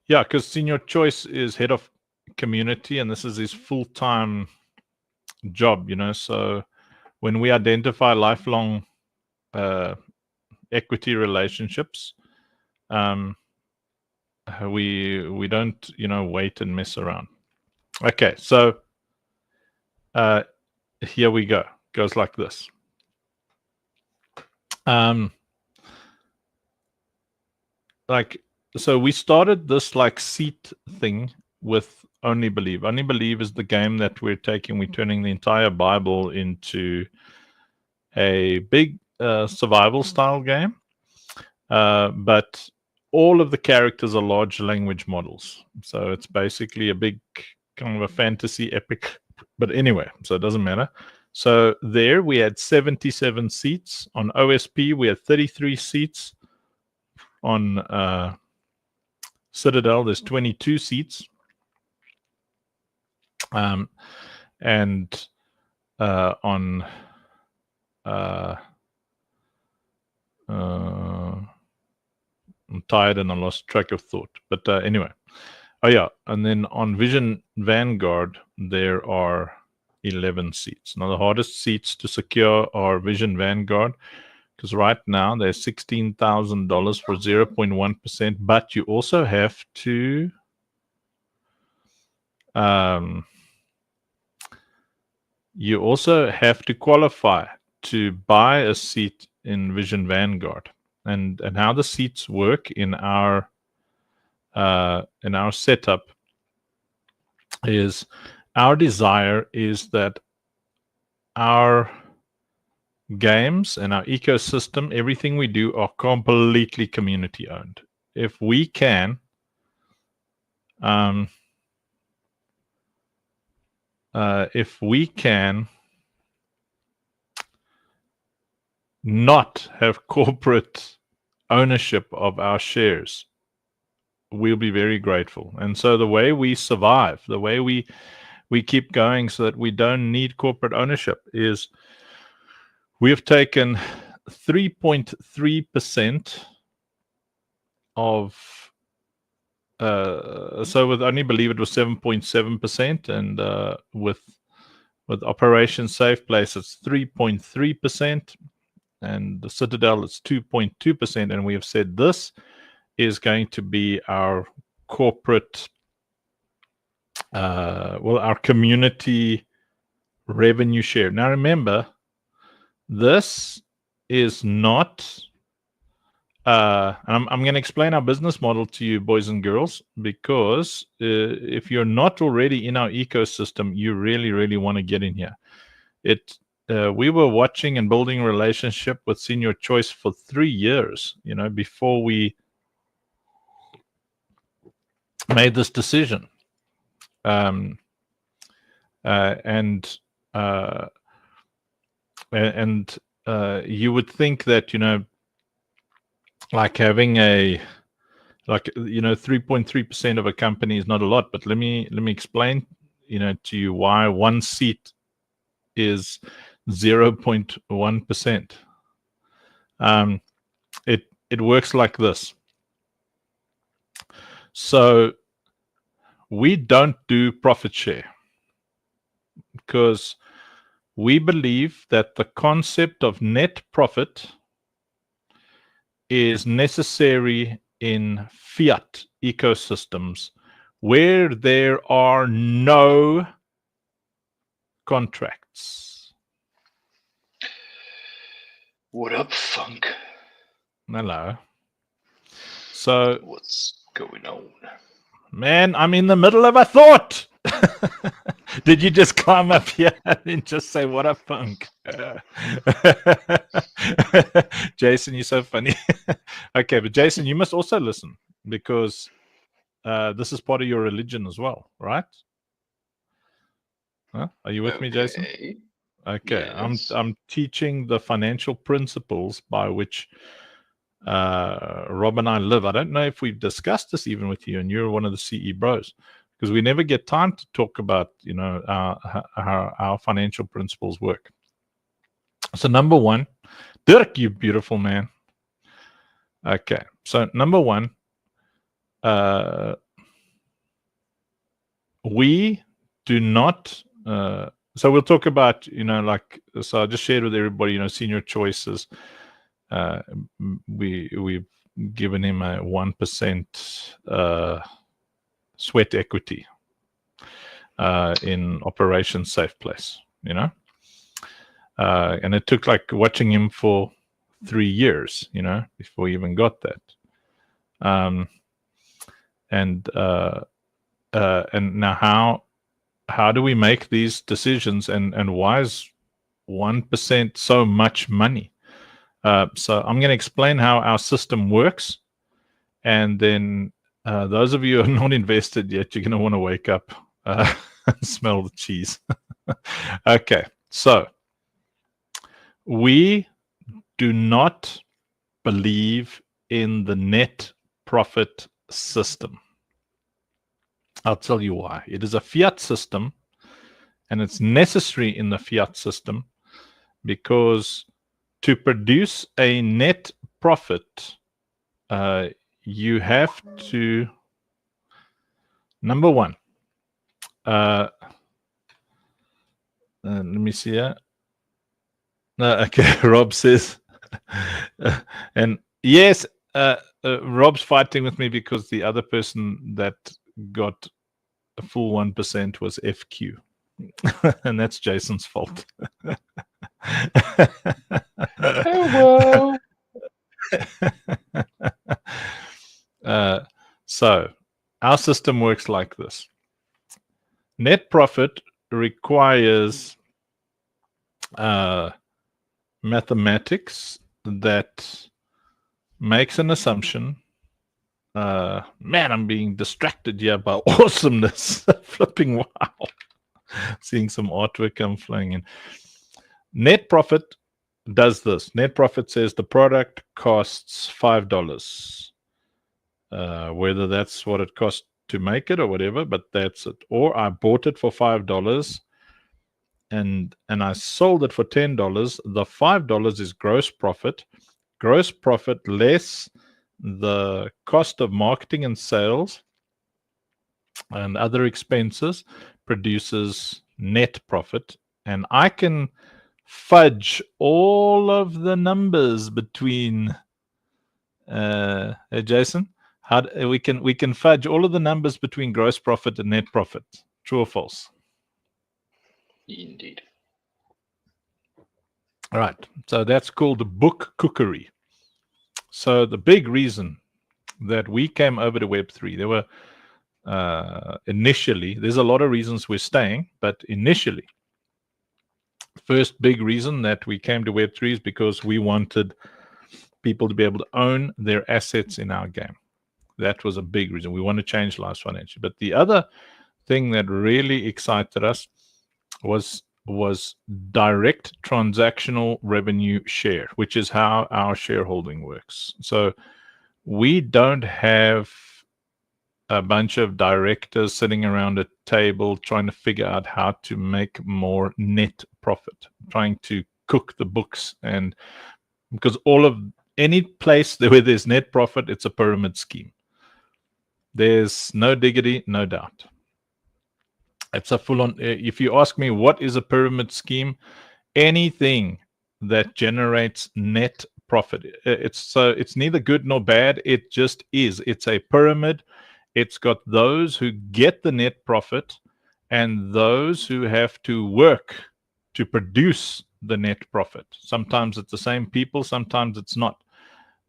yeah, because Senior Choice is head of community, and this is his full-time job, so when we identify lifelong equity relationships, we don't wait and mess around. Okay, so here we go. Goes like this. So we started this seat thing with Only Believe. Only Believe is the game that we're turning the entire Bible into a big survival style game, but all of the characters are large language models. So it's basically a big kind of a fantasy epic, but anyway, so it doesn't matter. So there we had 77 seats. On OSP we had 33 seats. On Citadel there's 22 seats. And on I'm tired and I lost track of thought. But anyway. Oh yeah, and then on Vision Vanguard there are 11 seats. Now the hardest seats to secure are Vision Vanguard, because right now there's $16,000 for 0.1%, but you also have to qualify to buy a seat in Vision Vanguard. And how the seats work in our setup is, our desire is that our games and our ecosystem, everything we do, are completely community owned. If we can not have corporate ownership of our shares, we'll be very grateful. And so the way we survive, the way we keep going so that we don't need corporate ownership, is we have taken 3.3% of so with Only Believe it was 7.7%, and with Operation Safe Place it's 3.3%, and the Citadel it's 2.2%, and we have said this is going to be our corporate our community revenue share. Now remember, this is not I'm going to explain our business model to you, boys and girls, because if you're not already in our ecosystem, you really want to get in here. We were watching and building a relationship with Senior Choice for 3 years, before we made this decision. And you would think that, like having 3.3% of a company is not a lot, but let me explain, to you why one seat is 0.1%. It works like this. So we don't do profit share because we believe that the concept of net profit is necessary in fiat ecosystems where there are no contracts. What up, Funk? Hello. So what's going on? Man, I'm in the middle of a thought. Did you just climb up here and just say, what up, Funk? Jason, you're so funny. Okay, but Jason, you must also listen because this is part of your religion as well, right? Huh? Are you with me, Jason? Okay, yes. I'm teaching the financial principles by which Rob and I live. I don't know if we've discussed this even with you, and you're one of the CE bros, because we never get time to talk about how our financial principles work. So number one, Dirk, you beautiful man. Okay, so number one, we do not. So we'll talk about so I just shared with everybody Senior Choices. We've given him a 1% sweat equity in Operation Safe Place, and it took like watching him for 3 years, before he even got that. And now how do we make these decisions, and why is 1% so much money? So I'm going to explain how our system works, and then those of you who are not invested yet, you're going to want to wake up and smell the cheese. Okay, so we do not believe in the net profit system. I'll tell you why. It is a fiat system, and it's necessary in the fiat system because to produce a net profit, you have to, number one, let me see here. Okay, Rob says, and yes, Rob's fighting with me because the other person that got a full 1% was FQ, and that's Jason's fault. Hello. So our system works like this. Net profit requires mathematics that makes an assumption. Man, I'm being distracted here by awesomeness. Flipping wow. Seeing some artwork come flowing in. Net profit does this. Net profit says the product costs $5. Whether that's what it costs to make it or whatever, but that's it. Or I bought it for $5 and I sold it for $10. The $5 is gross profit. Gross profit less the cost of marketing and sales and other expenses produces net profit. And I can fudge all of the numbers between Jason, we can fudge all of the numbers between gross profit and net profit. True or false? Indeed. All right. So that's called book cookery. So the big reason that we came over to Web3, there were initially, there's a lot of reasons we're staying, but initially, first big reason that we came to Web3 is because we wanted people to be able to own their assets in our game. That was a big reason. We want to change lives financially. But the other thing that really excited us was direct transactional revenue share, which is how our shareholding works. So we don't have a bunch of directors sitting around a table trying to figure out how to make more net profit, trying to cook the books. And because any place where there's net profit, it's a pyramid scheme. There's no diggity, no doubt. It's a full-on. If you ask me what is a pyramid scheme, anything that generates net profit. It's neither good nor bad. It just is. It's a pyramid. It's got those who get the net profit and those who have to work to produce the net profit. Sometimes it's the same people, sometimes it's not.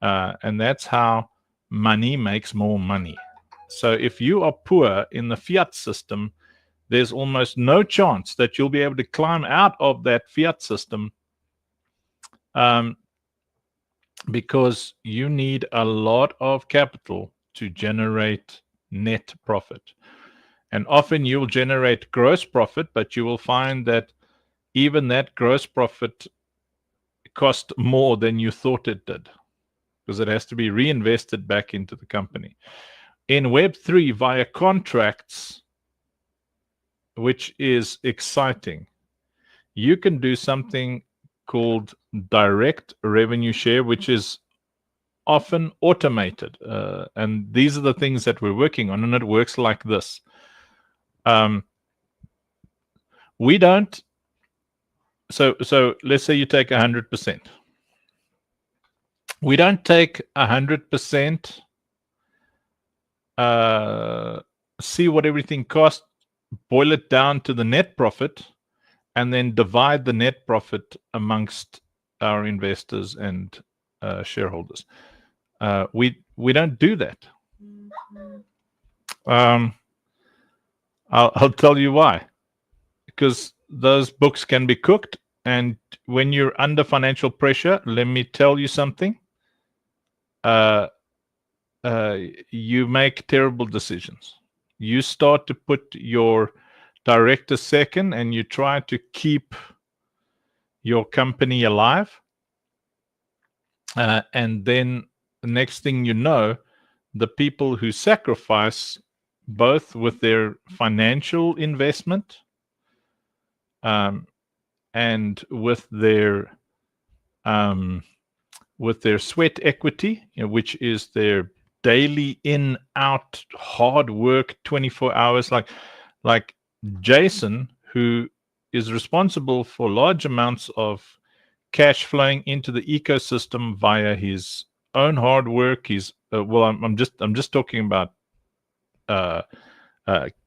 And that's how money makes more money. So if you are poor in the fiat system, there's almost no chance that you'll be able to climb out of that fiat system, because you need a lot of capital to generate net profit. And often you'll generate gross profit, but you will find that even that gross profit cost more than you thought it did, because it has to be reinvested back into the company. In Web3, via contracts, which is exciting, you can do something called direct revenue share, which is often automated. And these are the things that we're working on, and it works like this. We don't. So let's say you take 100%. We don't take 100%, see what everything costs, boil it down to the net profit, and then divide the net profit amongst our investors and shareholders. We don't do that. I'll tell you why. Because those books can be cooked, and when you're under financial pressure, let me tell you something. You make terrible decisions. You start to put your director second, and you try to keep your company alive. And then the next thing you know, the people who sacrifice both with their financial investment and with their sweat equity, which is their daily in out hard work, 24 hours, like Jason, who is responsible for large amounts of cash flowing into the ecosystem via his own hard work. I'm just talking about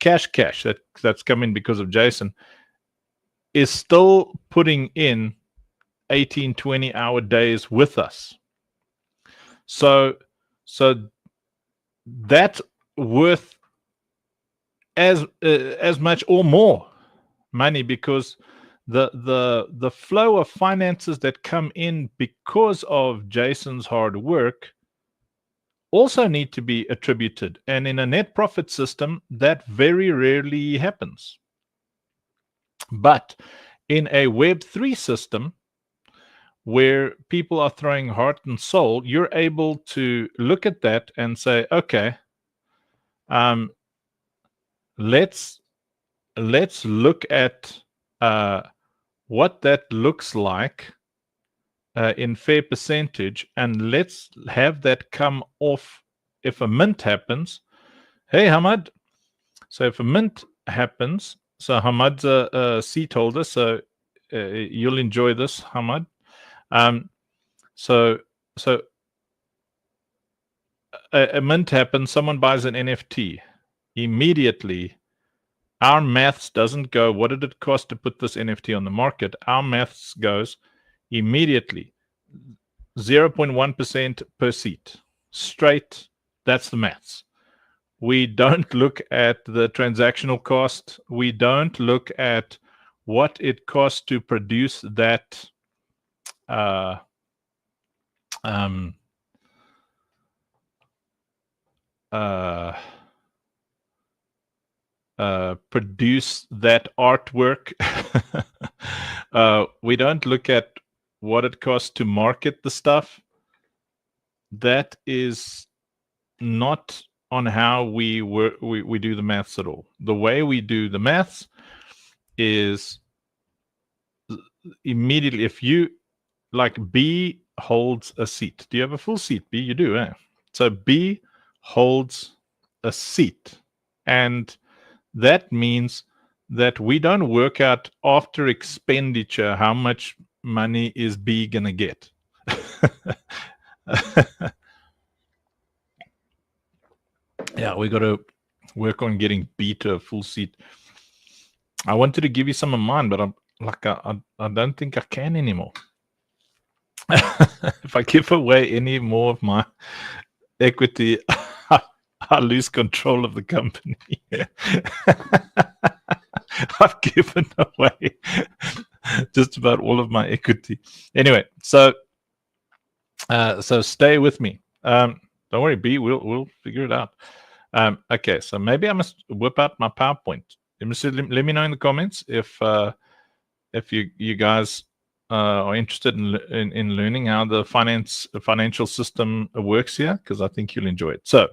cash that's coming because of Jason, is still putting in 18, 20-hour days with us. So that's worth as much or more money, because the flow of finances that come in because of Jason's hard work also need to be attributed. And in a net profit system, that very rarely happens. But in a Web3 system, where people are throwing heart and soul, you're able to look at that and say, okay, let's look at what that looks like in fair percentage, and let's have that come off if a mint happens. Hey, Hamad. So if a mint happens, so Hamad's a seat holder, so you'll enjoy this, Hamad. So a mint happens, someone buys an NFT. Immediately, Our maths doesn't go, what did it cost to put this NFT on the market? Our maths goes immediately 0.1% per seat. Straight, that's the maths. We don't look at the transactional cost. We don't look at what it costs to produce that produce that artwork. We don't look at what it costs to market the stuff. That is not on how we do the maths at all. The way we do the maths is immediately, if you, like, B holds a seat. Do you have a full seat, B? You do, eh? So B holds a seat. And that means that we don't work out after expenditure how much money is B gonna get. Yeah, we got to work on getting B to a full seat. I wanted to give you some of mine, but I don't think I can anymore. If I give away any more of my equity, I lose control of the company. I've given away just about all of my equity. Anyway, so stay with me. Don't worry, B. We'll figure it out. Okay, so maybe I must whip out my PowerPoint. Let me know in the comments if you guys are interested in learning how the financial system works here, because I think you'll enjoy it. So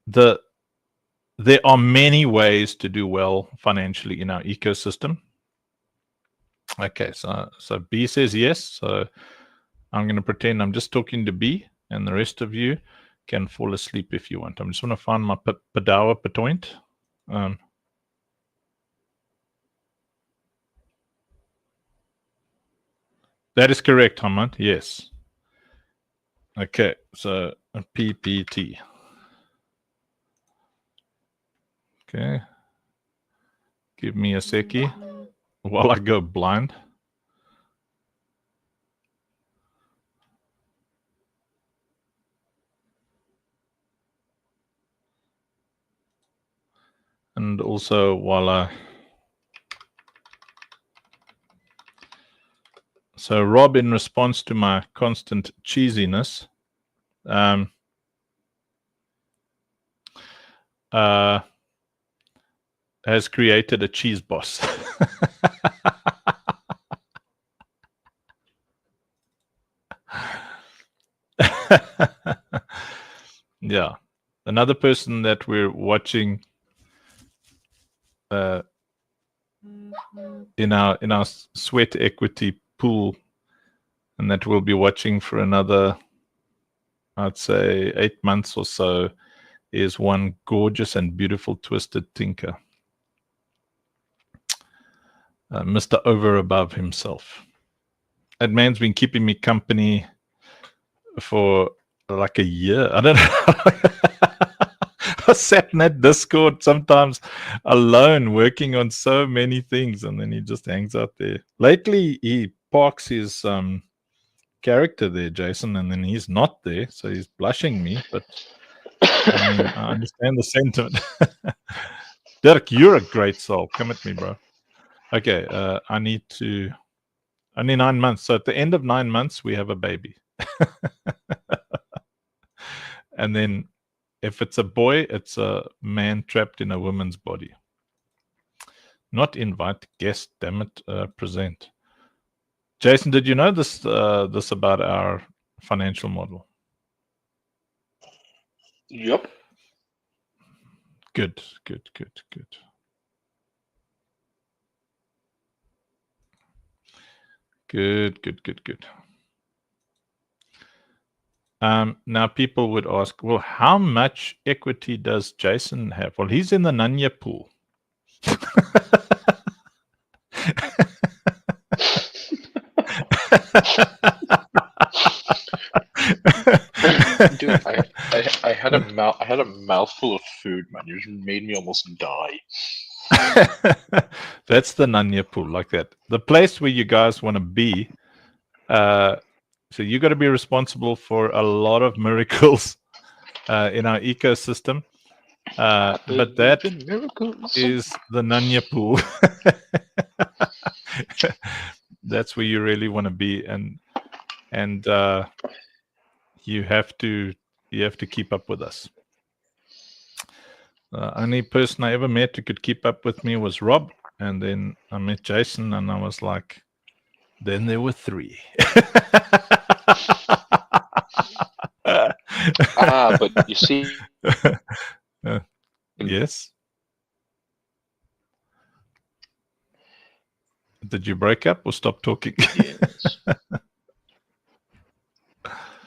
there are many ways to do well financially in our ecosystem. Okay, so B says yes. So I'm going to pretend I'm just talking to B, and the rest of you can fall asleep if you want. I'm just going to find my PowerPoint. That is correct, Hamad. Yes. Okay, so a PPT. Okay. Give me a seckie while I go blind. And also while So Rob, in response to my constant cheesiness, has created a cheese boss. Yeah. Another person that we're watching in our sweat equity pool, and that we'll be watching for another, I'd say, 8 months or so, is one gorgeous and beautiful twisted tinker, Mr. Over Above himself. That man's been keeping me company for like a year. I don't know. I sat in that Discord sometimes alone working on so many things, and then he just hangs out there. Lately, he parks his character there, Jason, and then he's not there, so he's blushing me, but I mean, I understand the sentiment. Dirk, you're a great soul. Come at me, bro. Okay, I need 9 months. So at the end of 9 months, we have a baby. And then if it's a boy, it's a man trapped in a woman's body. Not invite, guest, damn it, present. Jason, did you know this about our financial model? Yep. Good. Good. Now people would ask, well, how much equity does Jason have? Well, he's in the Nanya pool. Dude, I had a mouthful of food, man. You just made me almost die. That's the Nanya pool, like that. The place where you guys want to be. So you got to be responsible for a lot of miracles in our ecosystem. But that is the Nanya pool. That's where you really want to be, and you have to keep up with us. Only person I ever met who could keep up with me was Rob, and then I met Jason, and I was like, then there were three. But you see, yes. Did you break up or stop talking? Yes.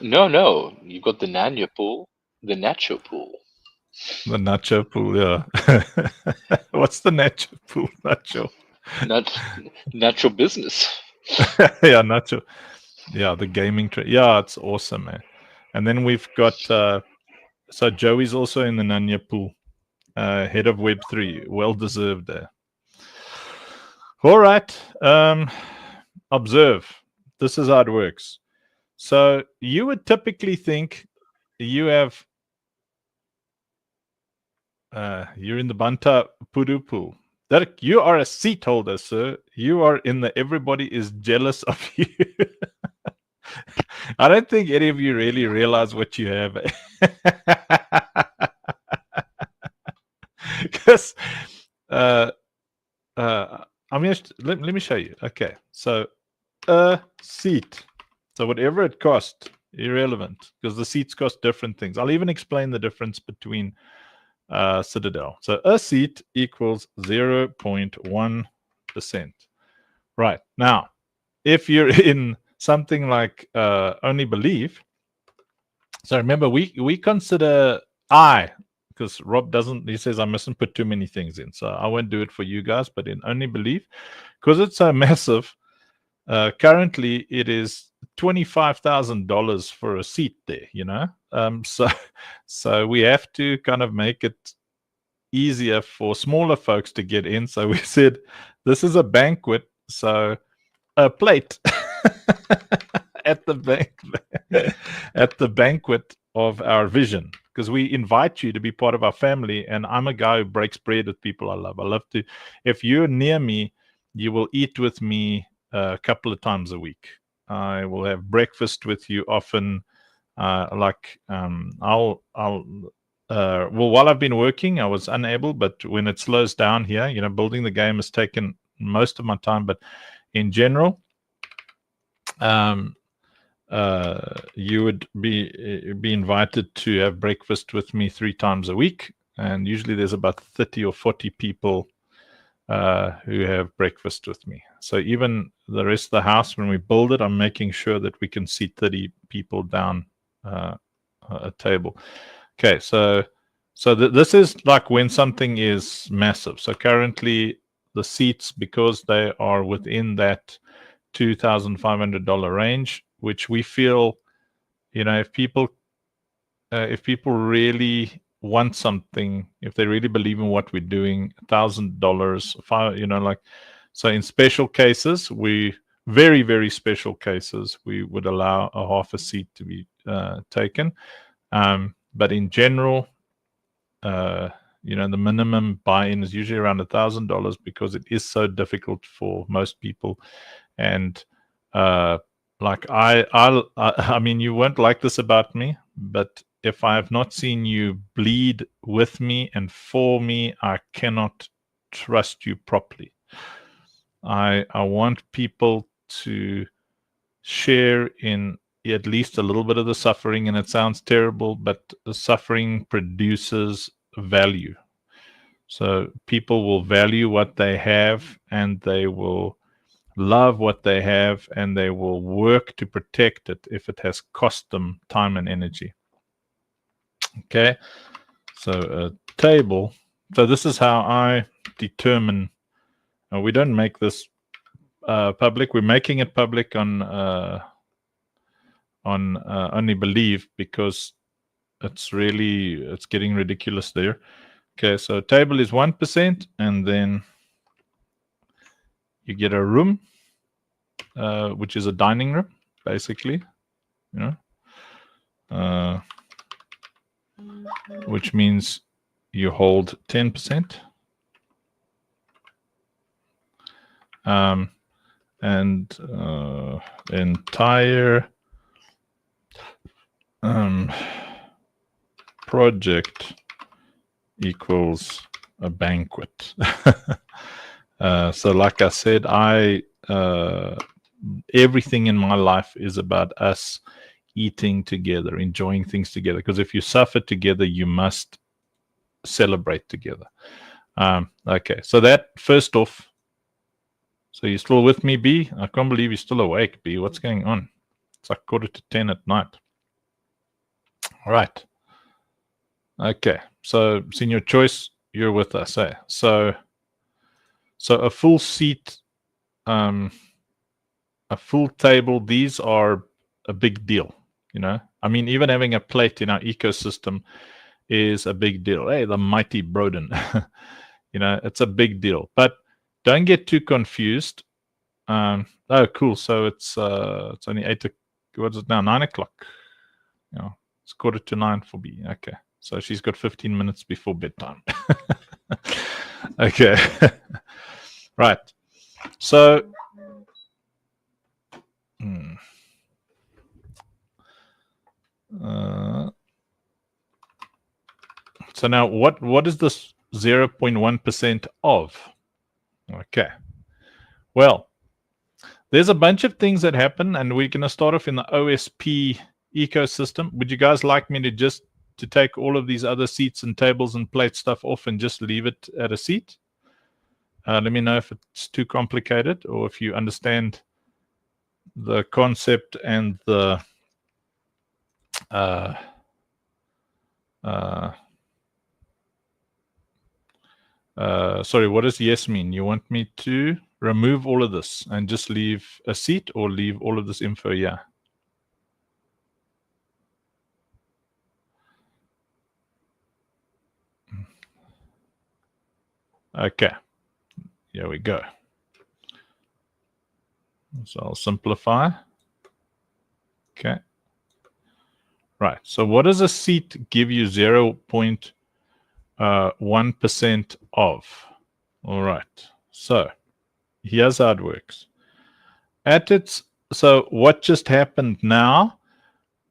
No. You've got the Nanya pool, the Nacho pool. The Nacho pool, yeah. What's the Nacho pool, Nacho? Natural business. Yeah, Nacho. Yeah, the gaming trade. Yeah, it's awesome, man. And then we've got so Joey's also in the Nanya pool, head of Web3. Well deserved there. All right. Observe. This is how it works. So you would typically think you have you're in the Banta Pudu pool. That you are a seat holder, sir. You are in the everybody is jealous of you. I don't think any of you really realize what you have. Because I'm gonna let me show you. Okay, so a seat. So whatever it costs, irrelevant, because the seats cost different things. I'll even explain the difference between Citadel. So a seat equals 0.1%. Right. Now, if you're in something like Only Believe, so remember, we consider because Rob doesn't, he says I mustn't put too many things in. So I won't do it for you guys, but in Only Believe, because it's so massive, currently it is $25,000 for a seat there, you know? So we have to kind of make it easier for smaller folks to get in. So we said, this is a banquet, so a plate at the banquet of our vision, because we invite you to be part of our family. And I'm a guy who breaks bread with people I love. I love to, if you're near me, you will eat with me a couple of times a week. I will have breakfast with you often. Well, while I've been working, I was unable, but when it slows down here, you know, building the game has taken most of my time. But in general, you would be invited to have breakfast with me 3 times a week, and usually there's about 30 or 40 people who have breakfast with me. So even the rest of the house, when we build it, I'm making sure that we can seat 30 people down a table. Okay, so this is like when something is massive. So currently the seats, because they are within that $2,500 range, which we feel, you know, if people really want something, if they really believe in what we're doing, $1,000, you know, like, so in special cases, very, very special cases, we would allow a half a seat to be taken. But in general, you know, the minimum buy-in is usually around $1,000 because it is so difficult for most people. And like I mean, you won't like this about me, but if I have not seen you bleed with me and for me, I cannot trust you properly. I want people to share in at least a little bit of the suffering, and it sounds terrible, but the suffering produces value. So people will value what they have, and they will love what they have, and they will work to protect it if it has cost them time and energy. Okay, so a table. So this is how I determine. We don't make this public. We're making it public on Only Believe, because it's getting ridiculous there. Okay, so table is 1%, and then you get a room, which is a dining room, basically, which means you hold 10%. And entire project equals a banquet. So like I said, everything in my life is about us eating together, enjoying things together, because if you suffer together, you must celebrate together. Okay, so that first off. So you're still with me, B? I can't believe you're still awake, B. What's going on? It's like 9:45 at night. All right. Okay. So senior choice, you're with us, eh? So a full seat, a full table, these are a big deal, I mean, even having a plate in our ecosystem is a big deal. Hey, the mighty Broden. It's a big deal. But don't get too confused. Oh, cool. So it's only 8. What is it now? 9 o'clock. It's 9:15 for B. Okay, so she's got 15 minutes before bedtime. Okay, right. So, so now what is this 0.1% of? Okay. Well, there's a bunch of things that happen, and we're going to start off in the OSP ecosystem. Would you guys like me to take all of these other seats and tables and plate stuff off and just leave it at a seat? Let me know if it's too complicated or if you understand the concept and the sorry, what does yes mean? You want me to remove all of this and just leave a seat, or leave all of this info here? Okay, here we go. So I'll simplify. Okay. Right. So what does a seat give you 0.1% of? All right. So here's how it works. So what just happened now?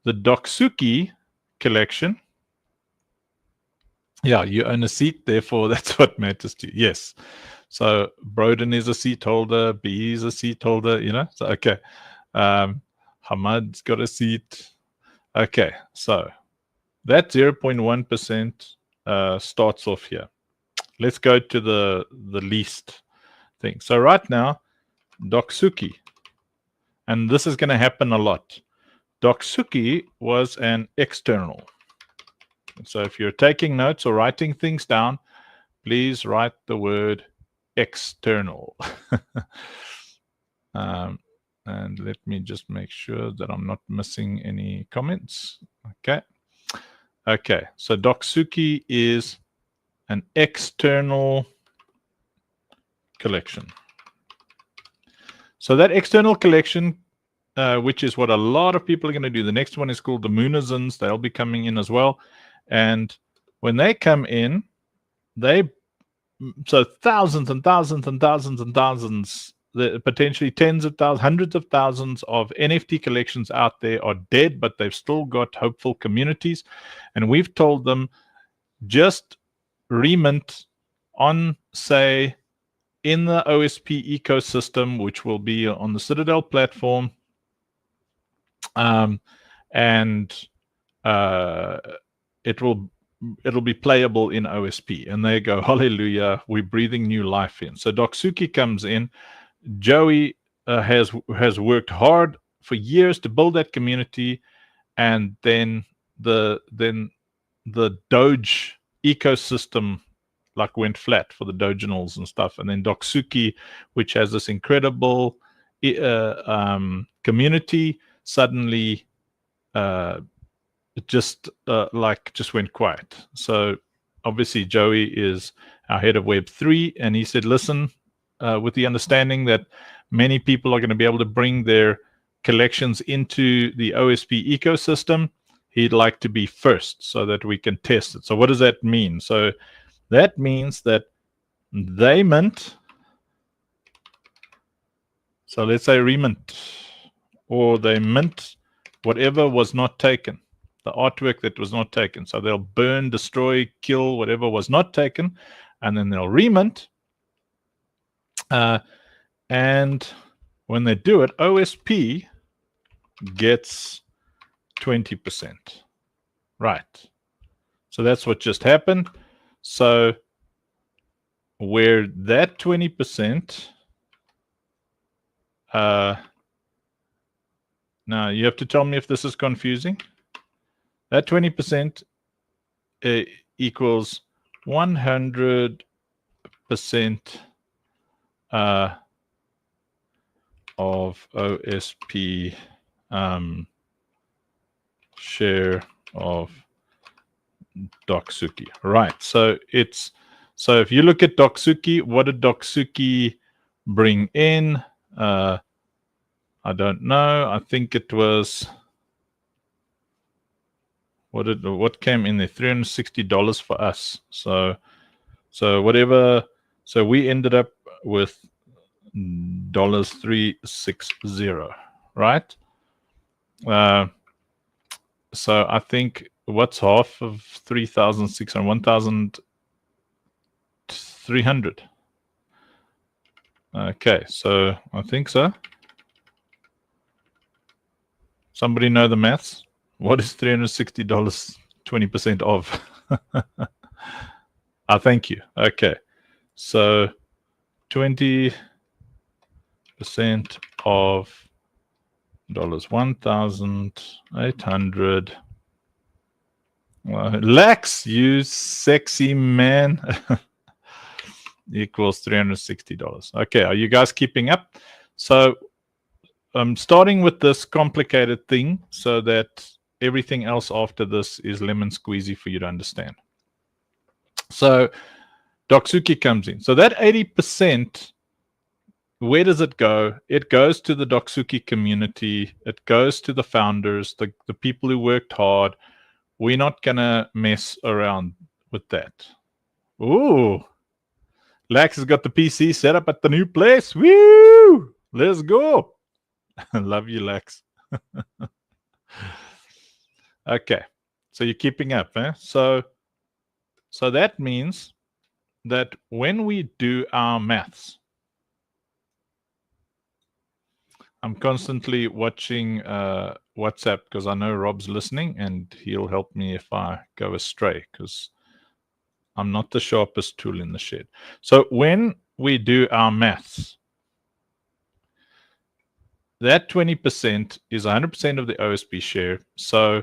The Doksuki collection. Yeah, you own a seat, therefore that's what matters to you. Yes. So Broden is a seat holder, B is a seat holder, So okay. Hamad's got a seat. Okay, so that 0.1% starts off here. Let's go to the least thing. So right now, Doksuki, and this is going to happen a lot. Doksuki was an external. So if you're taking notes or writing things down, please write the word external. And let me just make sure that I'm not missing any comments. Okay. Okay, so Doksuki is an external collection. So that external collection, which is what a lot of people are going to do. The next one is called the Moonazins. They'll be coming in as well. And when they come in, so thousands and thousands and thousands and thousands, potentially tens of thousands, hundreds of thousands of NFT collections out there are dead, but they've still got hopeful communities. And we've told them, just remint on, say, in the OSP ecosystem, which will be on the Citadel platform, and it'll be playable in OSP. And they go, hallelujah, we're breathing new life in. So Doksuki comes in. Joey has worked hard for years to build that community, and then the Doge ecosystem went flat for the Doginals and stuff. And then Doksuki, which has this incredible community, suddenly it just just went quiet. So obviously Joey is our head of Web3, and he said, listen, with the understanding that many people are going to be able to bring their collections into the OSP ecosystem, he'd like to be first so that we can test it. So what does that mean? So that means that they mint, so let's say remint, or they mint whatever was not taken, the artwork that was not taken. So they'll burn, destroy, kill whatever was not taken, and then they'll remint. And when they do it, OSP gets 20%. Right. So that's what just happened. So where that 20%, now you have to tell me if this is confusing. That 20% equals 100% of OSP share of Doksuki. Right. So it's, so if you look at Doksuki, what did Doksuki bring in? I don't know. I think it was, what came in there? $360 for us. So whatever. So we ended up with $360, right? So I think what's half of 3,600? 1,300. Okay, so I think so. Somebody know the maths? What is $360 20% of? Thank you. Okay, so 20% of dollars, 1,800 lakhs, you sexy man. Equals $360. Okay, are you guys keeping up? So I'm starting with this complicated thing so that everything else after this is lemon squeezy for you to understand. So Doksuki comes in. So that 80%, where does it go? It goes to the Doksuki community. It goes to the founders, the people who worked hard. We're not going to mess around with that. Ooh. Lax has got the PC set up at the new place. Woo! Let's go. Love you, Lax. Okay. So you're keeping up, eh? So that means that when we do our maths, I'm constantly watching WhatsApp because I know Rob's listening and he'll help me if I go astray because I'm not the sharpest tool in the shed. So when we do our maths, that 20% is 100% of the OSP share. So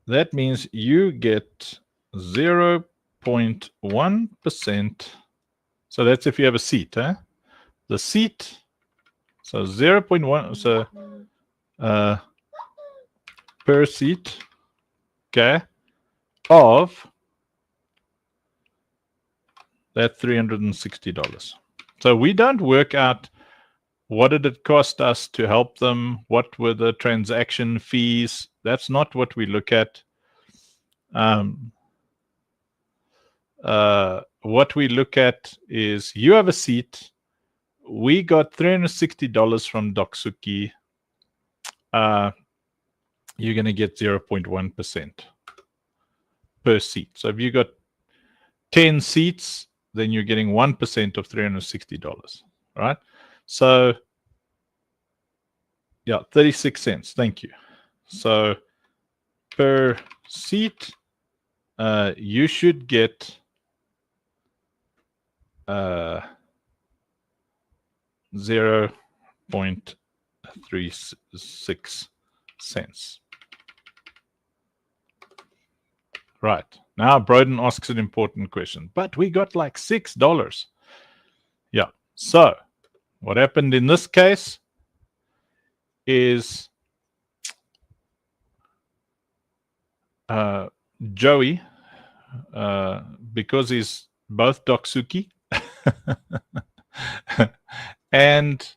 that means you get 0.1%. So that's if you have a seat, eh? The seat, so 0.1, so per seat, okay, of that $360. So we don't work out what did it cost us to help them, what were the transaction fees. That's not what we look at. What we look at is you have a seat. We got $360 from Doksuki. You're going to get 0.1% per seat. So if you got 10 seats, then you're getting 1% of $360, right? So, yeah, 36 cents. Thank you. So per seat, you should get 0.36 cents. Right. Now, Broden asks an important question. But we got like $6. Yeah. So what happened in this case is Joey, because he's both Doksuki and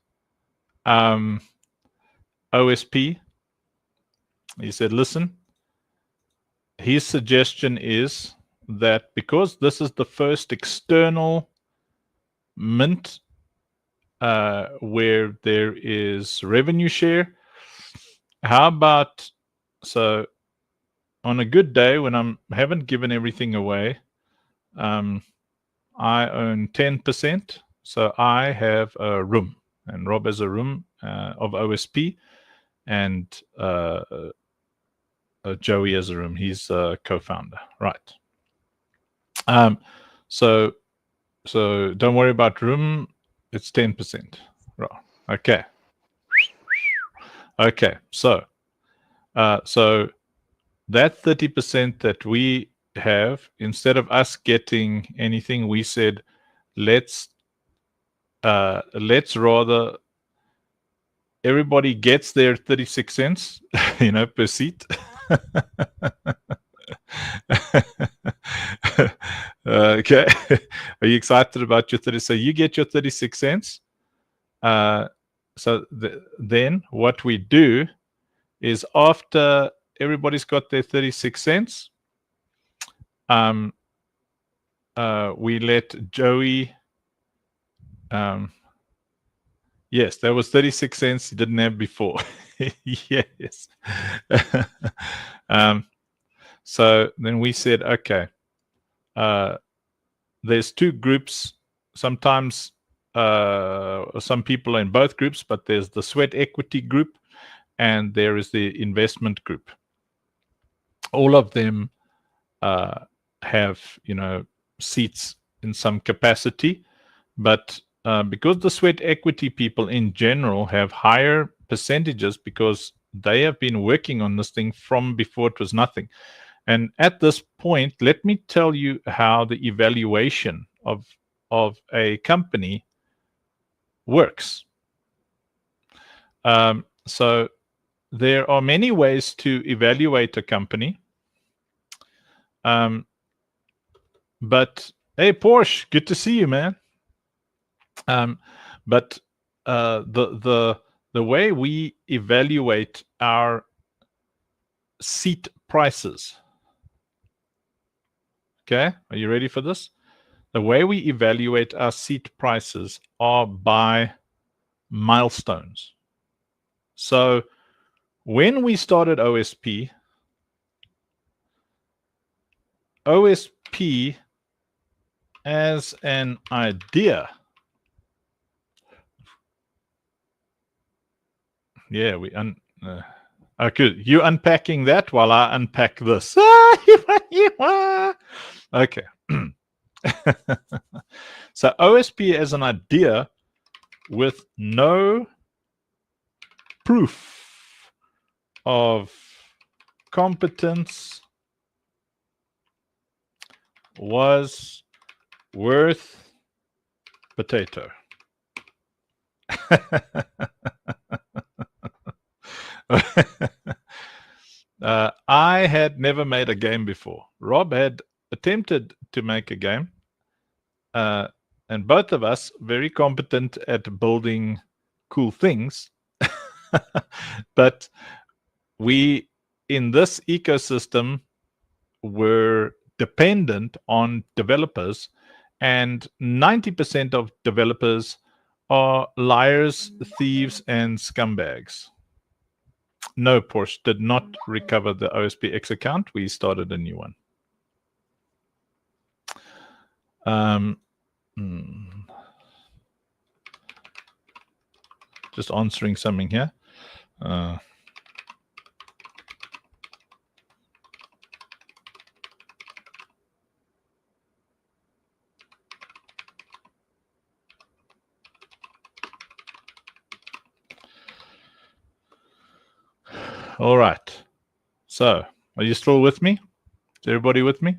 OSP, he said, listen, his suggestion is that because this is the first external mint where there is revenue share, how about, so on a good day when I haven't given everything away, I own 10%, so I have a room, and Rob has a room of OSP, and Joey has a room. He's a co-founder, right? So don't worry about room. It's 10%. Right. Okay. Okay. So that 30% that we have, instead of us getting anything, we said, let's rather everybody gets their 36 cents, per seat. Okay. Are you excited about your 30? So you get your 36 cents. Then what we do is after everybody's got their 36 cents, we let Joey, yes, that was 36 cents he didn't have before. Yes. So then we said, okay, there's two groups. Sometimes some people are in both groups, but there's the sweat equity group and there is the investment group. All of them have, seats in some capacity, but because the sweat equity people in general have higher percentages because they have been working on this thing from before it was nothing. And at this point, let me tell you how the evaluation of a company works. So there are many ways to evaluate a company. But hey, Porsche, good to see you, man. But the way we evaluate our seat prices. Okay, are you ready for this? The way we evaluate our seat prices are by milestones. So when we started OSP as an idea, yeah, okay, you unpacking that while I unpack this. Okay. So OSP as an idea with no proof of competence was worth potato. I had never made a game before. Rob had attempted to make a game, and both of us very competent at building cool things. But we, in this ecosystem, were dependent on developers, and 90% of developers are liars, thieves, and scumbags. No, Porsche did not recover the OSPX account. We started a new one. Just answering something here. All right. So, are you still with me? Is everybody with me?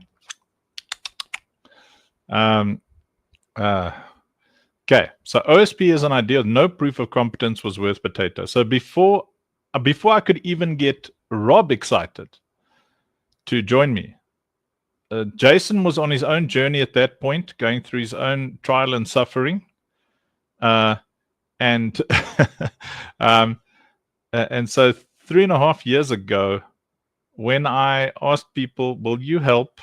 Okay. So OSP is an idea. No proof of competence was worth potato. So before I could even get Rob excited, to join me. Jason was on his own journey at that point, going through his own trial and suffering. And and so 3.5 years ago, when I asked people, will you help?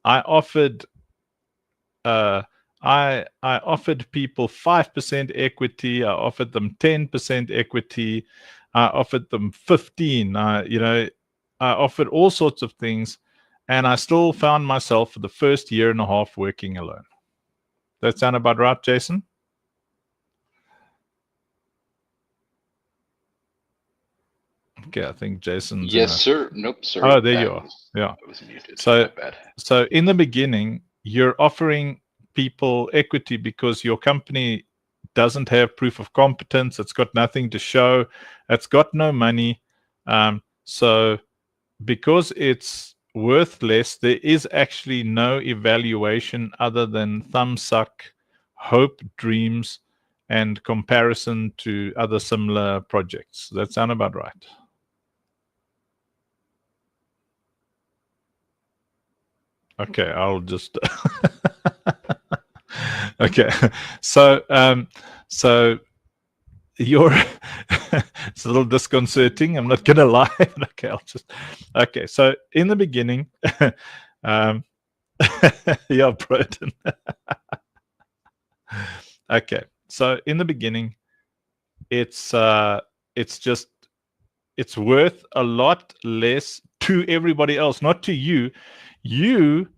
I offered I offered people 5% equity. I offered them 10% equity. I offered them 15. I offered all sorts of things, and I still found myself for the first 1.5 years working alone. That sound about right, Jason? Okay, I think Jason's. Yes, sir. Nope, sorry. Oh, there you are. Yeah. I was muted. So, My bad. so in the beginning, you're offering people equity because your company doesn't have proof of competence. It's got nothing to show. It's got no money. So because it's worth less, there is actually no evaluation other than thumbsuck, hope, dreams, and comparison to other similar projects. That sound about right? Okay, I'll just okay. So you're it's a little disconcerting, I'm not gonna lie. Okay, I'll just okay. So in the beginning, yeah, Broden. Okay, so in the beginning, it's worth a lot less to everybody else, not to you. You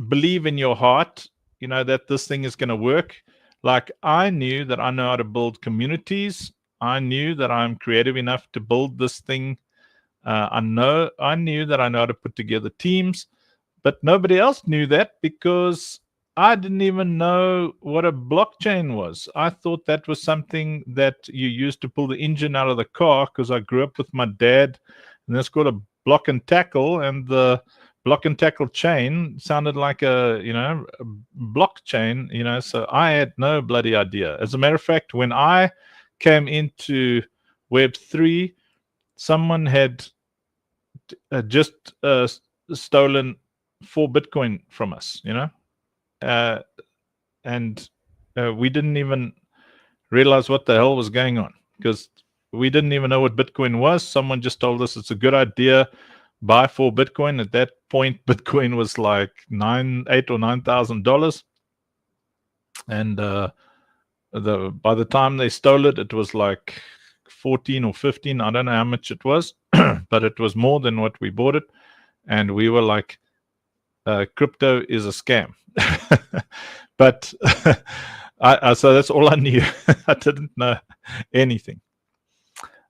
believe in your heart, that this thing is going to work. Like, I knew that I know how to build communities. I knew that I'm creative enough to build this thing. I knew that I know how to put together teams, but nobody else knew that because I didn't even know what a blockchain was. I thought that was something that you used to pull the engine out of the car, because I grew up with my dad, and that's called a block and tackle, and the block and tackle chain sounded like a blockchain, so I had no bloody idea. As a matter of fact, when I came into Web3, someone had just stolen 4 Bitcoin from us, and we didn't even realize what the hell was going on, because we didn't even know what Bitcoin was. Someone just told us it's a good idea, buy 4 Bitcoin. At that point, Bitcoin was like $8,000 or $9,000, and by the time they stole it, it was like 14 or 15. I don't know how much it was, but it was more than what we bought it, and we were like, crypto is a scam. But so that's all I knew. I didn't know anything,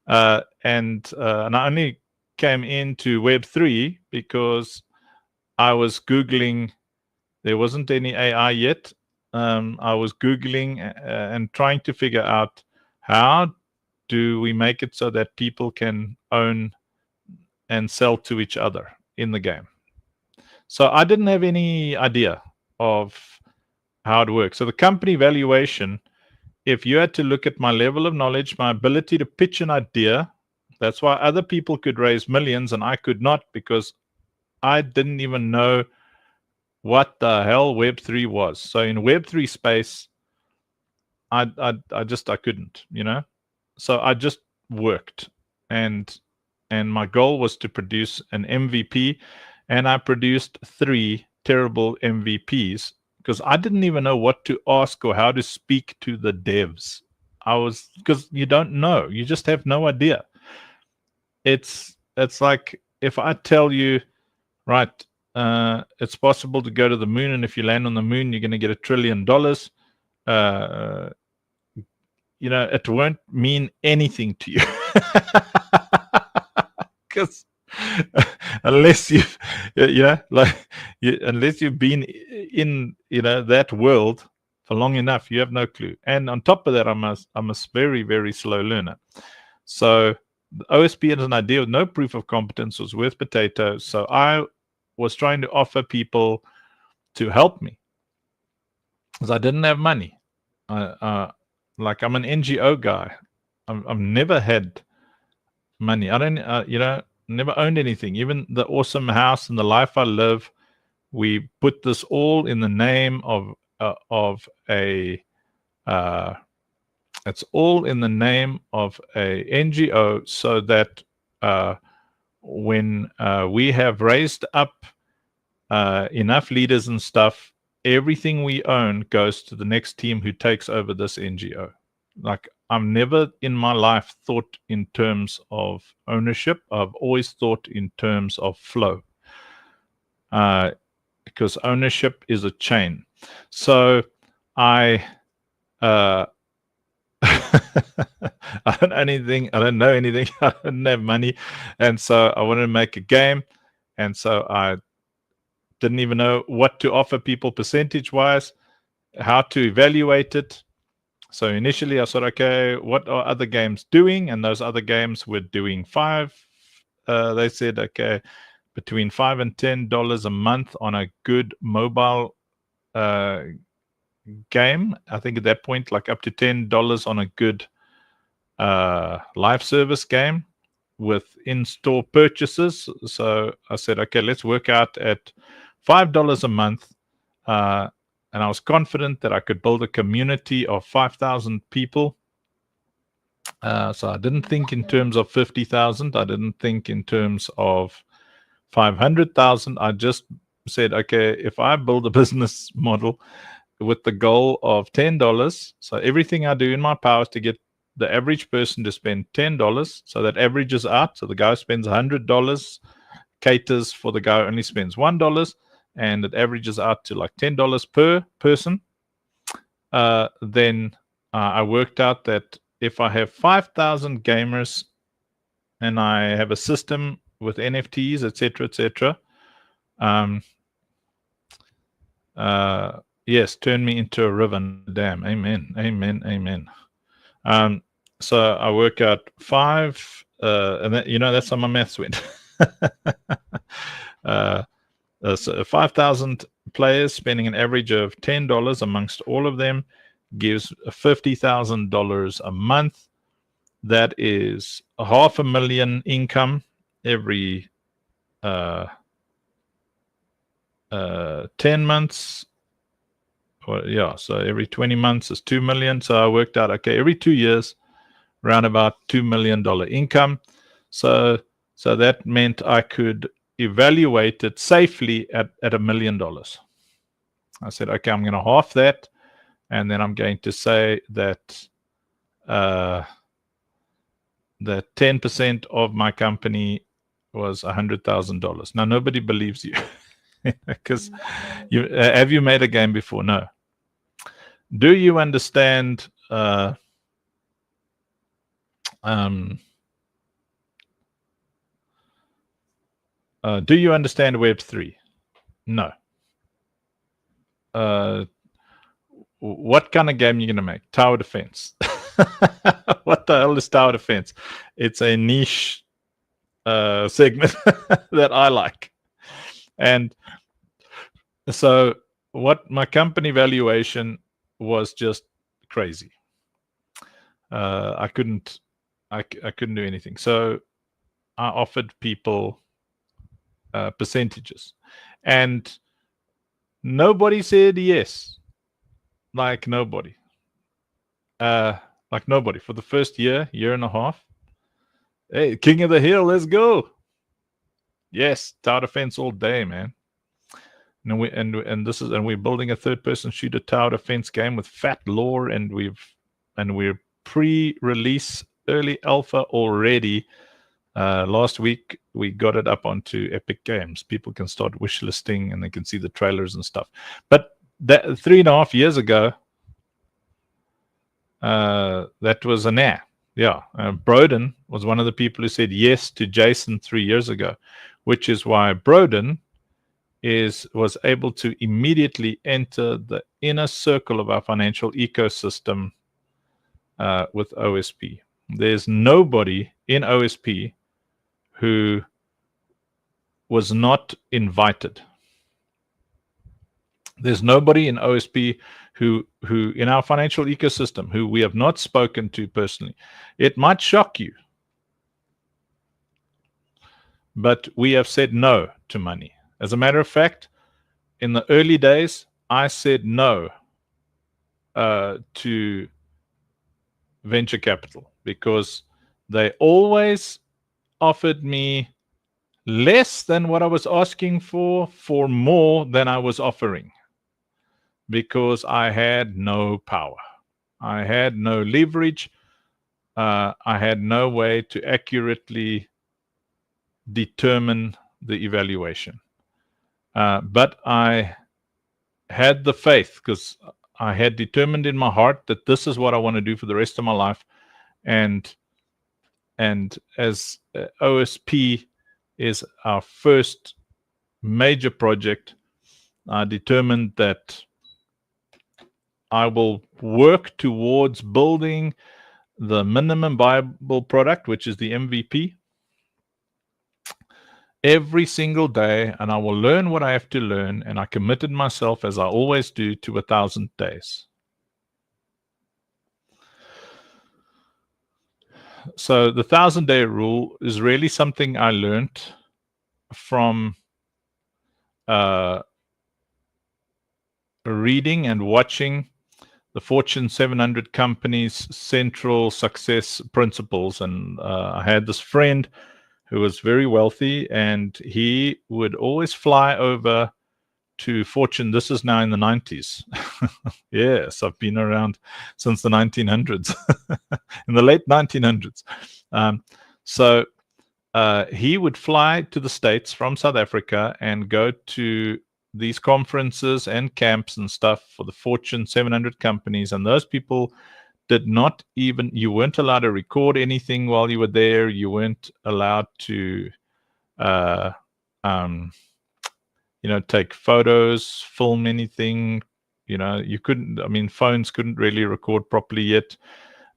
and I only came into Web3 because I was Googling. There wasn't any AI yet. I was Googling and trying to figure out, how do we make it so that people can own and sell to each other in the game. So I didn't have any idea of how it works. So the company valuation, if you had to look at my level of knowledge, my ability to pitch an idea, that's why other people could raise millions and I could not, because I didn't even know what the hell Web3 was. So in Web3 space, I couldn't, So I just worked, and my goal was to produce an MVP, and I produced 3 terrible MVPs because I didn't even know what to ask or how to speak to the devs. Because you don't know, you just have no idea. It's like if I tell you, right, it's possible to go to the moon, and if you land on the moon, you're going to get $1 trillion. It won't mean anything to you, because unless you've, unless you've been in, that world for long enough, you have no clue. And on top of that, I'm a very, very slow learner. So the OSP as an idea with no proof of competence was worth potatoes. So I was trying to offer people to help me because I didn't have money. Like, I'm an NGO guy. I've never had money. I don't, never owned anything. Even the awesome house and the life I live, we put this all in the name of a. It's all in the name of a NGO, so that when we have raised up enough leaders and stuff, everything we own goes to the next team who takes over this NGO. Like, I've never in my life thought in terms of ownership. I've always thought in terms of flow, because ownership is a chain. So I I don't know anything. I don't know anything. I don't have money, and so I wanted to make a game, and so I didn't even know what to offer people percentage-wise, how to evaluate it. So initially, I thought, okay, what are other games doing? And those other games were doing they said, okay, between $5 and $10 a month on a good mobile game. I think at that point, like up to $10 on a good live service game with in-store purchases. So I said, okay, let's work out at $5 a month. And I was confident that I could build a community of 5,000 people. So I didn't think in terms of 50,000. I didn't think in terms of 500,000. I just said, okay, if I build a business model with the goal of $10, so everything I do in my power is to get the average person to spend $10, so that averages out. So the guy who spends $100 caters for the guy who only spends $1, and it averages out to like $10 per person. Then I worked out that if I have 5,000 gamers and I have a system with NFTs, etc., yes, turn me into a river dam. Amen, amen, amen. So I work out 5, and that, that's how my maths went. So 5,000 players spending an average of $10 amongst all of them gives $50,000 a month. That is $500,000 income every 10 months. Well, yeah, so every 20 months is 2 million. So I worked out, okay, every 2 years, around about $2 million income. So that meant I could evaluate it safely at $1 million. I said, okay, I'm going to half that, and then I'm going to say that that 10% of my company was $100,000. Now nobody believes you because have you made a game before? No. Do you understand? Do you understand Web3? No. What kind of game are you going to make? Tower defense. What the hell is tower defense? It's a niche segment that I like. And so what my company valuation was just crazy. I couldn't do anything. So I offered people percentages, and nobody said yes. Like nobody. Like nobody for the first year and a half. Hey, King of the Hill, let's go. Yes, tower defense all day, man. And we're building a third-person shooter tower defense game with fat lore, and we're pre-release early alpha already. Last week we got it up onto Epic Games. People can start wishlisting and they can see the trailers and stuff. But that 3.5 years ago, that was an air. Yeah, Broden was one of the people who said yes to Jason 3 years ago, which is why Broden was able to immediately enter the inner circle of our financial ecosystem with OSP. There's nobody in OSP who was not invited. There's nobody in OSP who in our financial ecosystem who we have not spoken to personally. It might shock you. but we have said no to money. As a matter of fact, in the early days, I said no to venture capital because they always offered me less than what I was asking for more than I was offering, because I had no power. I had no leverage. I had no way to accurately determine the evaluation. But I had the faith, because I had determined in my heart that this is what I want to do for the rest of my life. And as OSP is our first major project, I determined that I will work towards building the minimum viable product, which is the MVP, every single day, and I will learn what I have to learn. And I committed myself, as I always do, to 1,000 days. So the 1,000-day rule is really something I learned from reading and watching the Fortune 700 companies' central success principles. And I had this friend who was very wealthy, and he would always fly over to Fortune. This is now in the 90s. Yes, I've been around since the 1900s, in the late 1900s. So he would fly to the States from South Africa and go to these conferences and camps and stuff for the Fortune 700 companies. And those people did not even, you weren't allowed to record anything while you were there. You weren't allowed to, take photos, film anything. You couldn't, phones couldn't really record properly yet.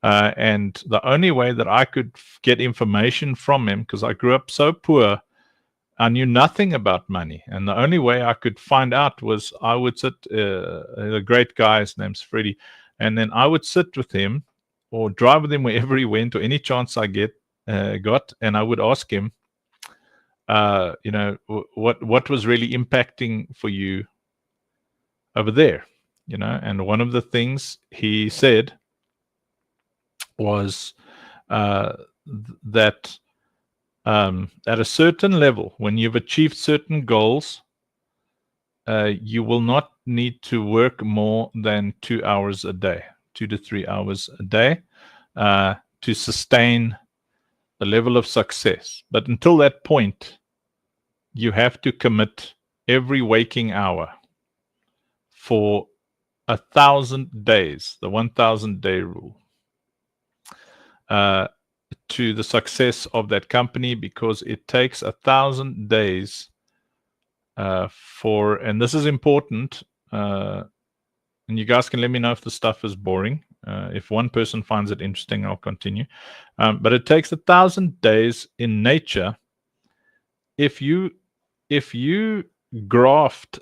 And the only way that I could get information from him, because I grew up so poor, I knew nothing about money. And the only way I could find out was I would sit, a great guy, his name's Freddie, and then I would sit with him or drive with him wherever he went, or any chance I got, and I would ask him, what was really impacting for you over there, and one of the things he said was that at a certain level, when you've achieved certain goals, you will not need to work more than 2 hours a day, 2 to 3 hours a day, to sustain the level of success. But until that point, you have to commit every waking hour for 1,000 days, the 1,000-day rule, to the success of that company, because it takes 1,000 days and this is important, and you guys can let me know if the stuff is boring. If one person finds it interesting, I'll continue. But it takes 1,000 days in nature. If you graft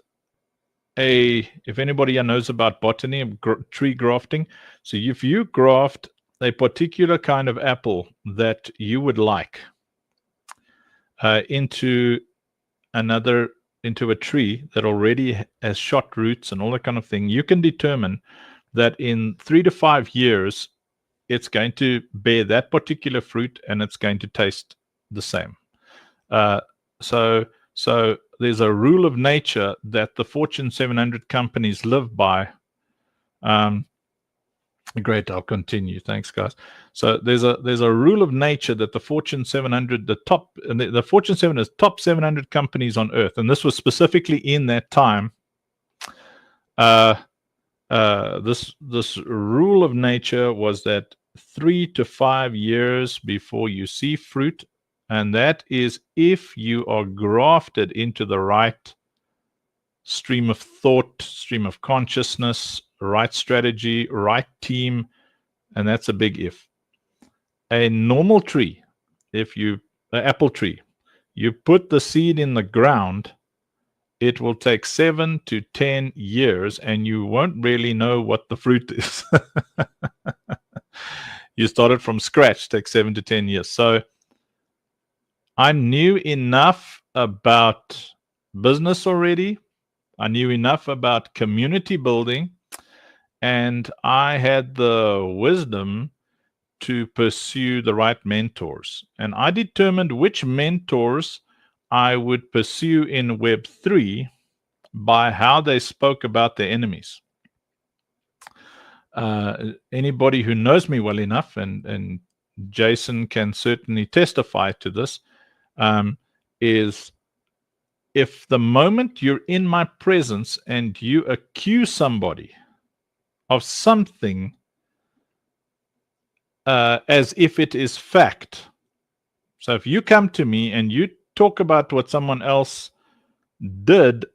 if anybody knows about botany, tree grafting, so if you graft a particular kind of apple that you would like into a tree that already has shot roots and all that kind of thing, you can determine that in 3 to 5 years, it's going to bear that particular fruit and it's going to taste the same. So there's a rule of nature that the Fortune 700 companies live by. Great, I'll continue. Thanks, guys. So there's a rule of nature that the Fortune 700, the Fortune 700 is top 700 companies on earth, and this was specifically in that time. This rule of nature was that 3 to 5 years before you see fruit, and that is if you are grafted into the right stream of thought, stream of consciousness, right strategy, right team, and that's a big if. A normal tree, an apple tree, you put the seed in the ground, it will take 7 to 10 years, and you won't really know what the fruit is. You started from scratch, takes 7 to 10 years. So I knew enough about business already. I knew enough about community building, and I had the wisdom to pursue the right mentors. And I determined which mentors I would pursue in Web3 by how they spoke about their enemies. Anybody who knows me well enough, and Jason can certainly testify to this, is if the moment you're in my presence and you accuse somebody of something as if it is fact. So if you come to me and you talk about what someone else did,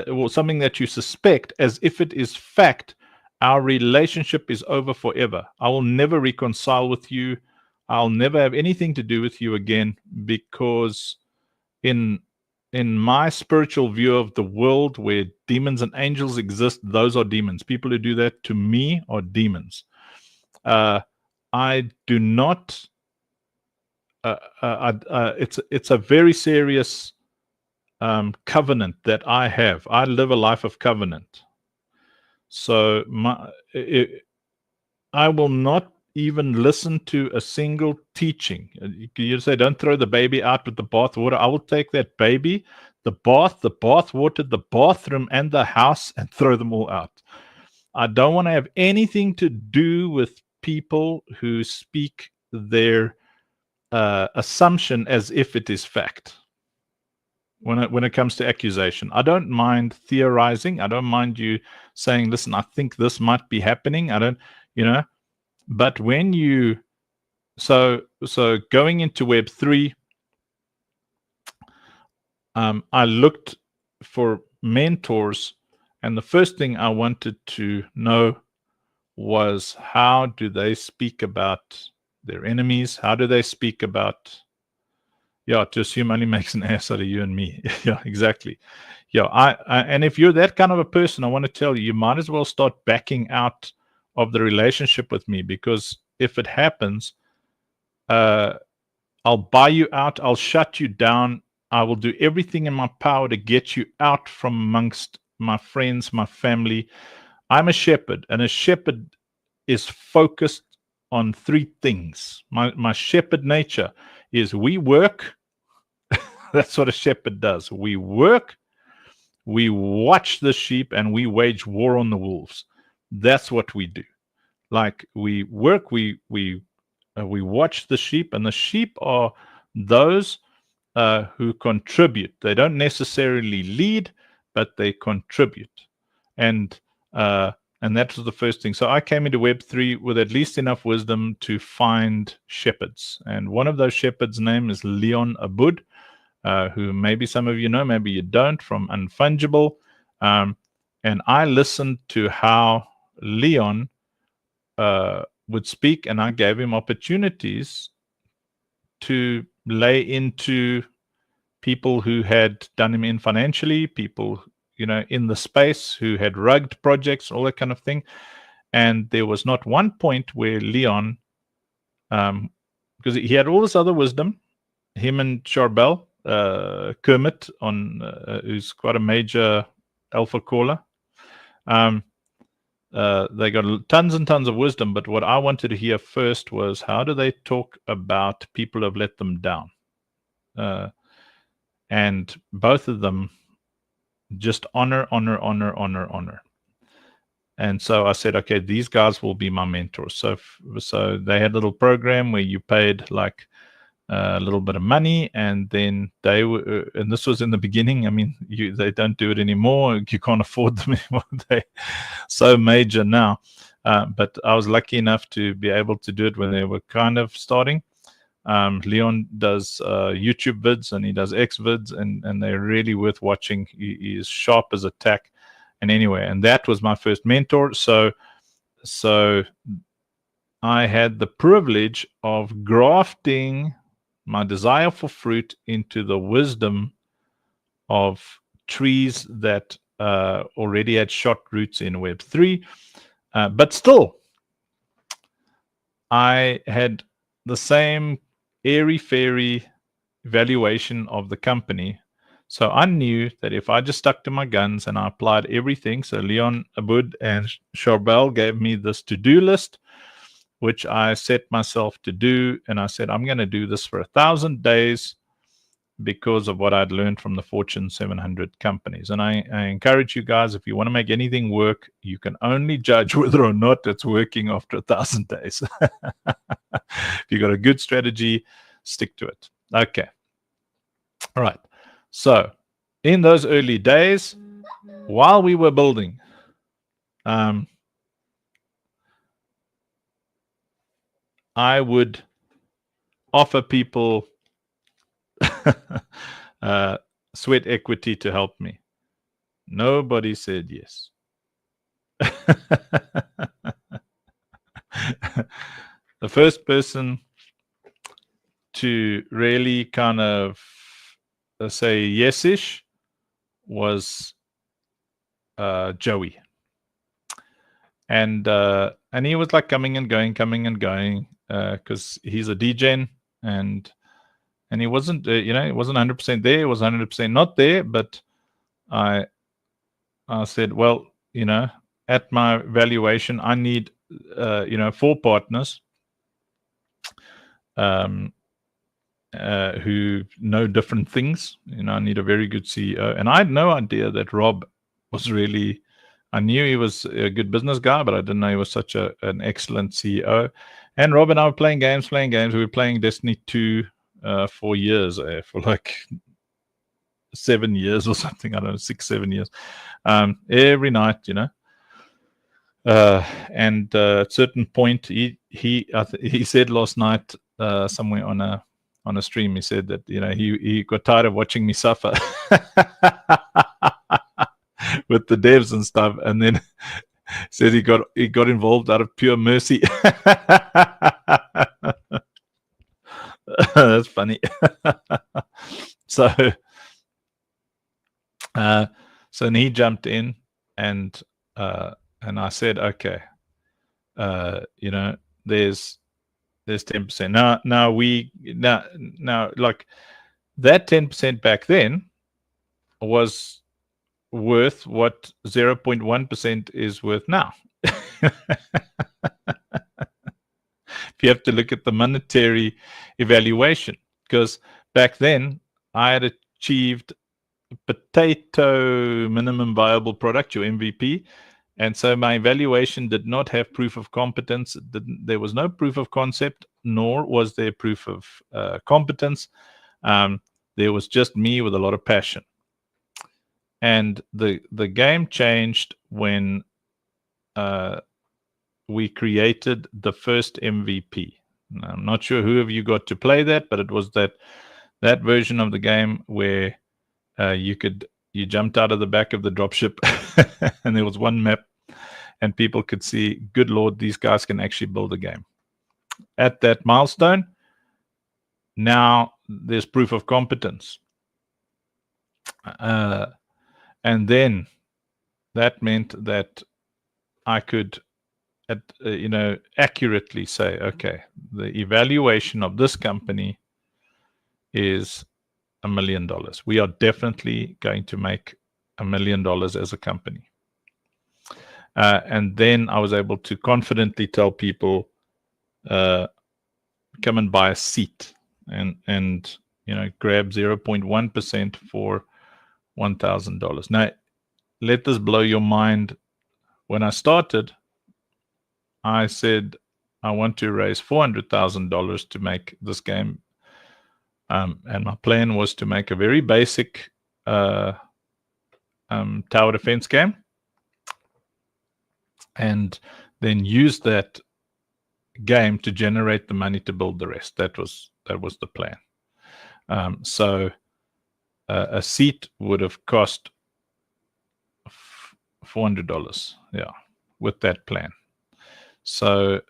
or something that you suspect, as if it is fact, our relationship is over forever. I will never reconcile with you. I'll never have anything to do with you again, because in my spiritual view of the world, where demons and angels exist, those are demons. People who do that to me are demons. I do not. It's a very serious covenant that I have. I live a life of covenant. So I will not even listen to a single teaching. You say, don't throw the baby out with the bathwater. I will take that baby, the bathwater, the bathroom, and the house, and throw them all out. I don't want to have anything to do with people who speak their assumption as if it is fact. When it comes to accusation, I don't mind theorizing. I don't mind you saying, listen, I think this might be happening. I don't, but when you, so going into Web3, I looked for mentors, and the first thing I wanted to know was, how do they speak about their enemies? How do they speak about, to assume only makes an ass out of you and me. Yeah, exactly. Yeah, and if you're that kind of a person, I want to tell you, you might as well start backing out of the relationship with me, because if it happens, I'll buy you out. I'll shut you down. I will do everything in my power to get you out from amongst my friends, my family. I'm a shepherd, and a shepherd is focused on three things. My shepherd nature is, we work. That's what a shepherd does. We work, we watch the sheep, and we wage war on the wolves. That's what we do. Like, we work, we watch the sheep, and the sheep are those who contribute. They don't necessarily lead, but they contribute. And that was the first thing. So I came into Web3 with at least enough wisdom to find shepherds. And one of those shepherds' name is Leon Abud, who maybe some of you know, maybe you don't, from Unfungible. And I listened to how Leon would speak, and I gave him opportunities to lay into people who had done him in financially, people, in the space, who had rugged projects, all that kind of thing. And there was not one point where Leon, because he had all this other wisdom, him and Charbel, Kermit, who's quite a major alpha caller. They got tons and tons of wisdom, but what I wanted to hear first was, how do they talk about people who have let them down? And both of them just honor. And so I said, okay, these guys will be my mentors. So they had a little program where you paid like a little bit of money, and then they were, and this was in the beginning. I mean, they don't do it anymore. You can't afford them anymore. They're so major now. But I was lucky enough to be able to do it when they were kind of starting. Leon does YouTube vids, and he does X vids, and they're really worth watching. He is sharp as a tack. And anyway, and that was my first mentor. So I had the privilege of grafting my desire for fruit into the wisdom of trees that already had shot roots in Web3. But still, I had the same airy-fairy valuation of the company. So I knew that if I just stuck to my guns and I applied everything, so Leon Abud and Charbel gave me this to-do list, which I set myself to do, and I said, I'm going to do this for 1,000 days because of what I'd learned from the Fortune 700 companies. And I encourage you guys, if you want to make anything work, you can only judge whether or not it's working after 1,000 days. If you've got a good strategy, stick to it. Okay. All right. So in those early days, while we were building, I would offer people sweat equity to help me. Nobody said yes. The first person to really kind of say yes-ish was Joey. And he was like coming and going, because he's a degen, and he wasn't, he wasn't 100% there. He was 100% not there. But I said, well, at my valuation, I need, 4 partners who know different things. I need a very good CEO. And I had no idea that Rob was really, I knew he was a good business guy, but I didn't know he was such an excellent CEO. And Rob and I were playing games. We were playing Destiny 2 for years, for like 7 years or something. I don't know, 6-7 years. Every night, and at a certain point, he said last night somewhere on a stream, he said that he got tired of watching me suffer with the devs and stuff, and then said he got involved out of pure mercy. That's funny. So he jumped in, and I said, okay, there's 10%. Now, like that 10% back then was worth what 0.1% is worth now. If you have to look at the monetary evaluation, because back then I had achieved potato minimum viable product, your MVP. And so my evaluation did not have proof of competence. There was no proof of concept, nor was there proof of competence. There was just me with a lot of passion. And the game changed when we created the first MVP. Now, I'm not sure who of you got to play that, but it was that version of the game where you jumped out of the back of the dropship and there was one map and people could see, good Lord, these guys can actually build a game. At that milestone, now there's proof of competence. And then that meant that I could, accurately say, okay, the evaluation of this company is $1 million. We are definitely going to make $1 million as a company. And then I was able to confidently tell people, come and buy a seat and grab 0.1% for $1,000. Now, let this blow your mind. When I started, I said I want to raise $400,000 to make this game. And my plan was to make a very basic tower defense game, and then use that game to generate the money to build the rest. That was the plan. So a seat would have cost $400, yeah, with that plan. So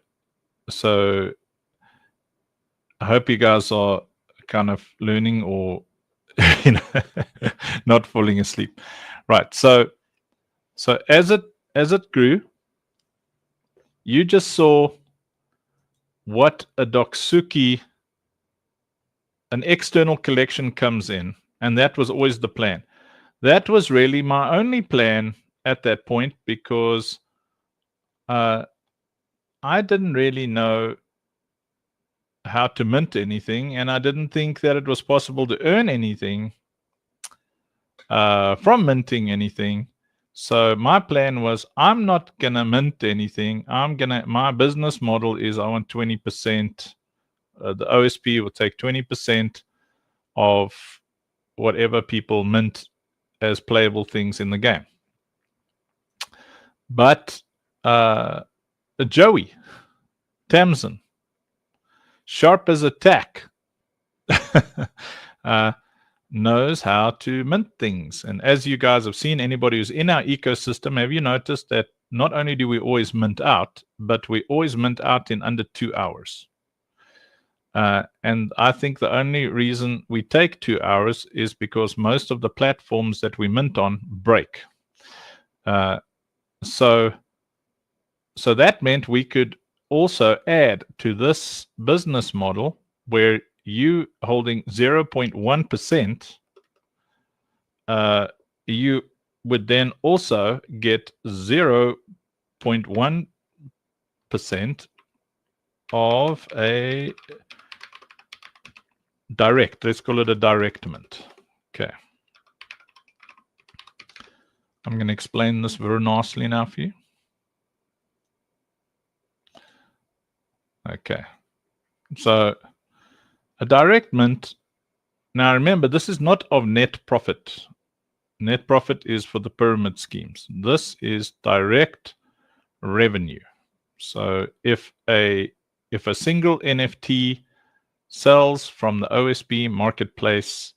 I hope you guys are kind of learning or not falling asleep. Right. So as it grew, you just saw what a Doksuki an external collection comes in, and that was always the plan. That was really my only plan at that point, because I didn't really know how to mint anything, and I didn't think that it was possible to earn anything from minting anything. So my plan was, I'm not gonna mint anything. My business model is I want 20%. The OSP will take 20% of whatever people mint as playable things in the game. But Joey Tamsin, sharp as a tack, knows how to mint things. And as you guys have seen, anybody who's in our ecosystem, have you noticed that not only do we always mint out, but we always mint out in under 2 hours. And I think the only reason we take 2 hours is because most of the platforms that we mint on break. So that meant we could also add to this business model where you holding 0.1%, you would then also get 0.1% of a direct. Let's call it a direct mint. Okay. I'm going to explain this very nicely now for you. Okay. So a direct mint. Now remember, this is not of net profit. Net profit is for the pyramid schemes. This is direct revenue. So if a single NFT sells from the OSP marketplace,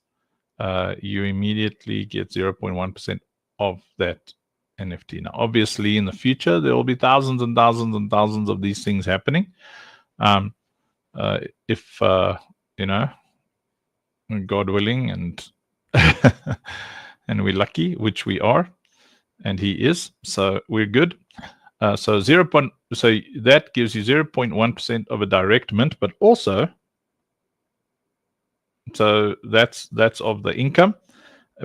you immediately get 0.1% of that NFT. Now, obviously, in the future, there will be thousands and thousands and thousands of these things happening. If you know, God willing, and and we're lucky, which we are, and He is, so we're good. So that gives you 0.1% of a direct mint, but also, so that's of the income,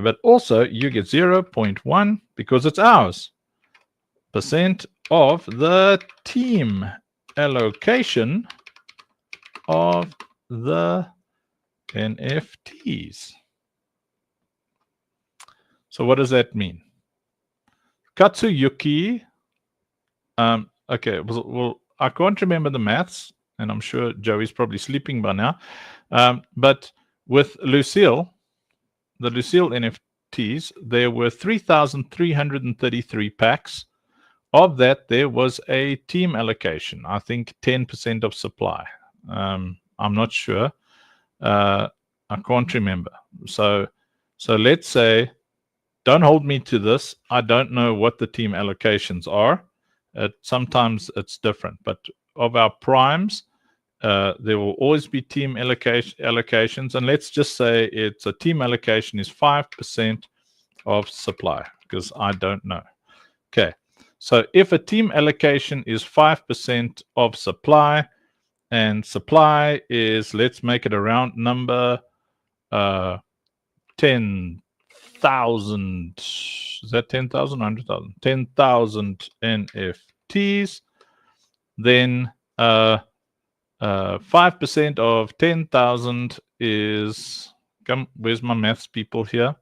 but also you get 0.1 because it's ours percent of the team allocation of the NFTs. So what does that mean? Katsuyuki, okay, well, I can't remember the maths, and I'm sure Joey's probably sleeping by now. But with Lucille, the Lucille NFTs, there were 3,333 packs. Of that, there was a team allocation. I think 10% of supply. I'm not sure. I can't remember. So let's say, don't hold me to this. I don't know what the team allocations are. Sometimes it's different, but of our primes, there will always be team allocations. And let's just say it's a team allocation is 5% of supply, because I don't know. Okay. So if a team allocation is 5% of supply, and supply is, let's make it a round number, 10,000. Is that 10,000? 100,000? 10,000 NFTs. Then 5% of 10,000 is, where's my maths people here?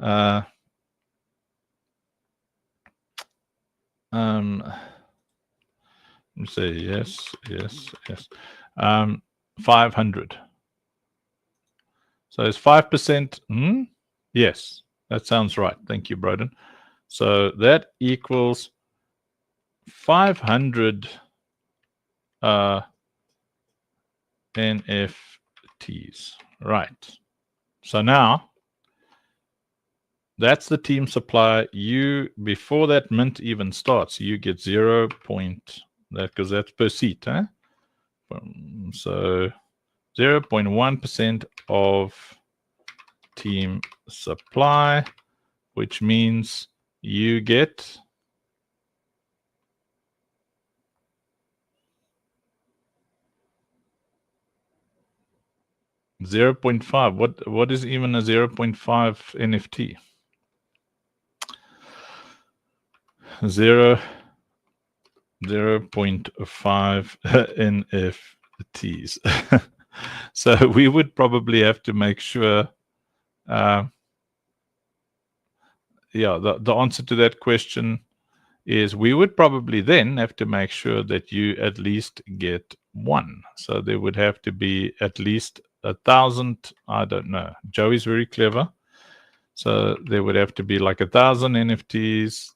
Let me say yes. 500. So it's 5%. Yes, that sounds right. Thank you, Broden. So that equals 500 NFTs. Right. So now that's the team supply. You, before that mint even starts, you get 0. That, because that's per seat, huh? So 0.1% of team supply, which means you get 0.5. What is even a 0.5 NFT? 0.5 NFTs. So we would probably have to make sure. The answer to that question is we would probably then have to make sure that you at least get one. So there would have to be at least 1,000. I don't know. Joey's very clever. So there would have to be like 1,000 NFTs.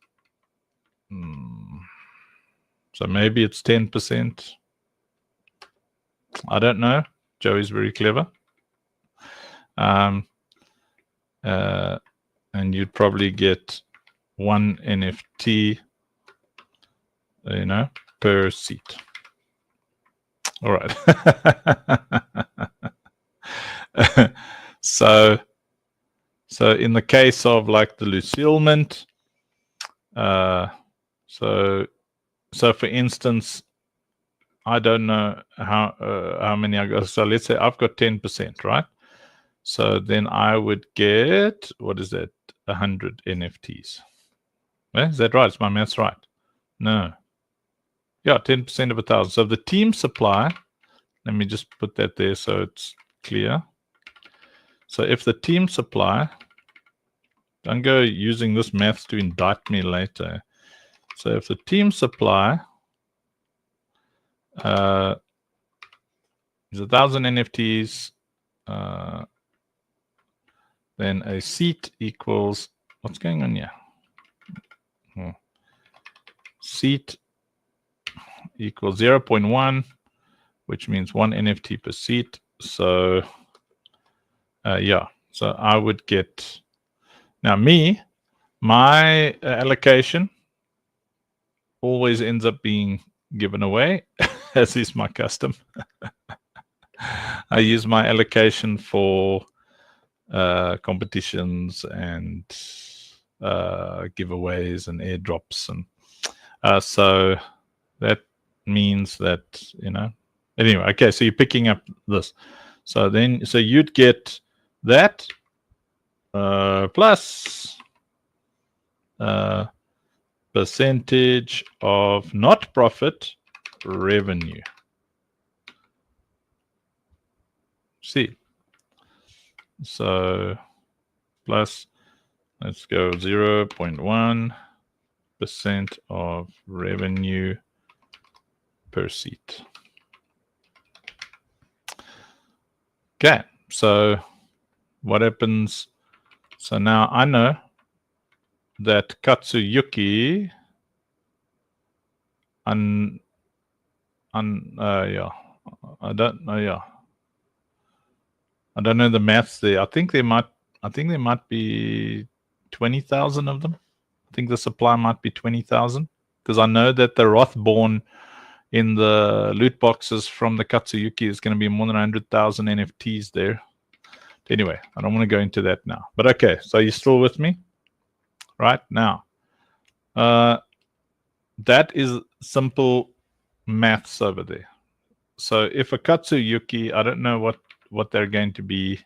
So maybe it's 10%. I don't know. Joey's very clever. And you'd probably get one NFT, per seat. All right. So in the case of like the Lucille Mint, so for instance, I don't know how many I got. So let's say I've got 10%, right? So then I would get, what is that? 100 NFTs. Is that right? Is my maths right? No. Yeah, 10% of 1,000. So the team supply, let me just put that there so it's clear. So if the team supply, don't go using this maths to indict me later. So if the team supply is 1,000 NFTs, then a seat equals, what's going on here? Seat equals 0.1, which means one NFT per seat. So so I would get, now my allocation always ends up being given away, as is my custom. I use my allocation for competitions and giveaways and airdrops, and so that means that anyway. Okay, so you're picking up this. So you'd get that plus percentage of not profit revenue. See, so plus, let's go 0.1% of revenue per seat. Okay, so what happens? So now I know that Katsuyuki I don't know the maths there. I think there might be 20,000 of them. I think the supply might be 20,000, because I know that the Rothborn in the loot boxes from the Katsuyuki is going to be more than 100,000 NFTs there. Anyway, I don't want to go into that now. But okay, so you're still with me? Right now. That is simple maths over there. So if a Katsuyuki, I don't know what they're going to be,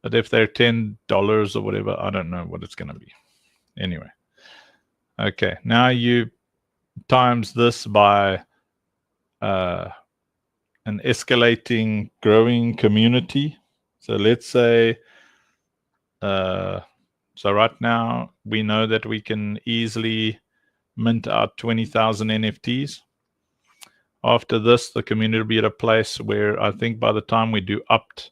but if they're $10 or whatever, I don't know what it's going to be. Anyway. Okay, now you times this by an escalating, growing community. So let's say, so right now we know that we can easily mint out 20,000 NFTs. After this, the community will be at a place where I think by the time we do Upt,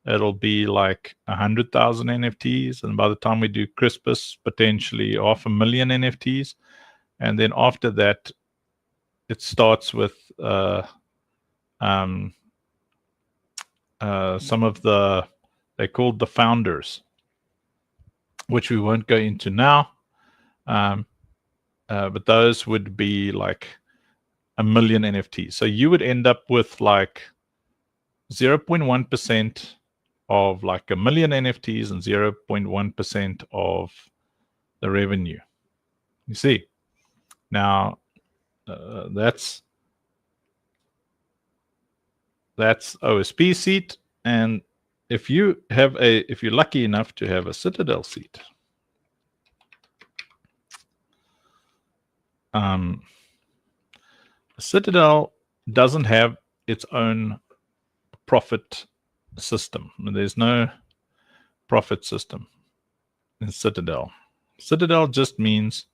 it'll be like 100,000 NFTs. And by the time we do Crispus, potentially 500,000 NFTs. And then after that, it starts with some of they're called the founders, which we won't go into now. But those would be like 1 million NFTs. So you would end up with like 0.1% of like 1 million NFTs and 0.1% of the revenue. You see, now that's OSP seat, and if you're lucky enough to have a Citadel seat, Citadel doesn't have its own profit system. There's no profit system in Citadel. Citadel just means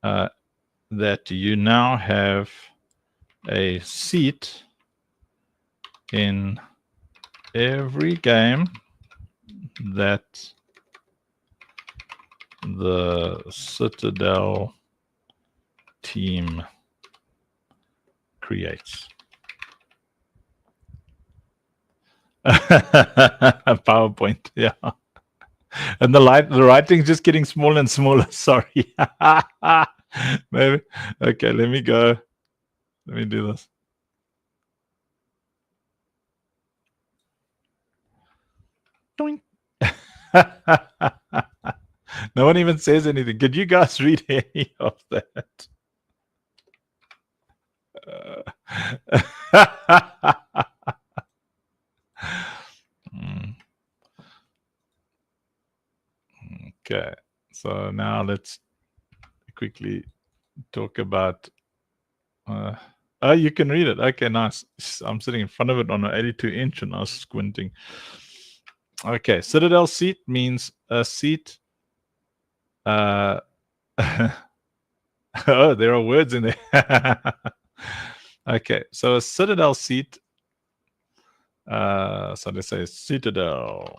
that you now have a seat in every game that the Citadel team creates. PowerPoint, yeah. And the writing's just getting smaller and smaller. Sorry. Maybe. Okay, let me go. Let me do this. Doink. No one even says anything. Could you guys read any of that? Okay, so now let's quickly talk about. Oh, you can read it. Okay, nice. I'm sitting in front of it on an 82-inch and I was squinting. Okay, Citadel seat means a seat. Oh, there are words in there. Okay, so a Citadel seat. So let's say Citadel.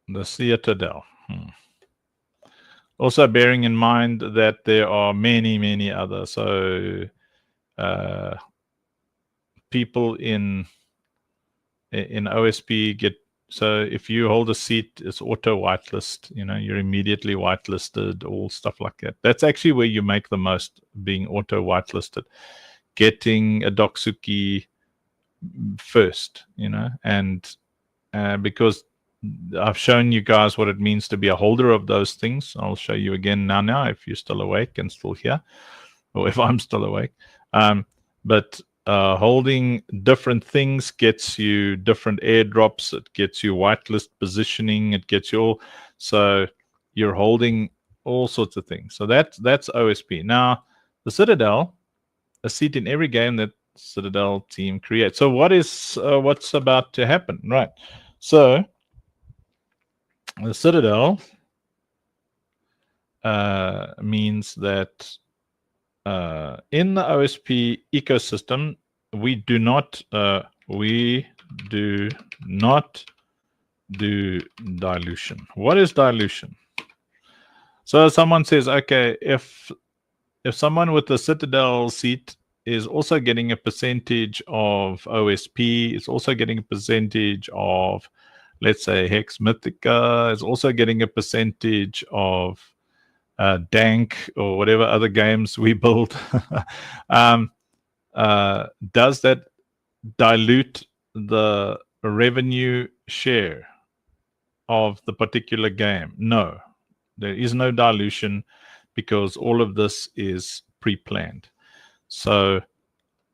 The Citadel. Also bearing in mind that there are many other. So people in OSP get, so if you hold a seat, it's auto whitelist, you're immediately whitelisted, all stuff like that. That's actually where you make the most, being auto whitelisted, getting a Doksuki first, and because I've shown you guys what it means to be a holder of those things. I'll show you again now if you're still awake and still here, or if I'm still awake. But holding different things gets you different airdrops. It gets you whitelist positioning. It gets you all. So you're holding all sorts of things. So that's OSP. Now, the Citadel, a seat in every game that Citadel team creates. So what's about to happen? Right. So the Citadel means that in the OSP ecosystem, we do not do dilution. What is dilution? So someone says, okay, if someone with the Citadel seat is also getting a percentage of OSP, is also getting a percentage of, let's say, Hex Mythica, is also getting a percentage of Dank or whatever other games we build, does that dilute the revenue share of the particular game? No, there is no dilution because all of this is pre-planned. So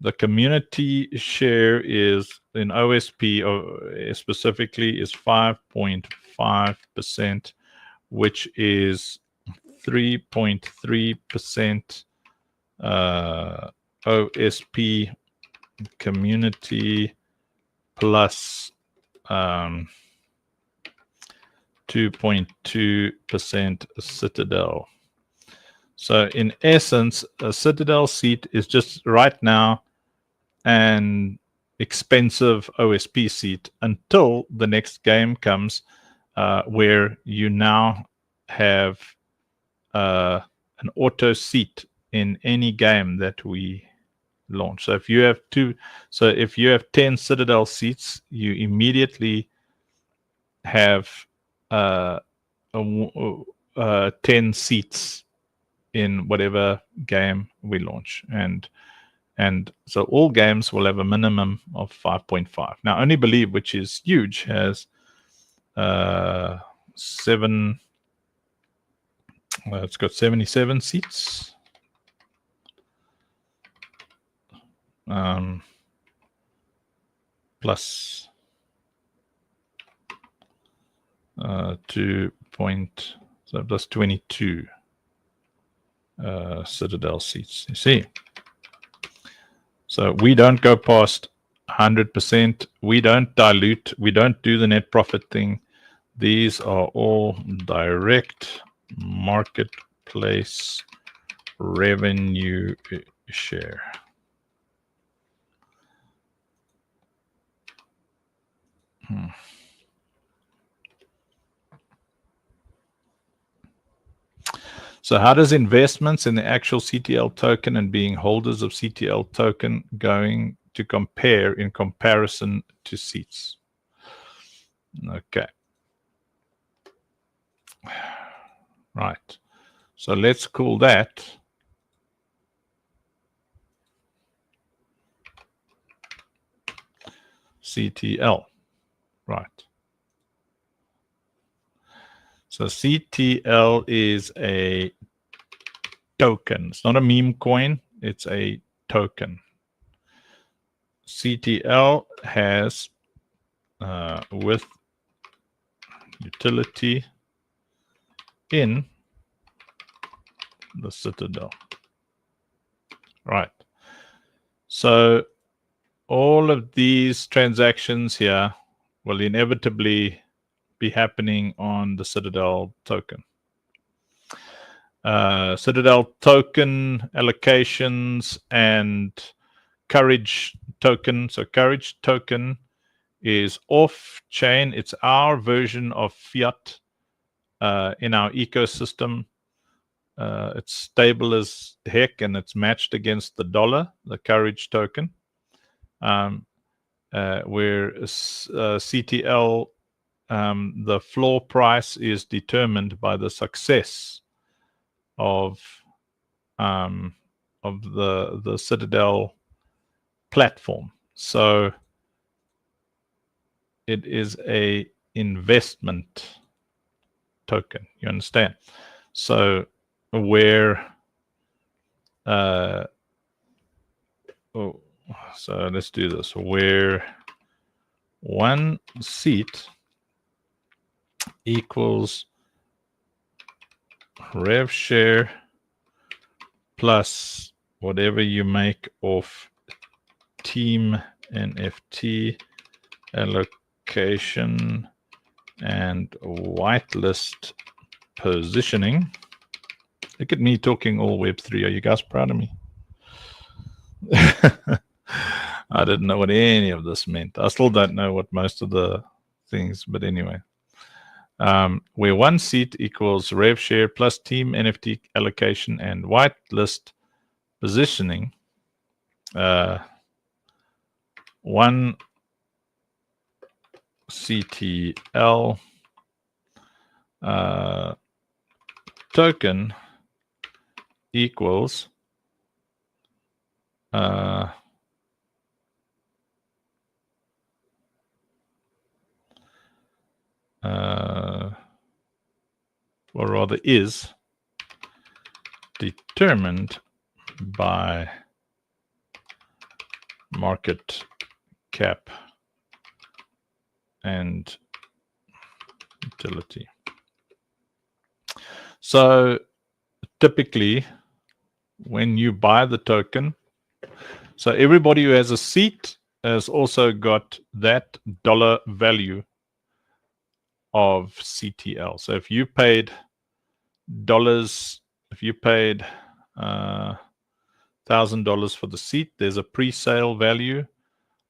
the community share is in OSP specifically is 5.5%, which is 3.3% OSP community plus 2.2% Citadel. So in essence, a Citadel seat is just right now an expensive OSP seat until the next game comes, where you now have an auto seat in any game that we launch. So if you have 10 Citadel seats, you immediately have 10 seats in whatever game we launch, and so all games will have a minimum of 5.5. Now, Only Believe, which is huge, has 7. It's got 77 seats. plus 2 point, so plus 22 Citadel seats. You see, so we don't go past 100%. We don't dilute. We don't do the net profit thing. These are all direct marketplace revenue share. So how does investments in the actual CTL token and being holders of CTL token going to compare in comparison to seats? Okay. Right. So let's call that CTL. Right. So CTL is a token. It's not a meme coin. It's a token. CTL has with utility in the Citadel. Right. So all of these transactions here will inevitably be happening on the Citadel token. Citadel token allocations and courage token. So courage token is off chain. It's our version of fiat in our ecosystem. It's stable as heck, and it's matched against the dollar, the courage token. Where CTL, the floor price is determined by the success of the Citadel platform. So it is a investment token. You understand? So where so let's do this. Where one seat equals rev share plus whatever you make of team NFT allocation and whitelist positioning. Look at me talking all Web3. Are you guys proud of me? I didn't know what any of this meant. I still don't know what most of the things, but anyway. Where one seat equals rev share plus team NFT allocation and whitelist positioning. One CTL token equals or rather is determined by market cap and utility. So typically when you buy the token, so everybody who has a seat has also got that dollar value of CTL. So if you paid dollars, if you paid $1,000 for the seat, there's a pre-sale value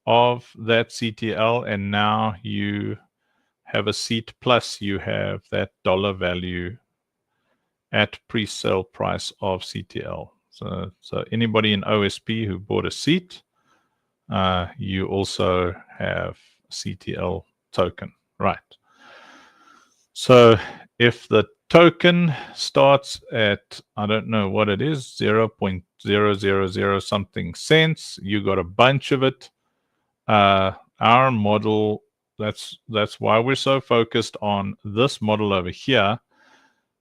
of that CTL, and now you have a seat plus you have that dollar value at pre-sale price of CTL. So anybody in OSP who bought a seat, you also have CTL token, right? So if the token starts at, I don't know what it is, 0.000 something cents, you got a bunch of it. Our model, that's why we're so focused on this model over here.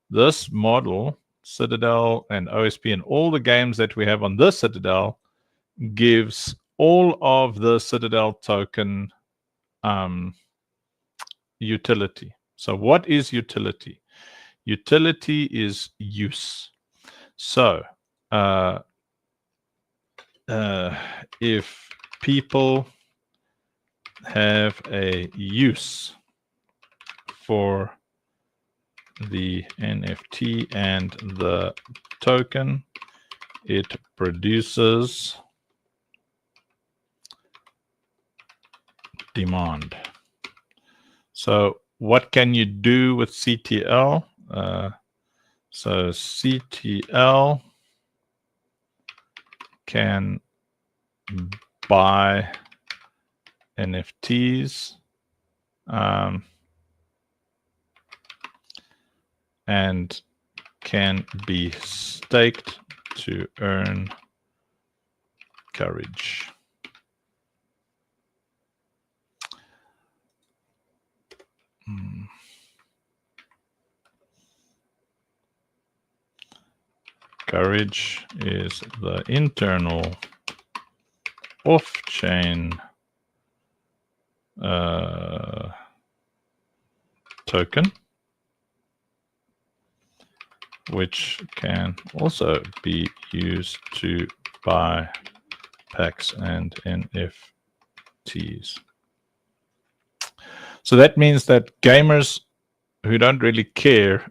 This model, Citadel and OSP and all the games that we have on this Citadel, gives all of the Citadel token utility. So what is utility? Utility is use. So if people have a use for the NFT and the token, it produces demand. So what can you do with CTL? So CTL can buy NFTs and can be staked to earn courage. Courage is the internal off-chain token, which can also be used to buy packs and NFTs. So that means that gamers who don't really care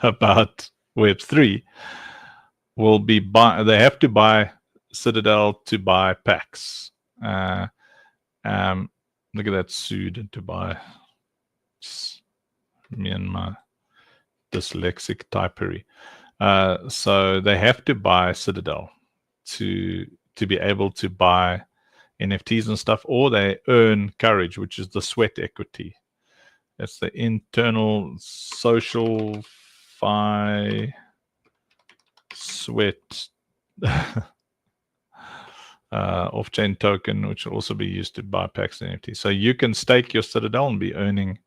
about Web3 will be they have to buy Citadel to buy packs. Look at that sued to buy. Me and my dyslexic typery. So they have to buy Citadel to be able to buy NFTs and stuff, or they earn courage, which is the sweat equity. That's the internal social sweat off-chain token, which will also be used to buy packs and NFTs. So you can stake your Citadel and be earning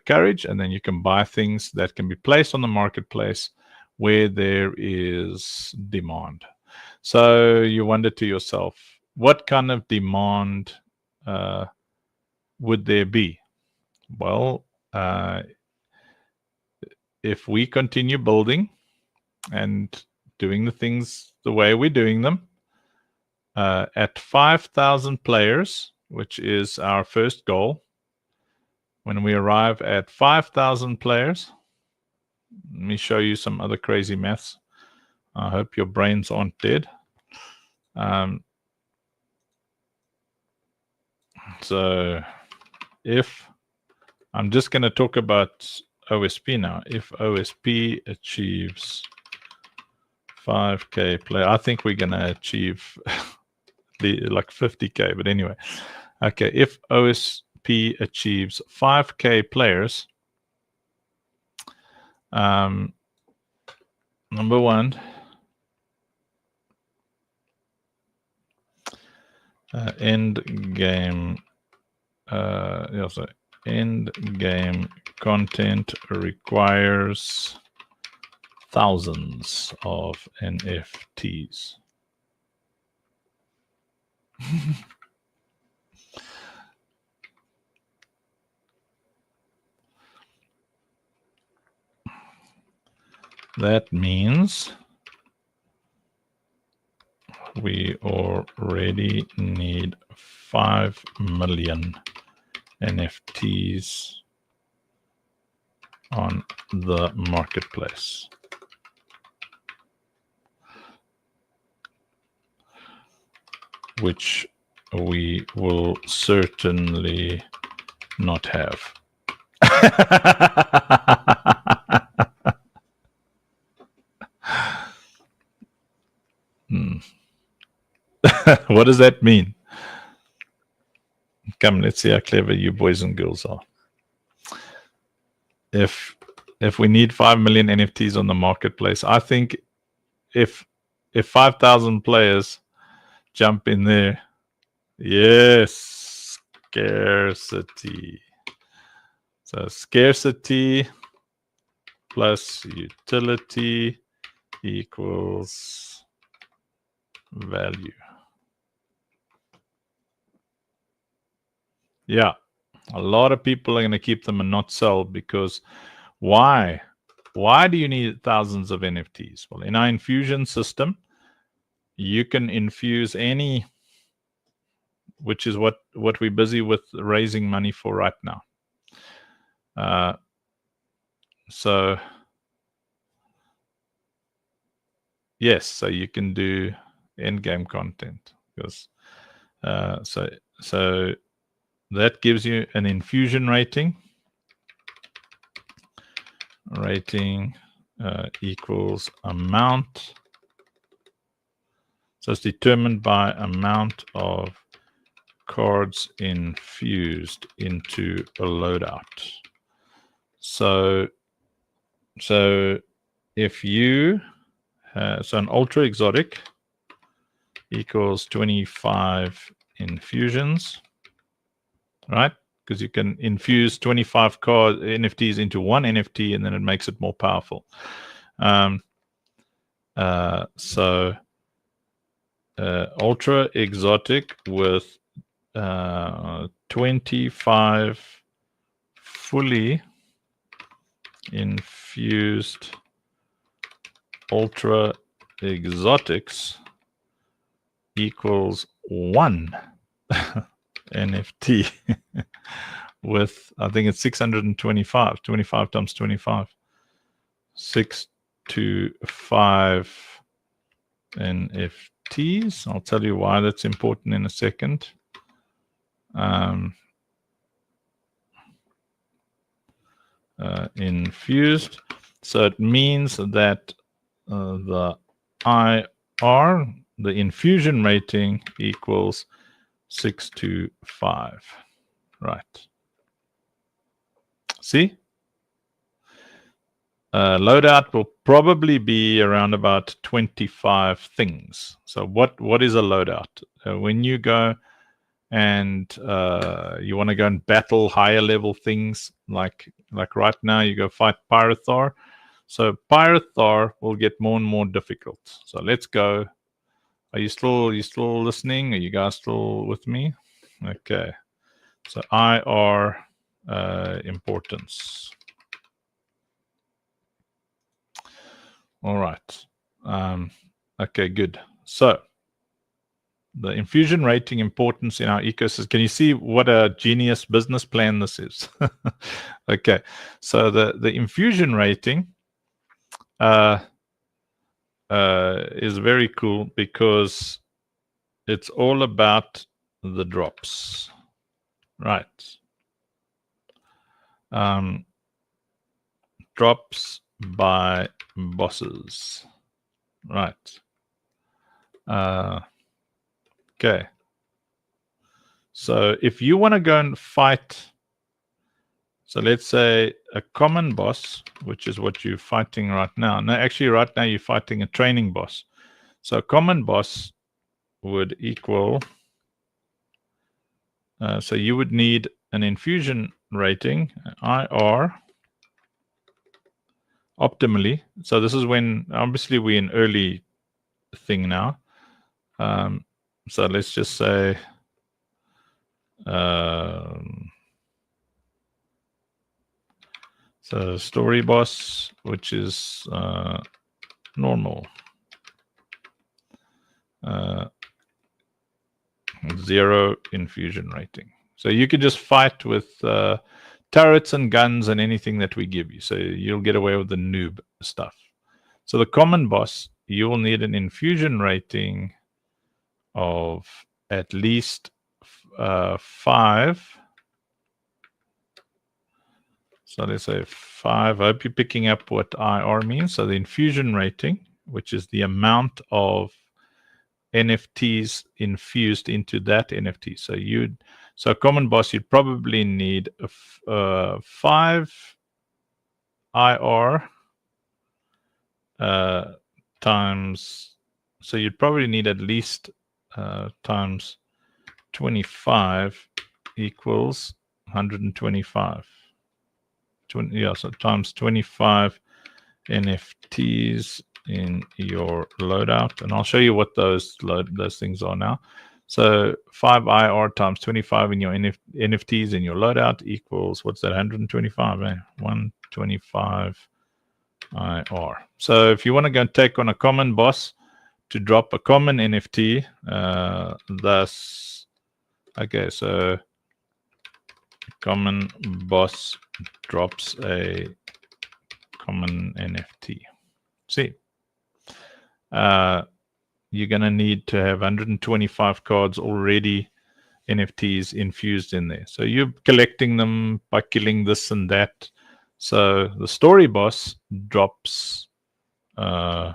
courage, and then you can buy things that can be placed on the marketplace where there is demand. So you wonder to yourself, what kind of demand would there be? Well, if we continue building and doing the things the way we're doing them, at 5,000 players, which is our first goal, when we arrive at 5,000 players, let me show you some other crazy maths. I hope your brains aren't dead. So if I'm just going to talk about OSP now. If OSP achieves 5K play, I think we're going to achieve like 50K, but anyway. Okay, if OSP achieves 5K players, number one, end game end game content requires thousands of NFTs. That means we already need 5 million NFTs on the marketplace. Which we will certainly not have. What does that mean? Come, let's see how clever you boys and girls are. If we need 5 million NFTs on the marketplace, I think if 5,000 players jump in there, yes, scarcity. So scarcity plus utility equals value. Yeah. A lot of people are going to keep them and not sell because why? Why do you need thousands of NFTs? Well, in our infusion system, you can infuse any, which is what we're busy with raising money for right now. So yes, so you can do end-game content because so that gives you an infusion rating. Rating equals amount. So it's determined by amount of cards infused into a loadout. So if you so an ultra exotic equals 25 infusions, right? Because you can infuse 25 card NFTs into one NFT, and then it makes it more powerful. So ultra exotic with 25 fully infused ultra exotics equals 1 NFT with, I think it's 625, 25 times 25, 625 NFTs. I'll tell you why that's important in a second. Infused. So it means that the IR, the infusion rating, equals 625. Right. See? Loadout will probably be around about 25 things. So what is a loadout? When you go and you want to go and battle higher level things, like right now you go fight Pyrothor. So Pyrothor will get more and more difficult. So let's go. Are you still listening? Are you guys still with me? Okay. So IR importance. All right. Okay, good. So the infusion rating importance in our ecosystem. Can you see what a genius business plan this is? Okay. So the infusion rating is very cool because it's all about the drops. Right. Drops by bosses. Right. Okay. So if you want to go and fight, so let's say a common boss, which is what you're fighting right now. No, actually right now you're fighting a training boss. So a common boss would equal, so you would need an infusion rating, IR, optimally. So this is when, obviously we're in early thing now. So let's just say so story boss, which is normal, 0 infusion rating. So you could just fight with turrets and guns and anything that we give you. So you'll get away with the noob stuff. So the common boss, you will need an infusion rating of at least 5. So let's say 5. I hope you're picking up what IR means. So the infusion rating, which is the amount of NFTs infused into that NFT. So a common boss, you'd probably need 5 IR times. So you'd probably need at least times 25 equals 125. So times 25 NFTs in your loadout, and I'll show you what those things are now. So 5 IR times 25 in your NFTs in your loadout equals, what's that, 125, eh? 125 IR. So if you want to go and take on a common boss to drop a common NFT, thus, okay, so common boss drops a common NFT. See, you're going to need to have 125 cards already, NFTs infused in there. So you're collecting them by killing this and that. So the story boss drops so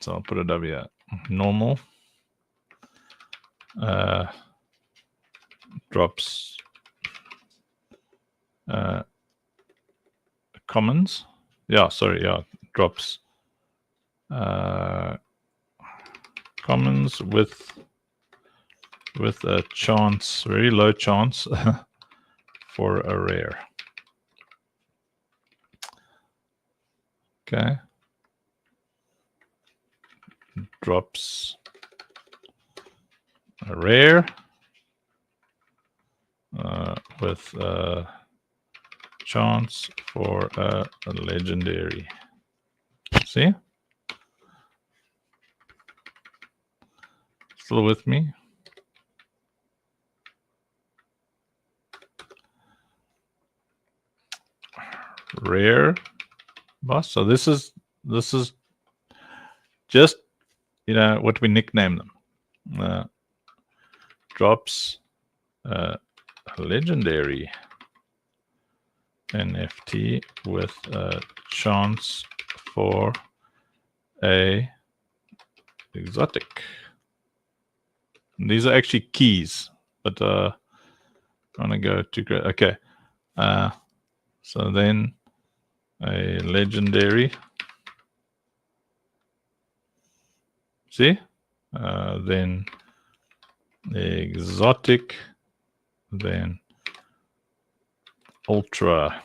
I'll put it over here. Normal drops commons. Yeah, sorry, yeah, drops commons with a chance, very low chance for a rare. Okay. Drops a rare with a chance for a legendary. See? Still with me? Rare boss. So this is just, you know, what we nickname them. Drops a legendary NFT with a chance for a exotic. And these are actually keys, but I want to go to great. Okay, so then a legendary. See, then exotic, then ultra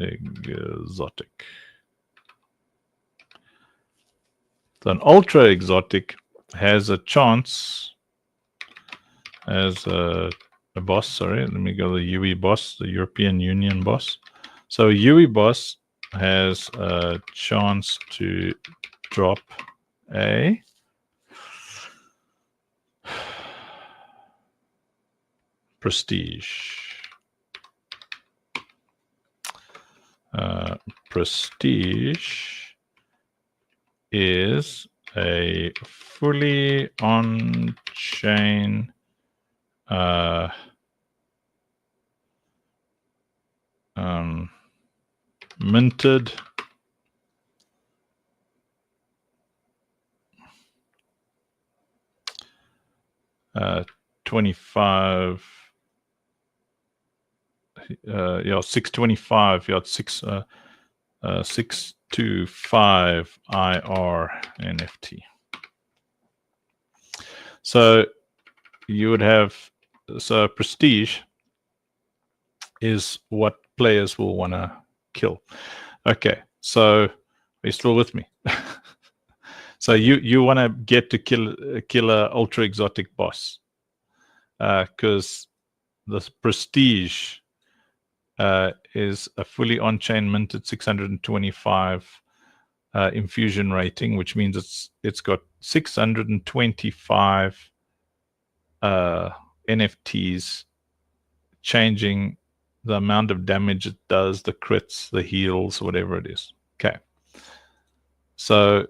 exotic. So an ultra exotic has a chance as a boss. Sorry, let me go to the UE boss, the European Union boss. So UE boss has a chance to drop a prestige. Prestige is a fully on-chain minted uh, 25 yeah, 625, yeah, 625 IR NFT. So you would have, so prestige is what players will want to kill. Okay, so are you still with me? So you want to get to kill a ultra exotic boss, because the prestige is a fully on-chain minted 625 infusion rating, which means it's got 625 NFTs changing the amount of damage it does, the crits, the heals, whatever it is. Okay. So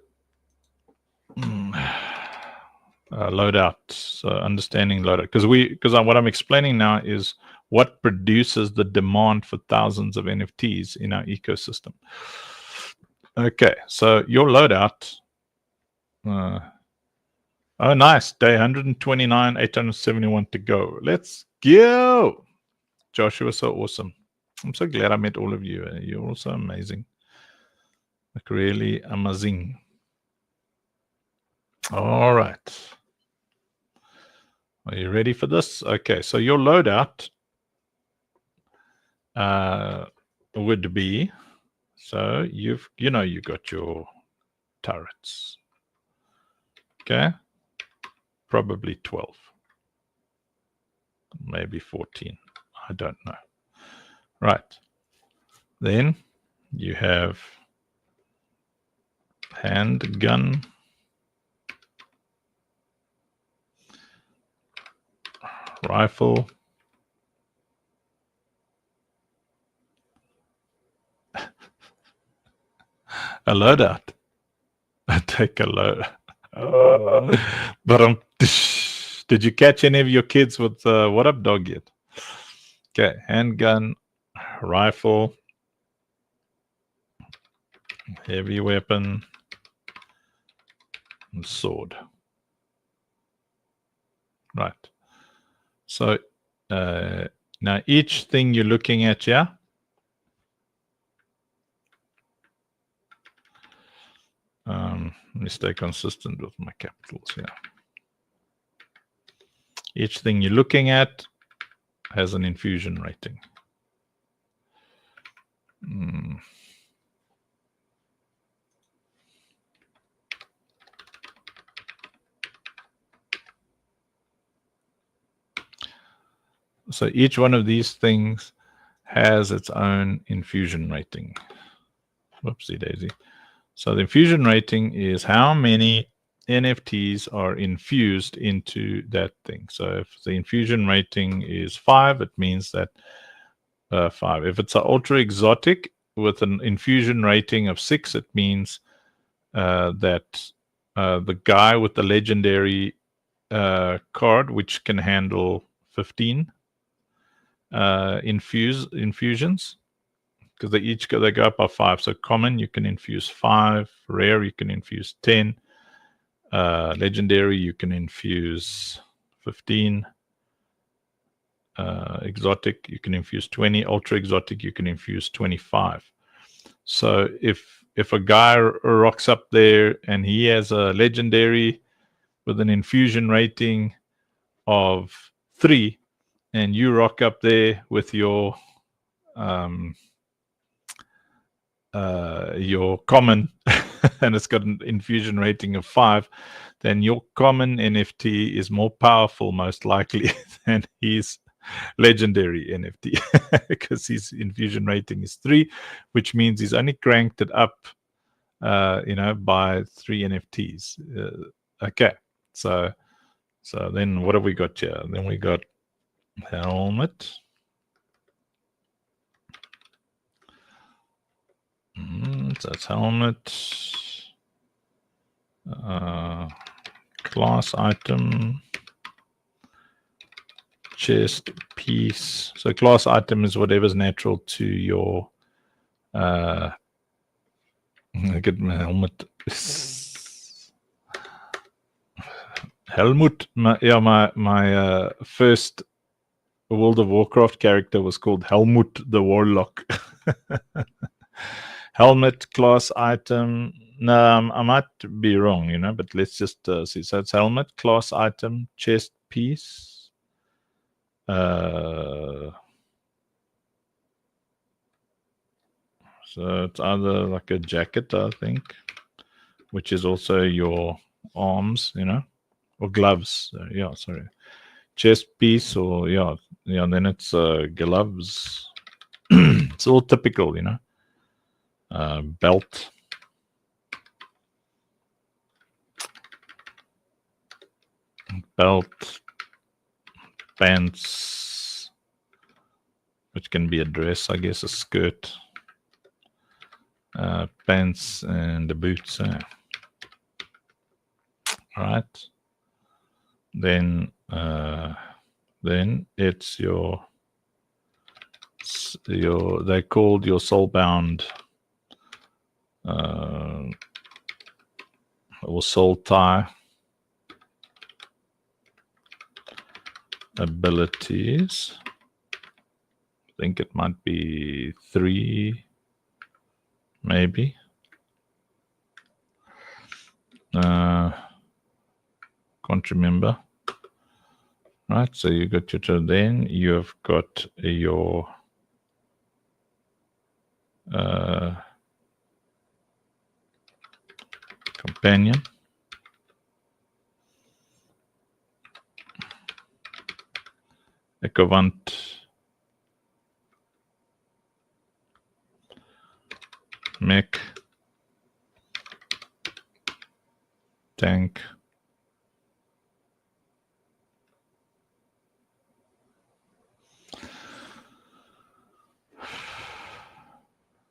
loadout, so understanding loadout, because what I'm explaining now is what produces the demand for thousands of NFTs in our ecosystem. Okay, so your loadout. Oh, nice. Day 129, 871 to go. Let's go. Joshua, so awesome. I'm so glad I met all of you. You're all so amazing. Like really amazing. All right. Are you ready for this? Okay, so your loadout would be, so you got your turrets. Okay. Probably 12. Maybe 14. I don't know. Right. Then you have handgun, rifle, a loadout. I take a load. But did you catch any of your kids with what up dog yet? Okay, handgun, rifle, heavy weapon, and sword. Right. So now each thing you're looking at here, let me stay consistent with my capitals here. Each thing you're looking at has an infusion rating. So each one of these things has its own infusion rating. Whoopsie daisy. So the infusion rating is how many NFTs are infused into that thing. So if the infusion rating is 5, it means that 5. If it's an ultra exotic with an infusion rating of 6, it means that the guy with the legendary card, which can handle 15 infusions, because they go up by 5. So common, you can infuse 5. Rare, you can infuse 10. Legendary, you can infuse 15. Exotic, you can infuse 20. Ultra exotic, you can infuse 25. So if a guy rocks up there and he has a legendary with an infusion rating of 3, and you rock up there with your common and it's got an infusion rating of 5, then your common NFT is more powerful, most likely, than his legendary NFT because his infusion rating is 3, which means he's only cranked it up, by 3 NFTs. Okay, so then what have we got here? Then we got helmet. So it's helmet, class item, chest piece. So class item is whatever's natural to your get my helmet. Helmut, my first World of Warcraft character was called Helmut the Warlock. Helmet, class item. No, I might be wrong, but let's just see. So it's helmet, class item, chest piece. So it's either like a jacket, I think, which is also your arms, or gloves. Sorry. Chest piece, or then it's gloves. It's all typical, belt. Belt, pants, which can be a dress, I guess, a skirt, pants, and the boots. Right. Then it's your they called your soulbound or soul tie abilities. I think it might be 3, maybe. Can't remember. Right, so you got your turn. Then you've got your companion. Ecovant mech tank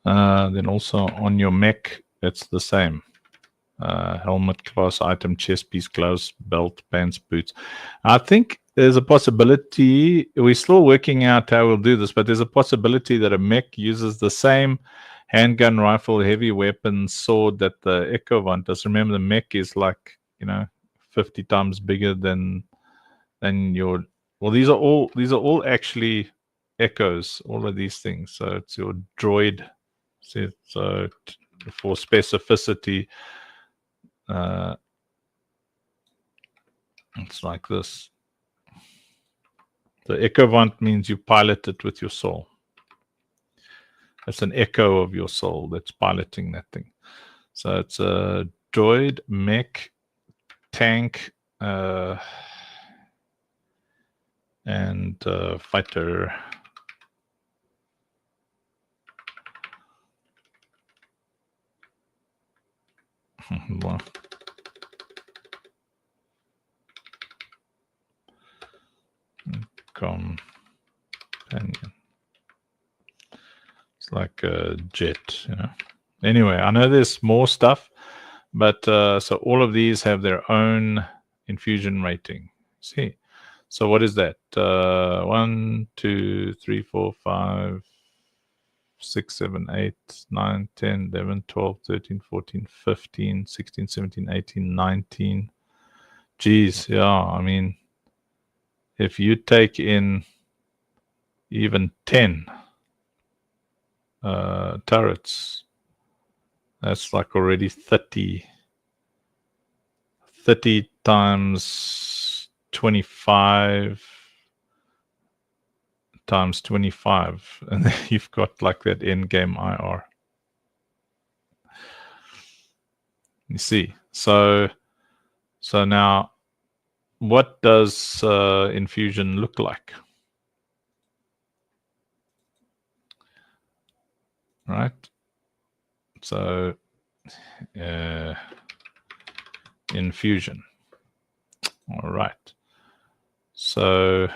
then also on your mech it's the same. Helmet, class, item, chest piece, gloves, belt, pants, boots. I think there's a possibility, we're still working out how we'll do this, but there's a possibility that a mech uses the same handgun, rifle, heavy weapon, sword that the Ecovant does. Remember, the mech is like, 50 times bigger than your. Well, these are all actually echoes. All of these things. So it's your droid. So for specificity, it's like this. The Ecovant means you pilot it with your soul. It's an echo of your soul that's piloting that thing. So it's a droid, mech, tank, and fighter. Well, companion. It's like a jet, Anyway, I know there's more stuff, but so all of these have their own infusion rating. See, so what is that? 1, 2, 3, 4, 5, 6, 7, 8, 9, 10, 11, 12, 13, 14, 15, 16, 17, 18, 19. Geez, yeah, I mean, if you take in even 10 turrets, that's like already 30 times 25 times 25, and then you've got like that end game IR. You see, so now what does infusion look like? Right, so infusion. All right, so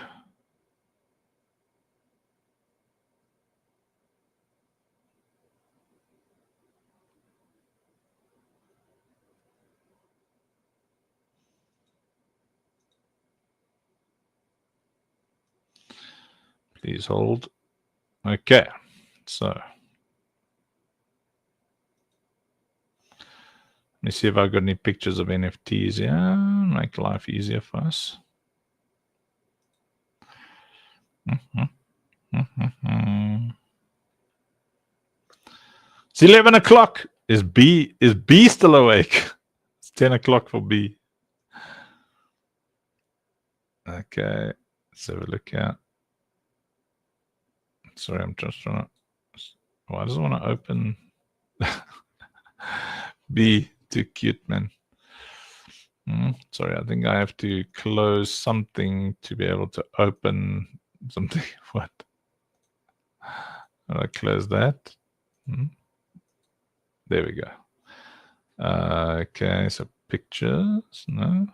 please hold. Okay, so let me see if I've got any pictures of NFTs. Yeah, make life easier for us. It's 11 o'clock. Is B still awake? It's 10 o'clock for B. Okay, let's have a look here. Sorry, I'm just trying to. Why does it want to open? B, too cute, man. Sorry, I think I have to close something to be able to open something. What? How do I close that? There we go. Okay, so pictures, no.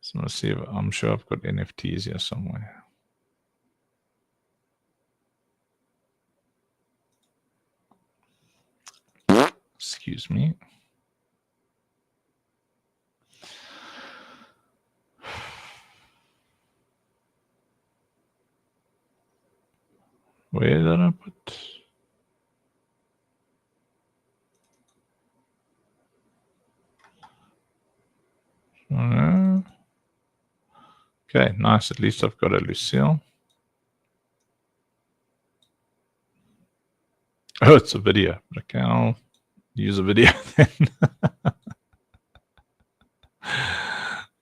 So let's see if I'm sure I've got NFTs here somewhere. Excuse me. Where did I put? Okay, nice. At least I've got a Lucille. Oh, it's a video. Okay, I'll use a video then.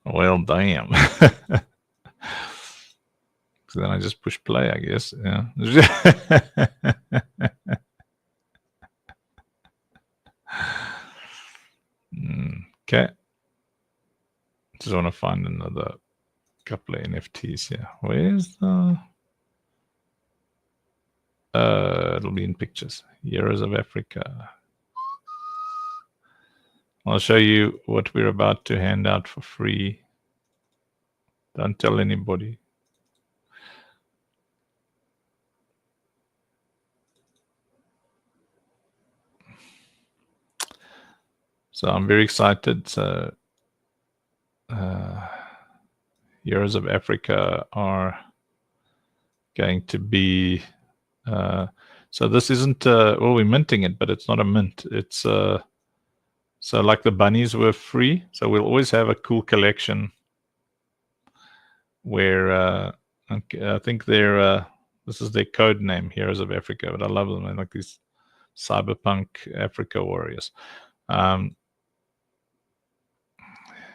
Well, damn. So then I just push play, I guess. Yeah. Okay. Just want to find another Couple of NFTs here. Where's the? It'll be in pictures. Heroes of Africa. I'll show you what we're about to hand out for free. Don't tell anybody. So I'm very excited. So Heroes of Africa are going to be so this isn't well, we're minting it, but it's not a mint. It's so like the bunnies were free, so we'll always have a cool collection where I think they're this is their code name, Heroes of Africa, but I love them. I like these cyberpunk Africa warriors.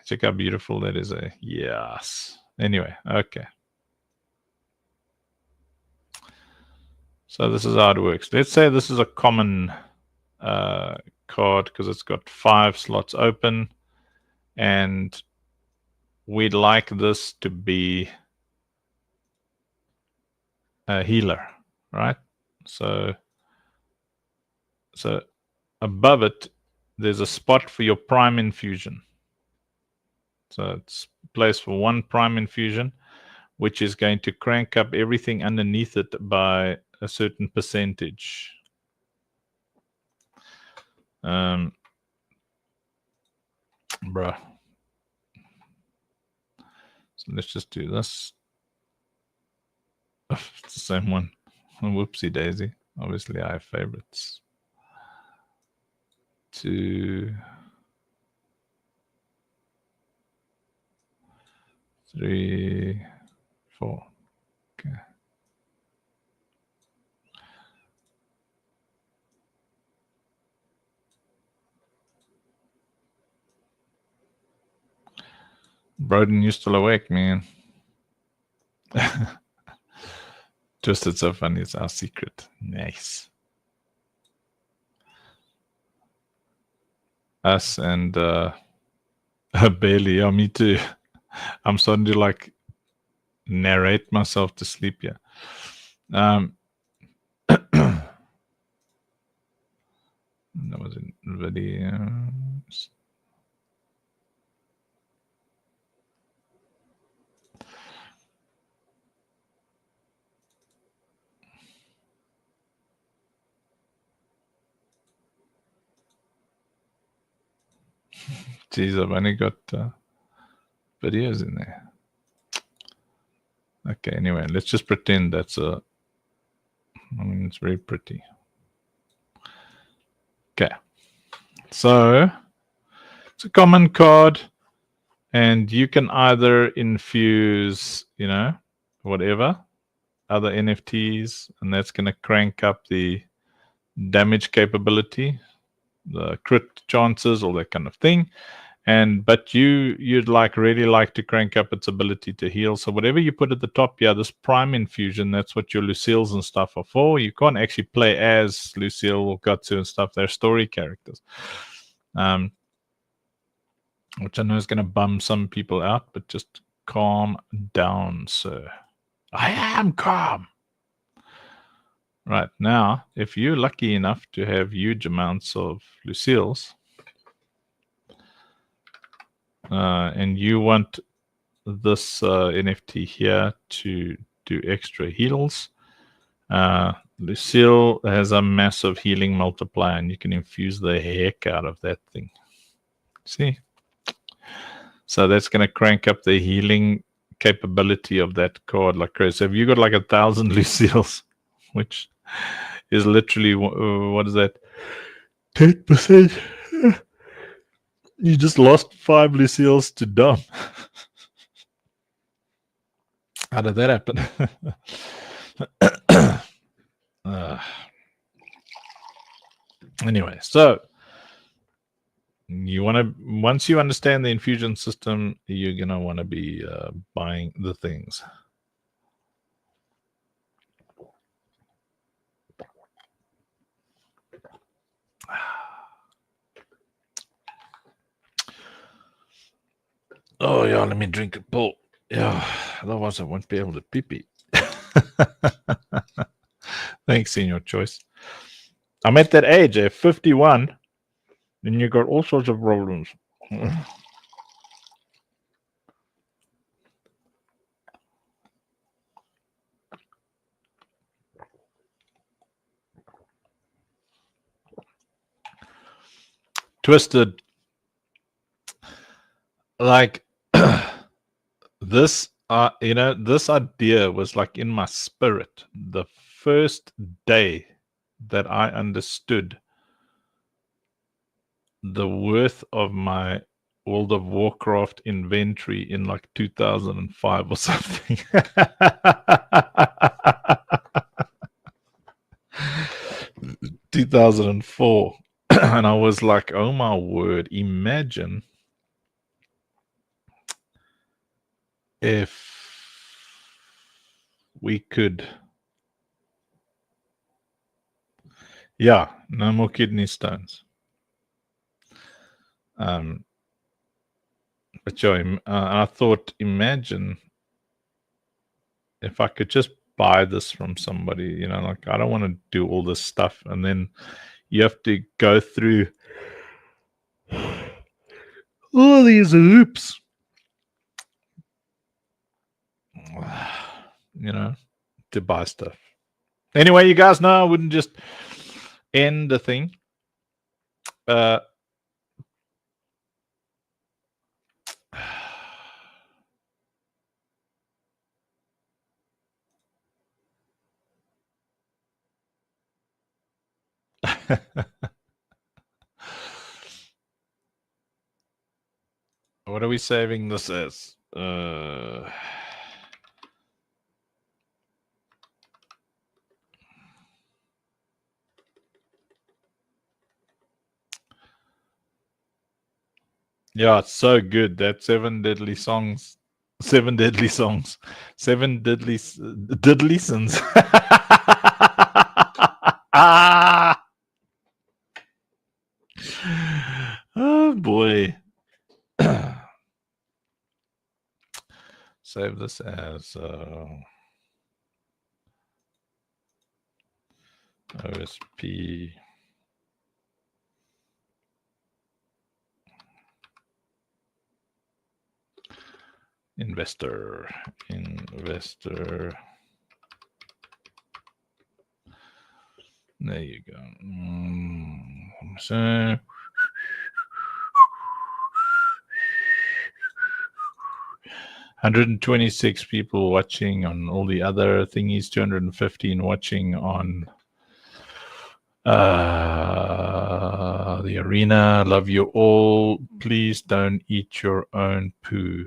Check how beautiful that is. Yes. Anyway, okay. So this is how it works. Let's say this is a common card because it's got 5 slots open, and we'd like this to be a healer, right? So above it, there's a spot for your prime infusion. So it's placed for 1 prime infusion, which is going to crank up everything underneath it by a certain percentage. Bruh. So let's just do this. It's the same one. Whoopsie daisy. Obviously, I have favorites. 2, 3, 4. Okay. Broden, you still awake, man? Twisted so funny. It's our secret. Nice. Us and Bailey. Yeah, me too. I'm starting to like narrate myself to sleep here. That was in videos. Jeez, I've only got videos in there. Okay, anyway, let's just pretend that's a... I mean, it's very pretty. Okay. So, it's a common card, and you can either infuse, you know, whatever, other NFTs, and that's going to crank up the damage capability, the crit chances, all that kind of thing. But you'd really like to crank up its ability to heal. So whatever you put at the top here, this prime infusion, that's what your Lucille's and stuff are for. You can't actually play as Lucille or Gatsu and stuff. They're story characters. Which I know is going to bum some people out, but just calm down, sir. I am calm. Right, now, if you're lucky enough to have huge amounts of Lucille's, and you want this NFT here to do extra heals, Lucille has a massive healing multiplier, and you can infuse the heck out of that thing. See? So that's going to crank up the healing capability of that card like crazy. So if you got like 1,000 Lucille's, which is literally, what is that? 10%. You just lost 5 Lucille's to dumb. How did that happen? Anyway, so you want to, once you understand the infusion system, you're going to want to be buying the things. Oh, yeah, let me drink a pull. Yeah, otherwise I won't be able to pee. Thanks, Senior Choice. I'm at that age, 51, and you got all sorts of problems. Twisted, like this, this idea was like in my spirit the first day that I understood the worth of my World of Warcraft inventory in like 2005 or something. 2004. And I was like, oh my word, imagine if we could. Yeah, no more kidney stones. But yeah, I thought, imagine if I could just buy this from somebody, like I don't want to do all this stuff. And then you have to go through all these hoops, to buy stuff. Anyway, you guys know I wouldn't just end the thing. What are we saving this as? Yeah, it's so good. That 7 deadly songs. 7 deadly songs. 7 deadly sins. Ah! Oh boy. Save this as OSP. Investor. There you go. So 126 people watching on all the other thingies, 215 watching on the arena. Love you all. Please don't eat your own poo.